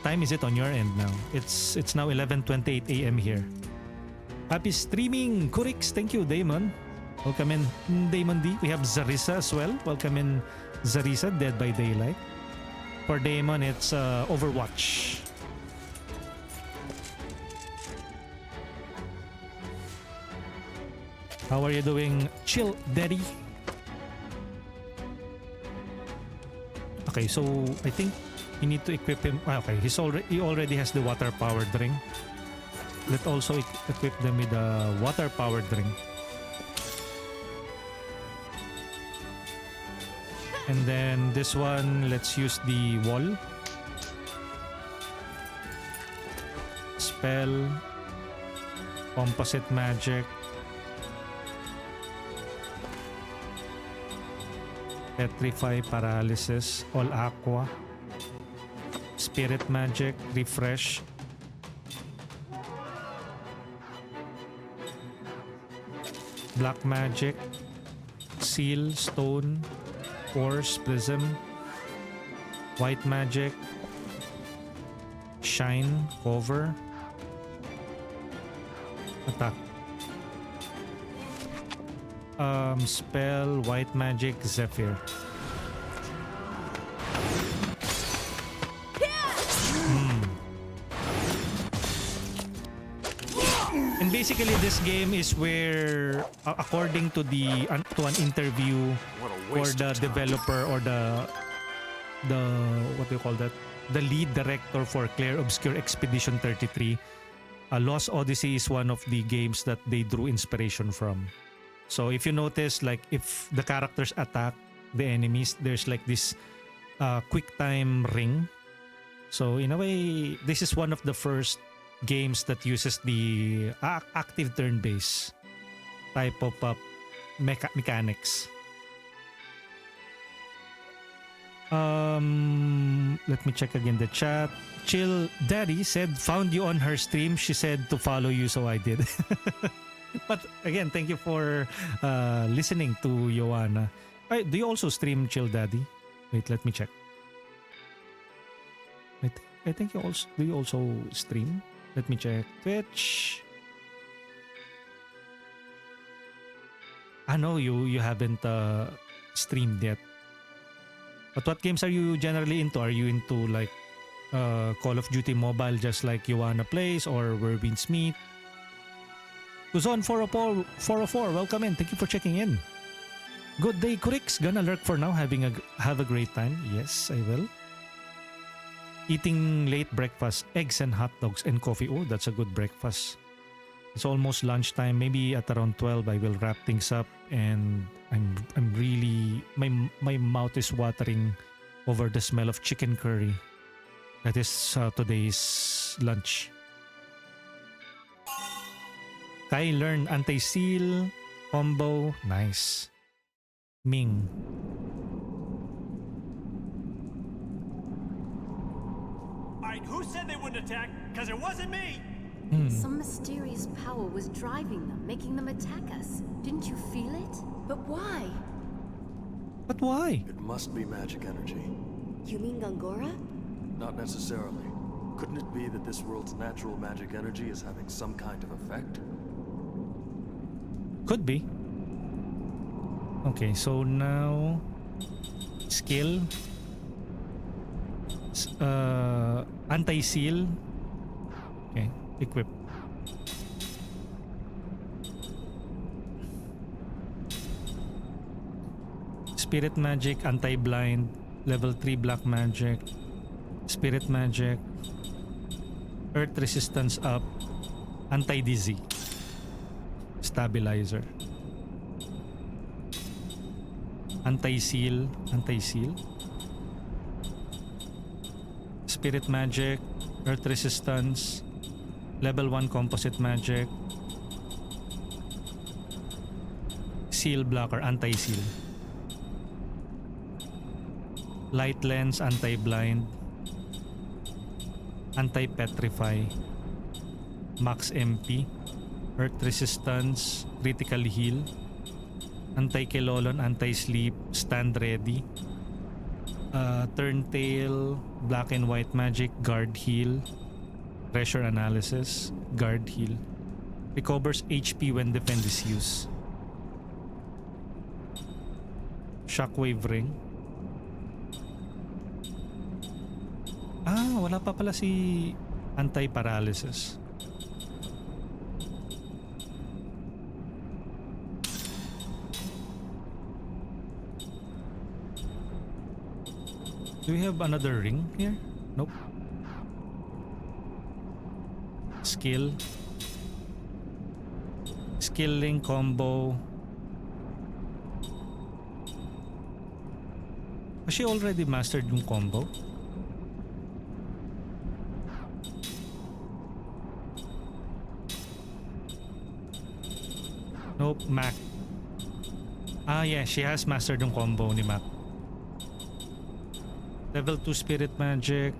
time is it on your end now? It's now 11:28 a.m. here. Happy streaming, Kurix. Thank you, Damon. Welcome in, Damon D. We have Zarissa as well. Welcome in, Zarissa, Dead by Daylight. For Damon, it's Overwatch. How are you doing, Chill Daddy? Okay, so I think you need to equip him. Okay, he already has the water powered ring. Let's also equip them with the water powered ring. And then this one, let's use the wall. Spell. Composite magic. Petrify, paralysis, all aqua. Spirit magic, refresh. Black magic, seal, stone, force, prism. White magic, shine, cover. Attack. Spell, white magic, zephyr. And basically this game is where according to to an interview or the developer or the what do you call that, the lead director for Clair Obscure Expedition 33, Lost Odyssey is one of the games that they drew inspiration from. So if you notice, like if the characters attack the enemies, there's like this quick time ring. So in a way, this is one of the first games that uses the active turn-based type of mechanics. Let me check again the chat. Chill Daddy said found you on her stream. She said to follow you, so I did. But again, thank you for listening to Joanna. Do you also stream Chill Daddy? Wait, let me check. I I think you also do you also stream? Let me check. Twitch. No, you haven't streamed yet. But what games are you generally into? Are you into like Call of Duty Mobile, just like Joanna plays, or Where Winds Meet? Kuzon 404, welcome in. Thank you for checking in. Good day, Kurix. Gonna lurk for now. Have a great time. Yes, I will. Eating late breakfast, eggs and hot dogs and coffee. Oh, that's a good breakfast. It's almost lunchtime. Maybe at around 12 I will wrap things up, and I'm really my mouth is watering over the smell of chicken curry. That is today's lunch. Kai learn anti-seal combo. Nice. Ming. Alright, who said they wouldn't attack? Because it wasn't me! Some mysterious power was driving them, making them attack us. Didn't you feel it? But why? But why? It must be magic energy. You mean Gongora? Not necessarily. Couldn't it be that this world's natural magic energy is having some kind of effect? Could be. Okay, so now skill, anti-seal. Okay, equip. Spirit magic, anti-blind, level 3 black magic, spirit magic, earth resistance up, anti-dizzy, stabilizer, anti-seal, spirit magic, earth resistance, level 1 composite magic, seal blocker, anti-seal, light lens, anti-blind, anti-petrify, max MP, earth resistance, critical heal, anti-kilolon, anti-sleep, stand ready, turn-tail, black and white magic, guard heal, pressure analysis, guard heal, recovers HP when defend is used, shockwave ring. Wala pa pala si anti-paralysis. Do we have another ring here? Nope. Skill link combo. Has she already mastered yung combo? Nope, Mac. Yeah, she has mastered yung combo ni Mac. Level 2 spirit magic.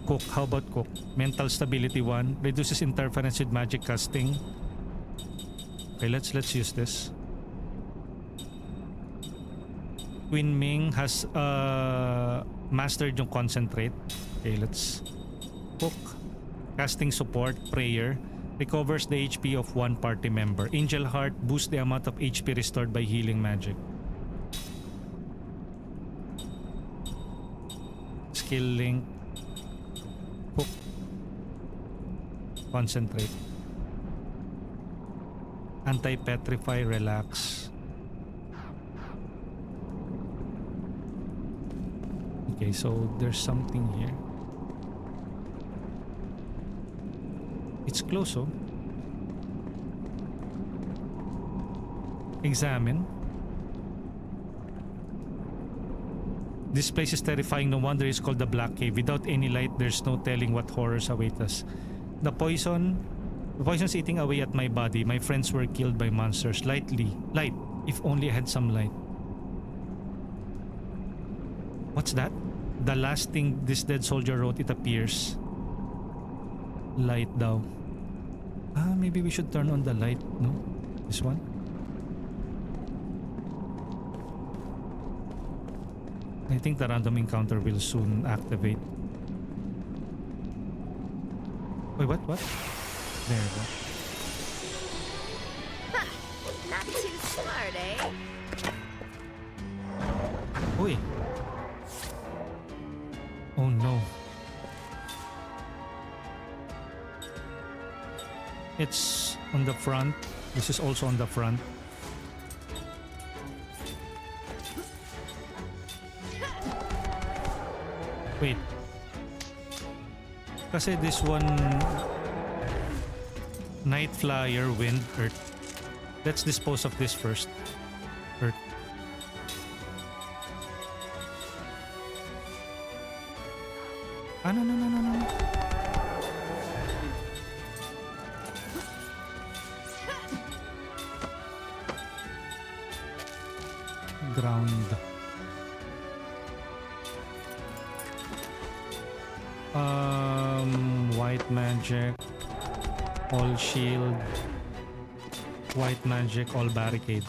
Cook, how about Cook? Mental stability 1, reduces interference with magic casting. Okay, let's use this. Queen Ming has mastered yung concentrate. Okay, let's Cook. Casting support, prayer. Recovers the HP of one party member. Angel Heart boosts the amount of HP restored by healing magic. Skill link. Hook. Concentrate. Anti-petrify, relax. Okay, so there's something here. It's close, oh. Examine. This place is terrifying. No wonder it's called the Black Cave. Without any light, there's no telling what horrors await us. The poison's eating away at my body. My friends were killed by monsters. Light, if only I had some light. What's that? The last thing this dead soldier wrote, it appears. Light daw. Maybe we should turn on the light, no? This one? I think the random encounter will soon activate. Wait, what? What? There we go. Not too smart, eh? Uy. Oh no. It's on the front. This is also on the front. Wait. Kasi this one Night Flyer, Wind, Earth. Let's dispose of this first. Earth. Ah, no. Ground. White magic. All shield. White magic, all barricade.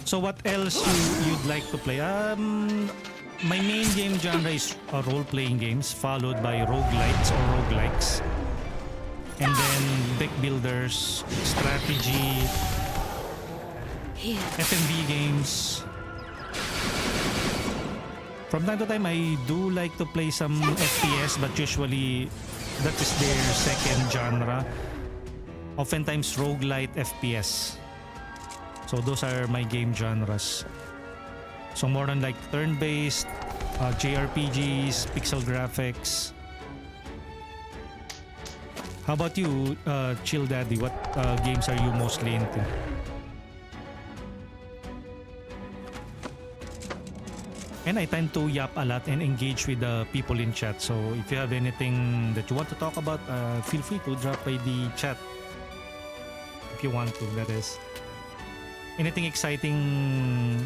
So what else you'd like to play? My main game genre is role-playing games, followed by roguelites or roguelikes. And then deck builders, strategy, FMV games. From time to time, I do like to play some FPS, but usually that is their second genre. Oftentimes roguelite FPS. So those are my game genres. So more on like turn-based, JRPGs, pixel graphics. How about you, Chill Daddy? What games are you mostly into? And I tend to yap a lot and engage with the people in chat. So if you have anything that you want to talk about, feel free to drop by the chat. If you want to, that is. Anything exciting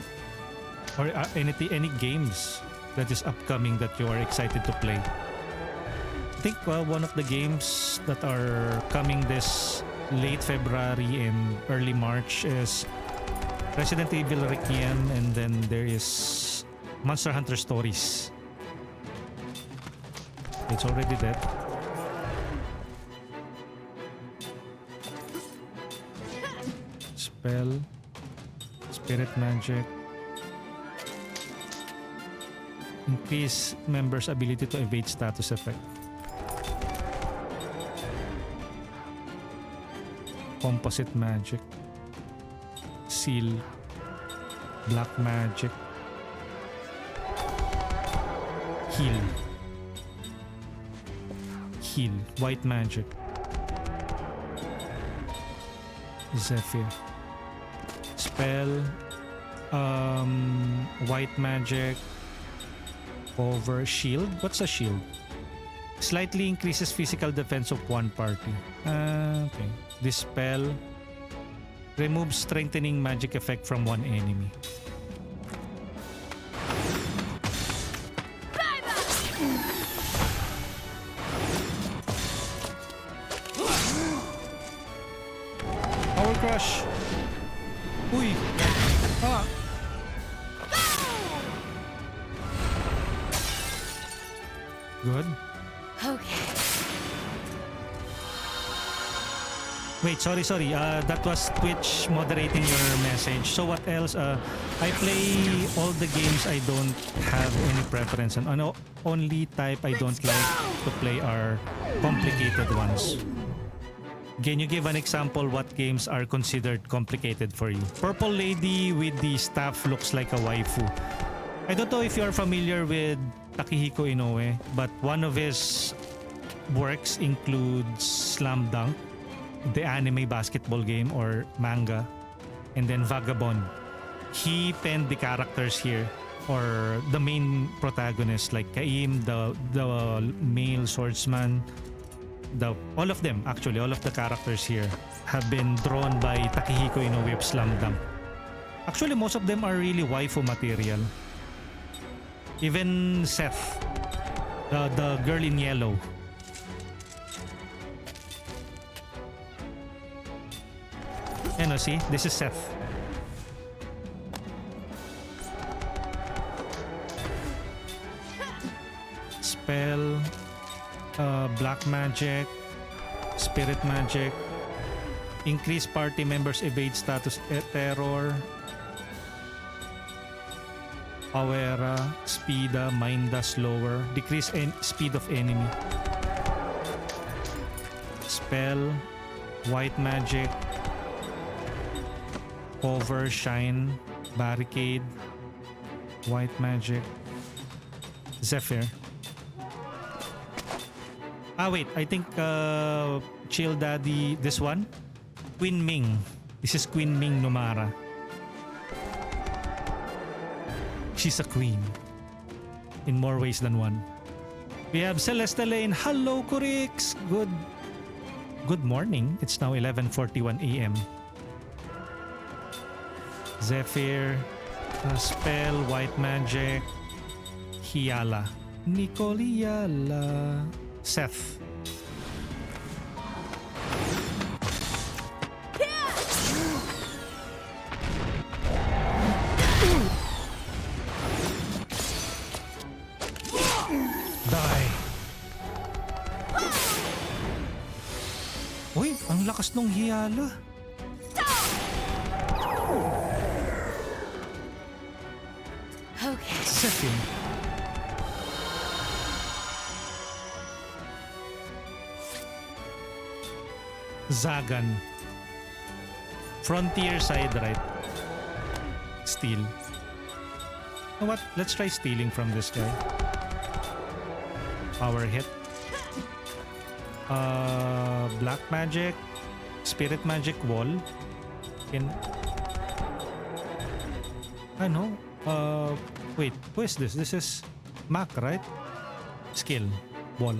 or any games that is upcoming that you are excited to play? I think one of the games that are coming this late February and early March is Resident Evil Requiem, and then there is Monster Hunter Stories. It's already dead. Spell. Spirit magic. Increase members' ability to evade status effect. Composite magic. Seal. Black magic. Heal. Heal. White magic. Zephyr. Spell. White magic. Cover. Shield. What's a shield? Slightly increases physical defense of one party. Okay. Dispel. Removes strengthening magic effect from one enemy. Power Crush. Uy. Ah. Good. Okay. Wait, sorry. That was Twitch moderating your message. So what else? I play all the games. I don't have any preference. And only type I don't like to play are complicated ones. Can you give an example what games are considered complicated for you? Purple Lady with the staff looks like a waifu. I don't know if you are familiar with Takehiko Inoue, but one of his works includes Slam Dunk, the anime basketball game or manga, and then Vagabond. He penned the characters here, or the main protagonist, like Kaim, the male swordsman. All of them, actually, all of the characters here have been drawn by Takehiko Inoue of Slam Dunk. Actually, most of them are really waifu material. Even Seth, the girl in yellow. See, this is Seth. spell, black magic, spirit magic, increase party members evade status terror, Awera, Speeda, Minda, Slower, decrease speed of enemy. Spell, white magic, cover, shine, barricade, white magic, Zephyr. Wait, I think Chill Daddy, this one? Queen Ming. This is Queen Ming Numara. She's a queen. In more ways than one. We have Celeste Lane. Hello, Kurix. Good morning. It's now 11:41 a.m. Zephyr. Spell. White Magic. Hiala. Nicoliala. Seth. Die. Uy, ang lakas nung Hiala. Okay. Second. Zagan. Frontier side right. Steal. You know what? Let's try stealing from this guy. Power hit. Black magic. Spirit magic wall. Ano? Wait. Who is this? This is Mac, right? Skill. Wall.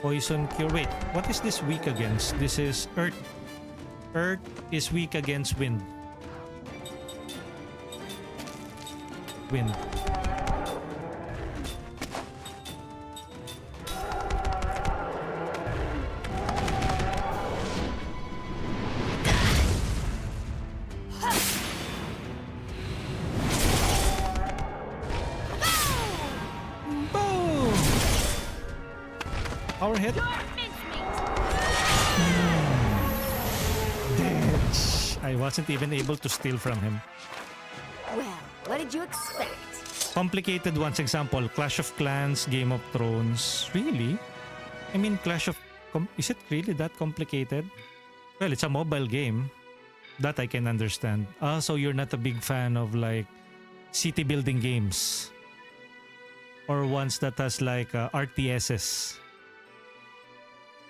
Poison cure. Wait. What is this weak against? This is earth. Earth is weak against wind. Wind. Boom! Power hit. Bitch. I wasn't even able to steal from him. Well, what did you expect? Complicated ones, example, Clash of Clans, Game of Thrones. Really? I mean, is it really that complicated? Well, it's a mobile game. That I can understand. So you're not a big fan of like city building games or ones that has like RTSs.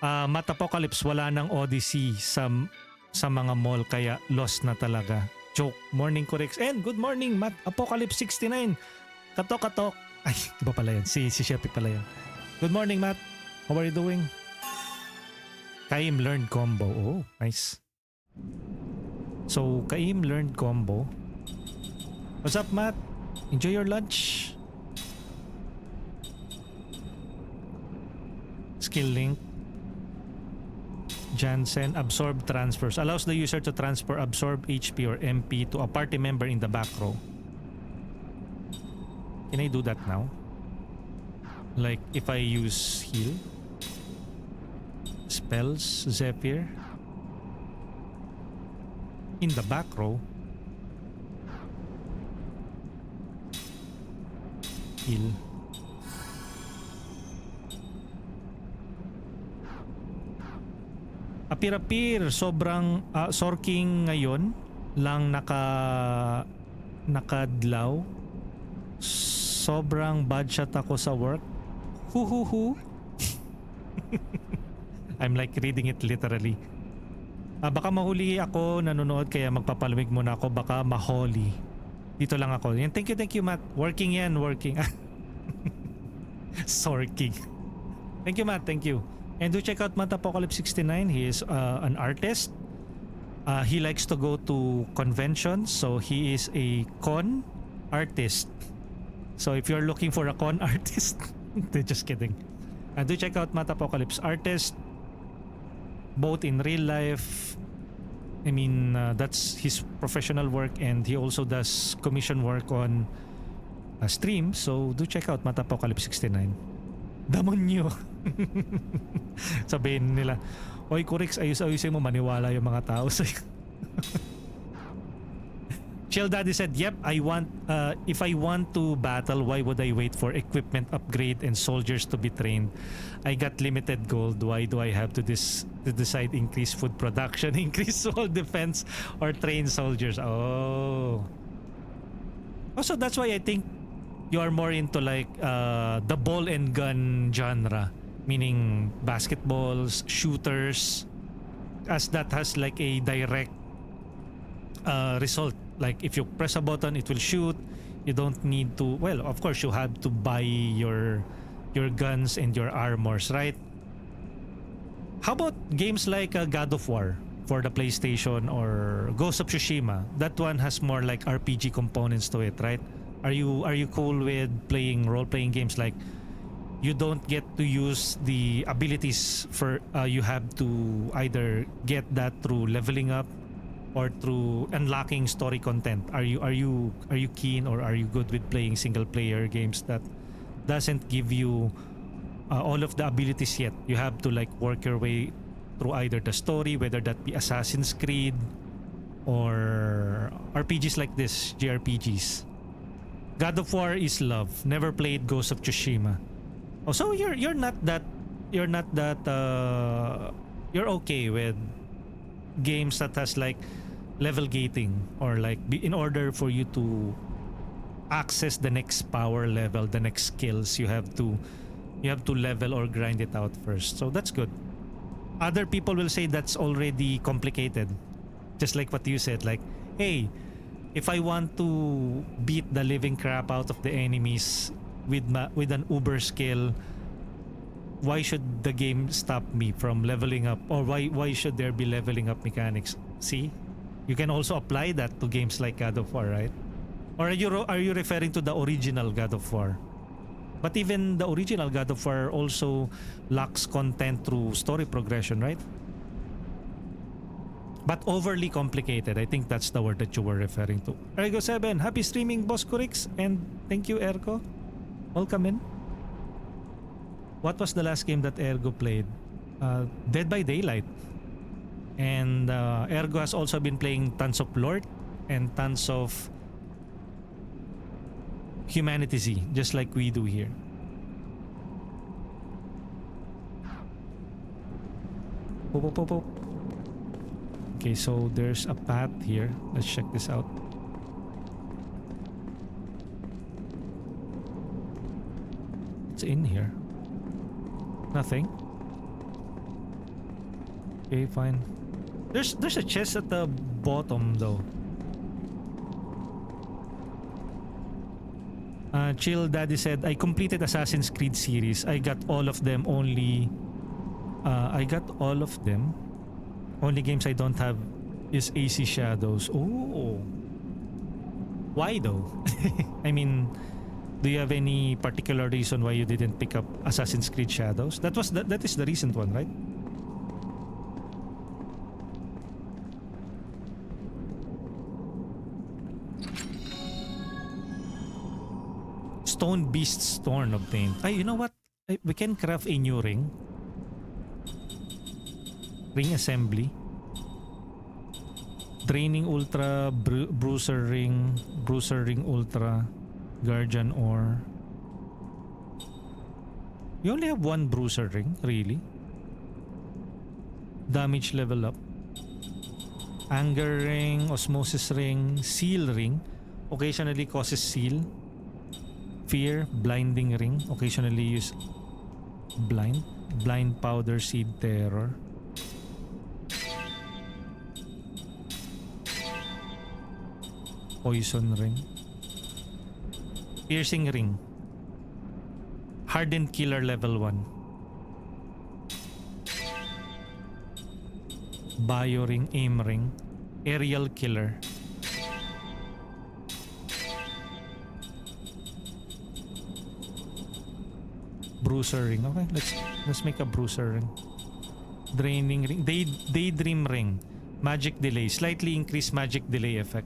Matt Apocalypse, wala ng Odyssey sa mga mall kaya lost na talaga. Joke. Morning corrects. And good morning, Matt Apocalypse 69. Katok. Ay, iba pala yan. Si Sheppy pala yan. Good morning, Matt. How are you doing? Kaim learned combo. Oh, nice. So, Kaim learned combo. What's up, Matt? Enjoy your lunch. Skill link. Jansen, absorb transfers. Allows the user to transfer absorb HP or MP to a party member in the back row. Can I do that now? Like if I use heal? Spells, Zephyr. In the back row. Heal. Apir-apir, sobrang Sorking ngayon lang nakadlaw. Sobrang bad shot ako sa work. Hu. I'm like reading it literally. Baka mahuli ako nanonood kaya magpapalamig muna ako. Baka maholi. Dito lang ako. Yan, thank you Matt. Working yan, working. Sorking. Thank you Matt, thank you. And do check out Matt Apocalypse 69. He is an artist. He likes to go to conventions. So he is a con artist. So if you're looking for a con artist, just kidding. And do check out Matt Apocalypse artist. Both in real life I mean, that's his professional work, and he also does commission work on stream. So do check out Matapocalypse 69. Damonyo. Sabihin nila, oy Kurix, ayos-ayusin mo, maniwala yung mga tao sa'yo. Chill Daddy said, yep, if I want to battle, why would I wait for equipment upgrade and soldiers to be trained? I got limited gold. Why do I have to decide increase food production, increase wall defense, or train soldiers? Oh. Also, that's why I think you are more into like the ball and gun genre. Meaning basketballs, shooters, as that has like a direct result. Like if you press a button, it will shoot. You don't need to, well, of course you have to buy your guns and your armors, right? How about games like God of War for the PlayStation or Ghost of Tsushima? That one has more like RPG components to it, right? Are you cool with playing role-playing games like you don't get to use the abilities for you have to either get that through leveling up or through unlocking story content? Are you keen, or are you good with playing single player games that doesn't give you all of the abilities yet? You have to like work your way through either the story, whether that be Assassin's Creed or RPGs like this, JRPGs. God of War is love. Never played Ghost of Tsushima. Oh, so you're okay with games that has like level gating, or like in order for you to access the next power level, the next skills, you have to level or grind it out first. So that's good. Other people will say that's already complicated, just like what you said, like, hey, if I want to beat the living crap out of the enemies with an uber skill, why should the game stop me from leveling up, or why should there be leveling up mechanics? See, you can also apply that to games like God of War, right? Or are you referring to the original God of War? But even the original God of War also lacks content through story progression, right? But overly complicated. I think that's the word that you were referring to. Ergo7, happy streaming, Boss Kurix, and thank you, Ergo. Welcome in. What was the last game that Ergo played? Dead by Daylight. And Ergo has also been playing tons of Lord and tons of Humanity Z, just like we do here. Okay, so there's a path here. Let's check this out. What's in here? Nothing. Okay, fine. There's a chest at the bottom though. Chill Daddy said, I completed Assassin's Creed series. I got all of them. Only games I don't have is AC Shadows. Oh. Why though? I mean, do you have any particular reason why you didn't pick up Assassin's Creed Shadows? That is the recent one, right? Stone Beast's Thorn obtained. Ay, you know what? We can craft a new ring. Ring assembly. Draining Ultra, Bruiser Ring Ultra, Guardian Ore. You only have one Bruiser Ring, really? Damage level up. Anger Ring, Osmosis Ring, Seal Ring. Occasionally causes seal. Fear, Blinding Ring. Occasionally use Blind Powder Seed Terror. Poison Ring. Piercing Ring. Hardened Killer level 1. Bio Ring, Aim Ring. Aerial Killer. Bruiser Ring. Okay, let's make a Bruiser Ring. Draining Ring. Daydream Ring. Magic delay. Slightly increased magic delay effect.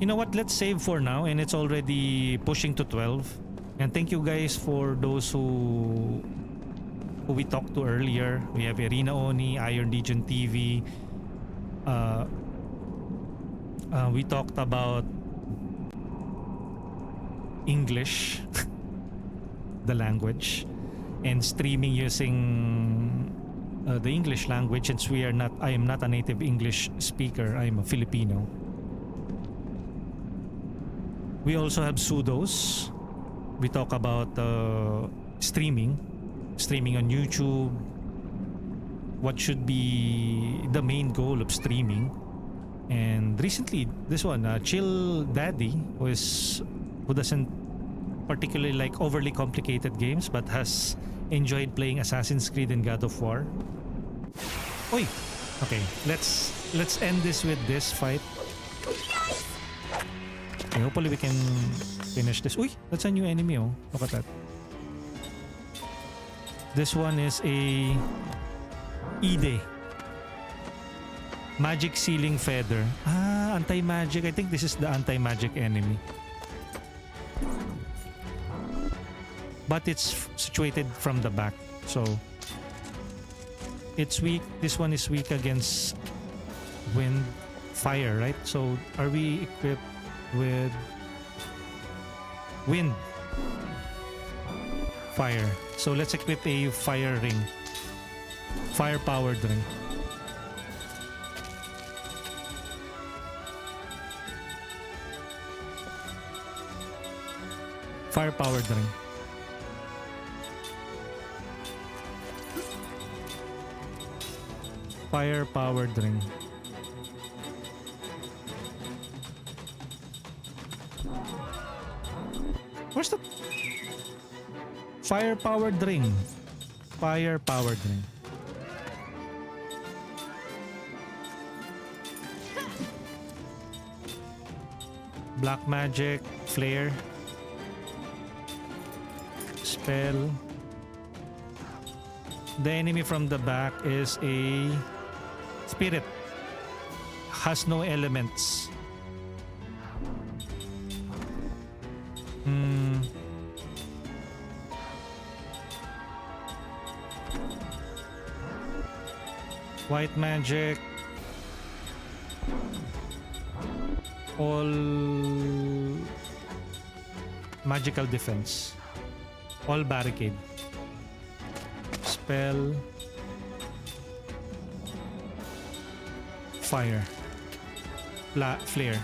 You know what? Let's save for now, and it's already pushing to 12. And thank you guys for those who we talked to earlier. We have Irina Oni, Iron Legion TV. We talked about English, the language, and streaming using the English language. Since I am not a native English speaker. I am a Filipino. We also have pseudos. We talk about streaming on YouTube. What should be the main goal of streaming? And recently, this one, Chill Daddy, who doesn't particularly like overly complicated games, but has enjoyed playing Assassin's Creed and God of War. Oi! Okay, let's end this with this fight. Okay, hopefully we can finish this. Uy, that's a new enemy, oh. Look at that. This one is a Ide. Magic Ceiling Feather. Ah, anti-magic. I think this is the anti-magic enemy. But it's situated from the back. So it's weak. This one is weak against wind, fire, right? So are we equipped with wind, fire? So let's equip a fire ring, fire powered ring. Fire powered ring. Fire powered ring. Where's the fire powered ring? Fire powered ring. Black magic, flare, spell. The enemy from the back is a spirit. Has no elements. White magic. All magical defense. All barricade. Spell. Fire. Flare.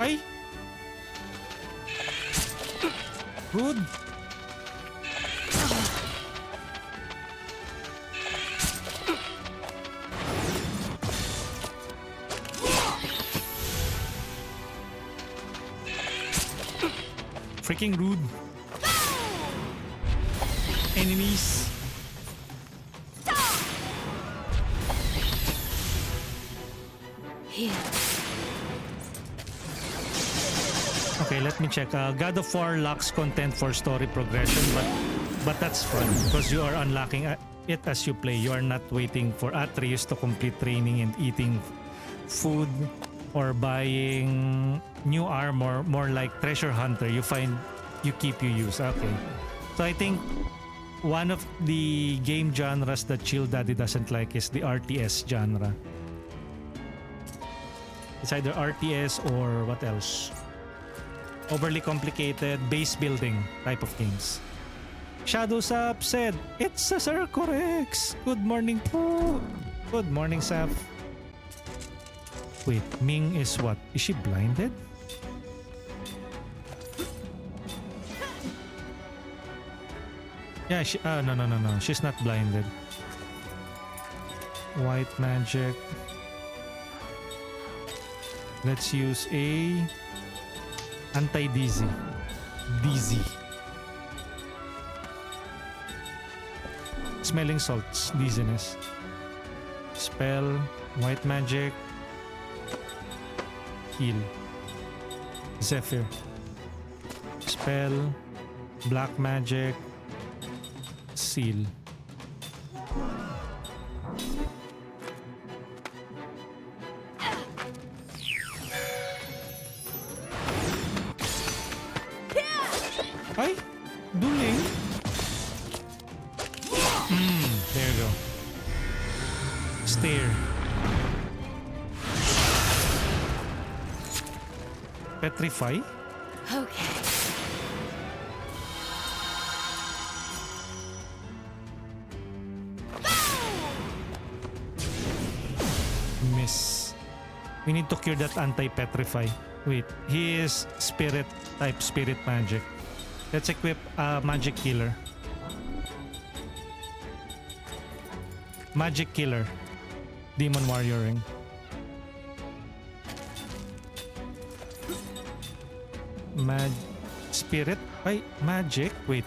Ay! Rude! Freaking rude. Enemies. Here. Okay, let me check. God of War lacks content for story progression, but that's fun because you are unlocking it as you play. You are not waiting for Atreus to complete training and eating food or buying new armor. More like treasure hunter. You find, you keep, you use. Okay. So I think one of the game genres that Chill Daddy doesn't like is the RTS genre. It's either RTS or what else? Overly complicated base building type of games. Shadows Up said, "It's a Cercorex. Good morning po." Good morning, Saf. Wait, Ming is what? Is she blinded? Yeah, no. She's not blinded. White magic. Let's use a anti-dizzy. Dizzy. Smelling salts. Dizziness. Spell, white magic, heal. Zephyr. Spell, black magic, seal. Ay, dueling. There you go. Stare. Petrify. Okay. Miss. We need to cure that anti-petrify. Wait, he is spirit type spirit magic. Let's equip a magic killer. Magic killer. Demon warrioring. Spirit? Ay, magic? Wait.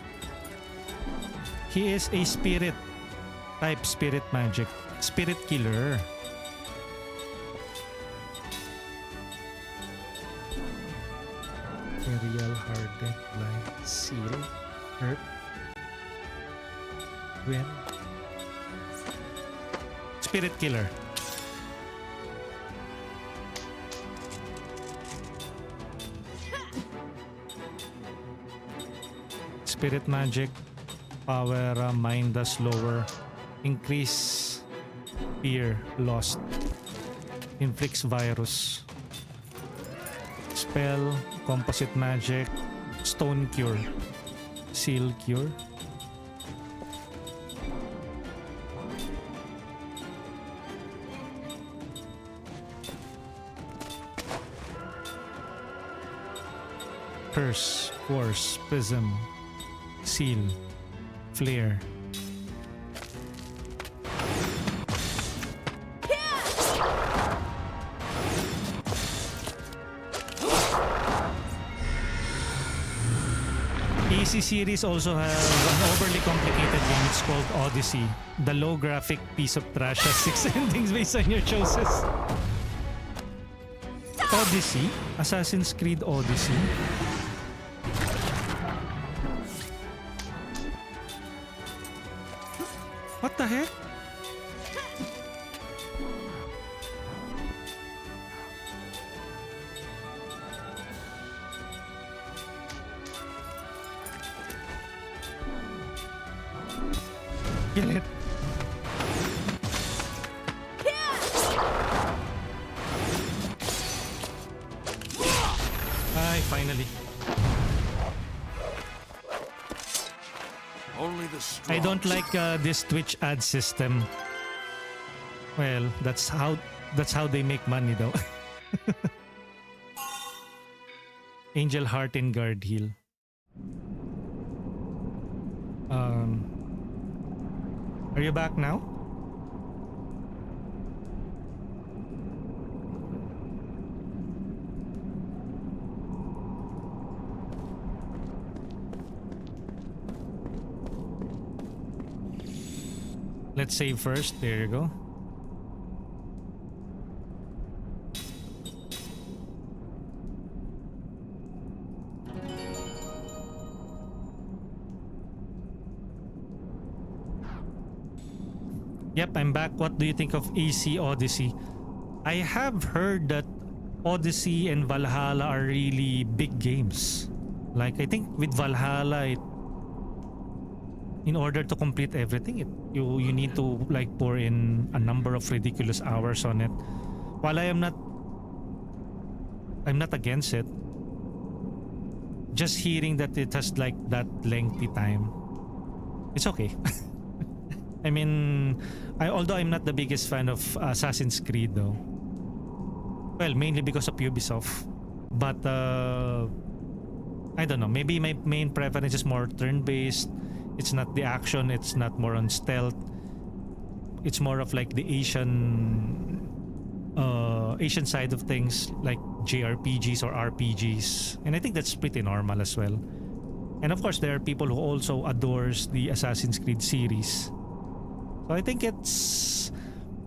He is a spirit type spirit magic. Spirit killer. Imperial Hardened Light Seal. Earth. Wind. Spirit killer. Spirit magic. Power, mind the slower. Increase fear, lost. Inflicts virus. Spell, composite magic, stone cure, seal cure. Curse, force, prism, seal, flare. PC series also have an overly complicated game. It's called Odyssey. The low graphic piece of trash has 6 endings based on your choices. Odyssey? Assassin's Creed Odyssey? What the heck? Kill it. Ay, finally. Only the strong. I don't like this Twitch ad system. Well, that's how they make money though. Angel Heart and Guard Heal. Are you back now? Let's save first. There you go. Yep, I'm back. What do you think of AC Odyssey? I have heard that Odyssey and Valhalla are really big games. Like, I think with Valhalla, in order to complete everything, you need to like pour in a number of ridiculous hours on it. While I'm not against it. Just hearing that it has like that lengthy time, it's okay. I mean, although I'm not the biggest fan of Assassin's Creed though. Well, mainly because of Ubisoft. But I don't know, maybe my main preference is more turn-based. It's not the action, it's not more on stealth. It's more of like the Asian side of things, like JRPGs or RPGs. And I think that's pretty normal as well. And of course, there are people who also adores the Assassin's Creed series. So I think it's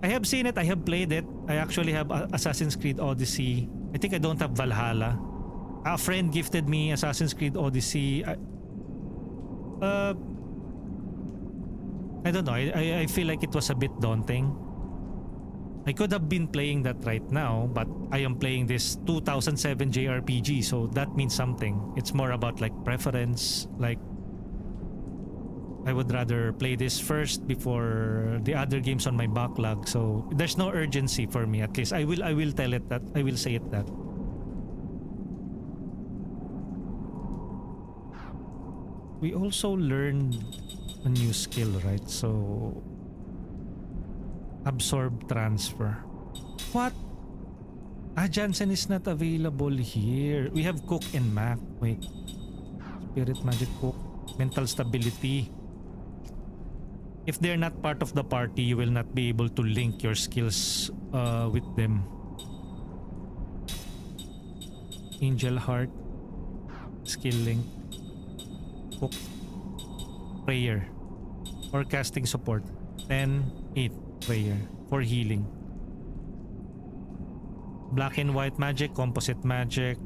I have seen it. I have played it. I actually have Assassin's Creed Odyssey. I think I don't have Valhalla. A friend gifted me Assassin's Creed Odyssey. I don't know. I feel like it was a bit daunting. I could have been playing that right now, but I am playing this 2007 JRPG, so that means something. It's more about like preference. Like, I would rather play this first before the other games on my backlog. So there's no urgency for me. At least I will tell it that. I will say it that. We also learned a new skill, right? So absorb transfer. What? Jansen is not available here. We have Cook and Mac. Wait. Spirit Magic Cook. Mental stability. If they're not part of the party, you will not be able to link your skills with them. Angel Heart. Skill link. Cook. Prayer. Or casting support. 10, 8. Prayer. For healing. Black and white magic. Composite magic.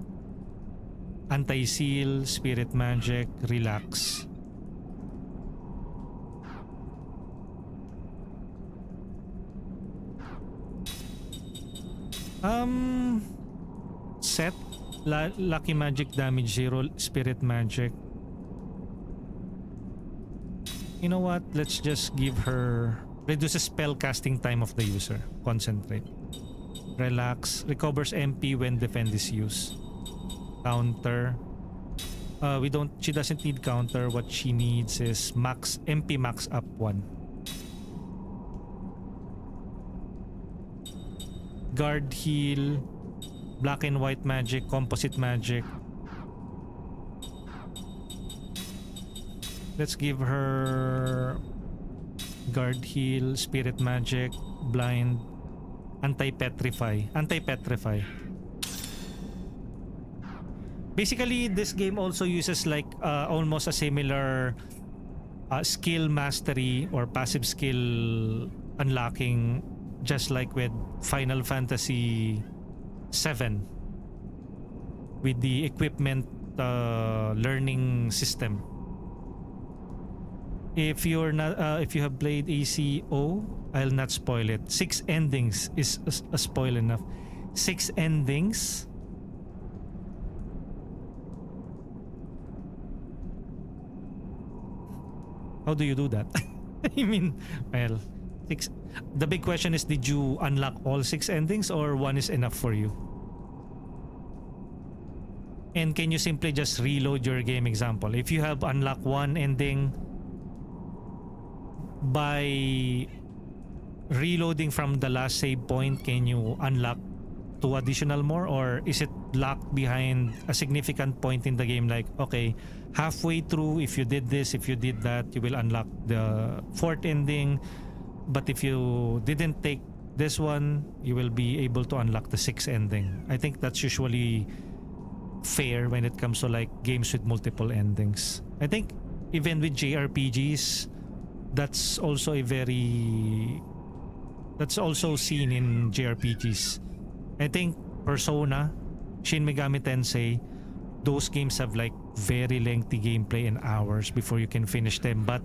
Anti-seal. Spirit magic. Relax. Set. Lucky magic damage 0. Spirit magic. You know what? Let's just give her... Reduces spell casting time of the user. Concentrate. Relax. Recovers MP when defend is used. Counter. She doesn't need counter. What she needs is max MP max up 1. Guard heal. Black and white magic. Composite magic. Let's give her guard heal, spirit magic, blind, anti-petrify. Anti-petrify. Basically, this game also uses like almost a similar skill mastery or passive skill unlocking, just like with Final Fantasy 7 with the equipment learning system. If you're not if you have played ACO, I'll not spoil it. 6 endings is a spoil enough. 6 endings. How do you do that? I mean, well, 6. The big question is, did you unlock all 6 endings or one is enough for you? And can you simply just reload your game? Example, if you have unlocked one ending, by reloading from the last save point, can you unlock 2 additional more, or is it locked behind a significant point in the game? Like, okay, halfway through, if you did this, if you did that, you will unlock the 4th ending, but if you didn't take this one, you will be able to unlock the 6th ending. I think that's usually fair when it comes to like games with multiple endings. I think even with JRPGs, that's also seen in JRPGs. I think Persona, Shin Megami Tensei, those games have like very lengthy gameplay and hours before you can finish them, but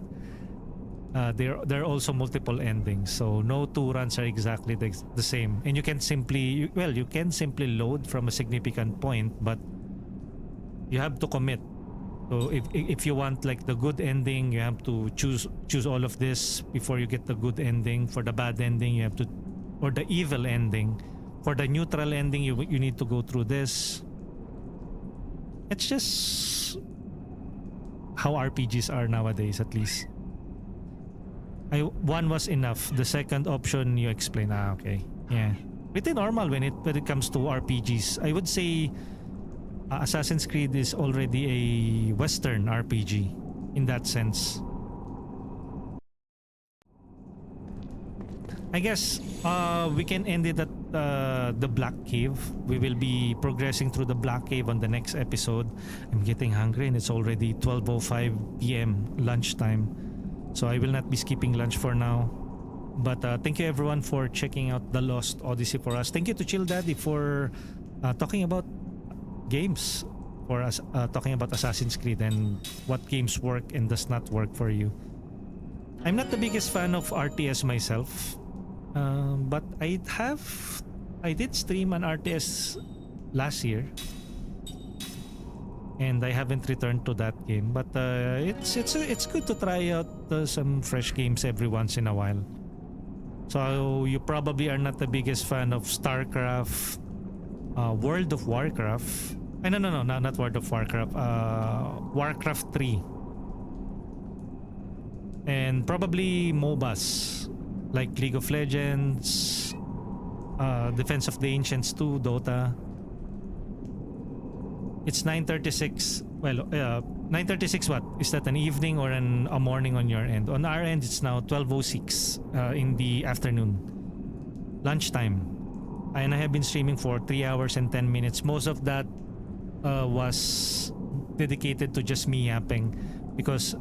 there are also multiple endings, so no 2 runs are exactly the same. And you can simply load from a significant point, but you have to commit. So if you want like the good ending, you have to choose all of this before you get the good ending. For the bad ending, you have to, or the evil ending. For the neutral ending, you need to go through this. It's just how RPGs are nowadays, at least. One was enough. The second option you explain. Okay, yeah, pretty normal when it comes to RPGs. I would say Assassin's Creed is already a Western RPG in that sense. I guess we can end it at the Black Cave. We will be progressing through the Black Cave on the next episode. I'm getting hungry and it's already 12:05 p.m. lunchtime. So I will not be skipping lunch for now. But thank you everyone for checking out the Lost Odyssey for us. Thank you to Chill Daddy for talking about games, for us, talking about Assassin's Creed and what games work and does not work for you. I'm not the biggest fan of RTS myself, but I did stream an RTS last year, and I haven't returned to that game. But it's good to try out some fresh games every once in a while. So you probably are not the biggest fan of StarCraft, World of Warcraft. No, not World of Warcraft. Warcraft 3. And probably MOBAs like League of Legends, Defense of the Ancients 2, Dota. It's 9:36. Well, 9:36 what? Is that an evening or a morning on your end? On our end, it's now 12:06 in the afternoon. Lunchtime. And I have been streaming for 3 hours and 10 minutes. Most of that was dedicated to just me yapping because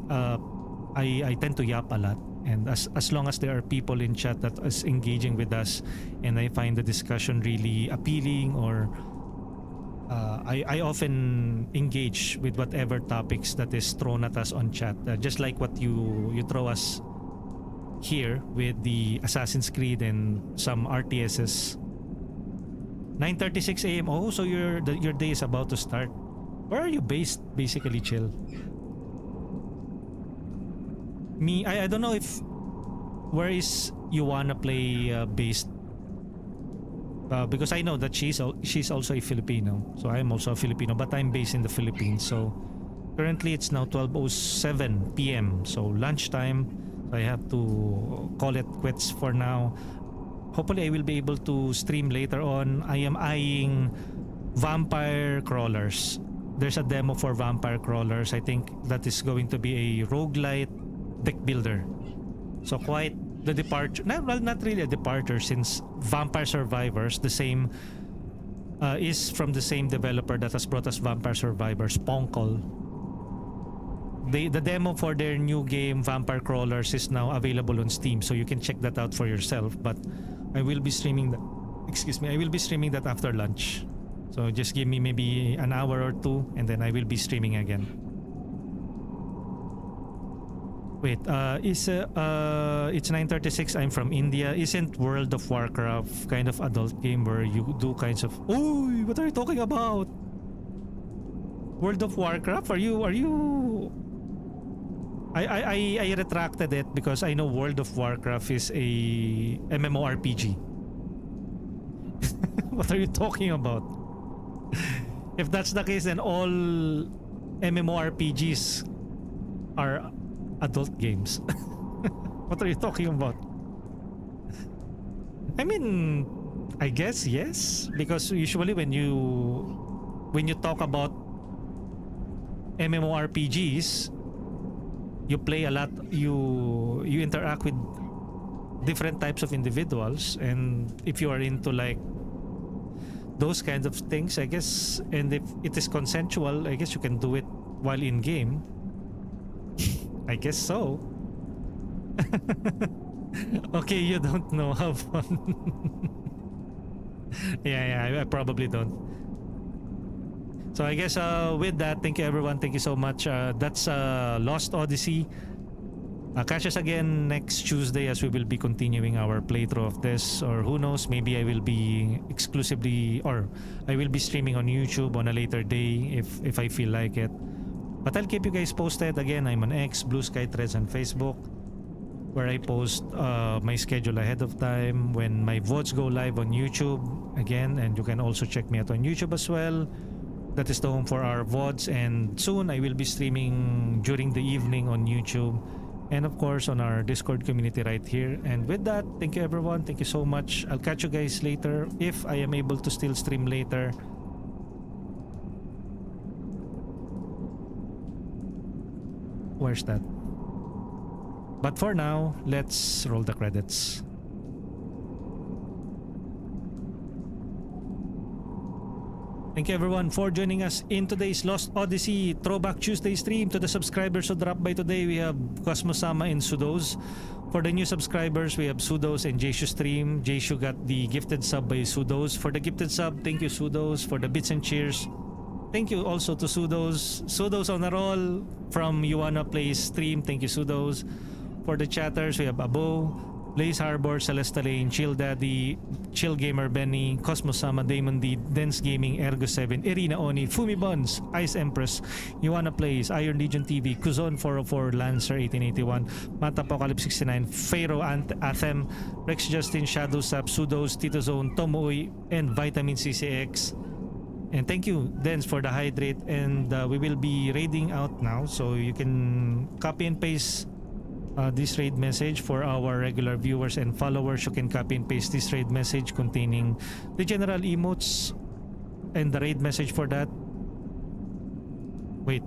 I tend to yap a lot. And as long as there are people in chat that is engaging with us and I find the discussion really appealing, or I often engage with whatever topics that is thrown at us on chat, just like what you throw us here with the Assassin's Creed and some RTSs. 9:36 a.m. Oh, so your day is about to start. Where are you based, basically, Chill? Me, I don't know if where is you wanna play based, because I know that she's also a Filipino, so I'm also a Filipino, but I'm based in the Philippines. So currently it's now 12:07 p.m. so lunchtime. I have to call it quits for now. Hopefully I will be able to stream later on. I am eyeing Vampire Crawlers. There's a demo for Vampire Crawlers. I think that is going to be a roguelite deck builder. So quite the departure. Well, not really a departure, since Vampire Survivors, the same is from the same developer that has brought us Vampire Survivors, Ponkol. The demo for their new game Vampire Crawlers is now available on Steam, so you can check that out for yourself. But I will be streaming that. Excuse me, I will be streaming that after lunch. So just give me maybe an hour or two, and then I will be streaming again. Wait, it's 9:36. I'm from India. Isn't World of Warcraft kind of adult game where you do kinds of? Oh, what are you talking about? World of Warcraft? Are you? I retracted it because I know World of Warcraft is a MMORPG. What are you talking about? If that's the case, then all MMORPGs are adult games. What are you talking about? I mean, I guess yes, because usually when you talk about MMORPGs, you play a lot, you interact with different types of individuals, and if you are into like those kinds of things, I guess, and if it is consensual, I guess you can do it while in game. I guess so. Okay, you don't know. How fun. Yeah, I probably don't. So I guess with that, thank you everyone. Thank you so much. That's Lost Odyssey. Catch us again next Tuesday as we will be continuing our playthrough of this, or who knows, maybe I will be exclusively, or I will be streaming on YouTube on a later day if I feel like it. But I'll keep you guys posted. Again, I'm on X, Blue Sky, Threads, and Facebook, where I post my schedule ahead of time when my VODs go live on YouTube again, and you can also check me out on YouTube as well. That is the home for our VODs, and soon I will be streaming during the evening on YouTube, and of course on our Discord community right here. And with that, thank you everyone. Thank you so much. I'll catch you guys later if I am able to still stream later. Where's that? But for now, let's roll the credits. Thank you everyone for joining us in today's Lost Odyssey Throwback Tuesday stream. To the subscribers who dropped by today, we have Cosmosama and Sudos. For the new subscribers, we have Sudos and Jeshu stream. Jeshu got the gifted sub by Sudos. For the gifted sub, thank you Sudos. For the bits and cheers, thank you also to Sudos. Sudos on a roll from You Wanna Play stream. Thank you Sudos. For the chatters, we have Abo, Blaze Harbor, Celesta Lane, Chill Daddy, Chill Gamer Benny, Cosmos Sama, Damon D, Dense Gaming, Ergo 7, Irina Oni, Fumi Buns, Ice Empress, You Wanna Plays, Iron Legion TV, Kuzon 404, Lancer 1881, Mat Apocalypse 69, Pharaoh Athem, Rex Justin, Shadow Sap, Sudos, Tito Zone, Tomoy, and Vitamin CCX. And thank you, Dens, for the hydrate. And we will be raiding out now, so you can copy and paste this raid message. For our regular viewers and followers, you can copy and paste this raid message containing the general emotes and the raid message for that. Wait,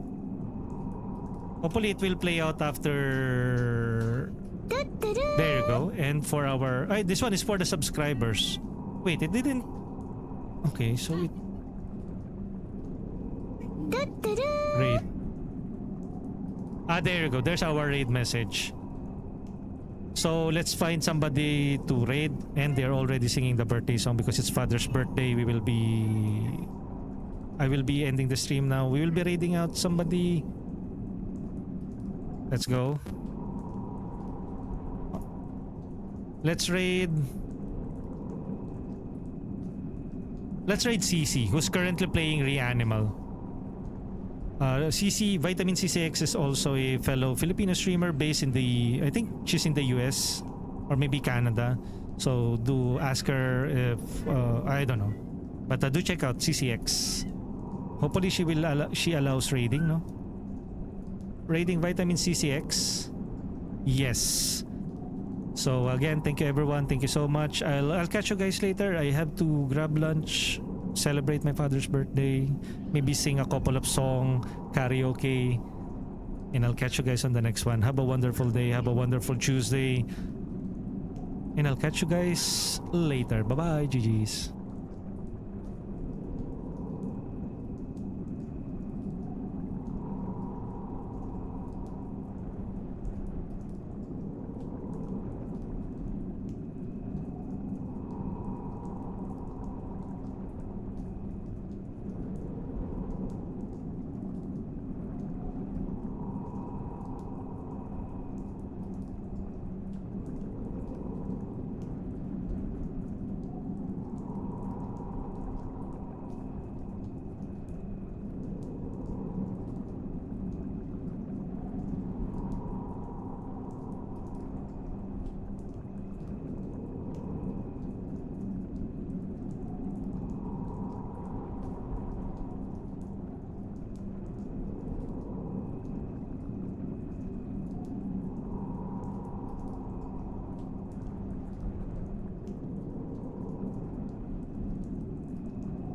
hopefully it will play out after. There you go. And for our this one is for the subscribers. Wait, it didn't. Okay, so it raid. There you go. There's our raid message. So let's find somebody to raid, and they're already singing the birthday song because it's Father's birthday. I will be ending the stream now. We will be raiding out somebody. Let's go. Let's raid CC, who's currently playing Reanimal. CC, Vitamin CCX is also a fellow Filipino streamer based in the, I think she's in the US or maybe Canada. So do ask her if, I don't know. But do check out CCX. Hopefully she allows raiding, no? Raiding Vitamin CCX. Yes. So again, thank you everyone. Thank you so much. I'll catch you guys later. I have to grab lunch, celebrate my father's birthday, maybe sing a couple of songs, karaoke, and I'll catch you guys on the next one. Have a wonderful day, have a wonderful Tuesday, and I'll catch you guys later. Bye bye, GG's.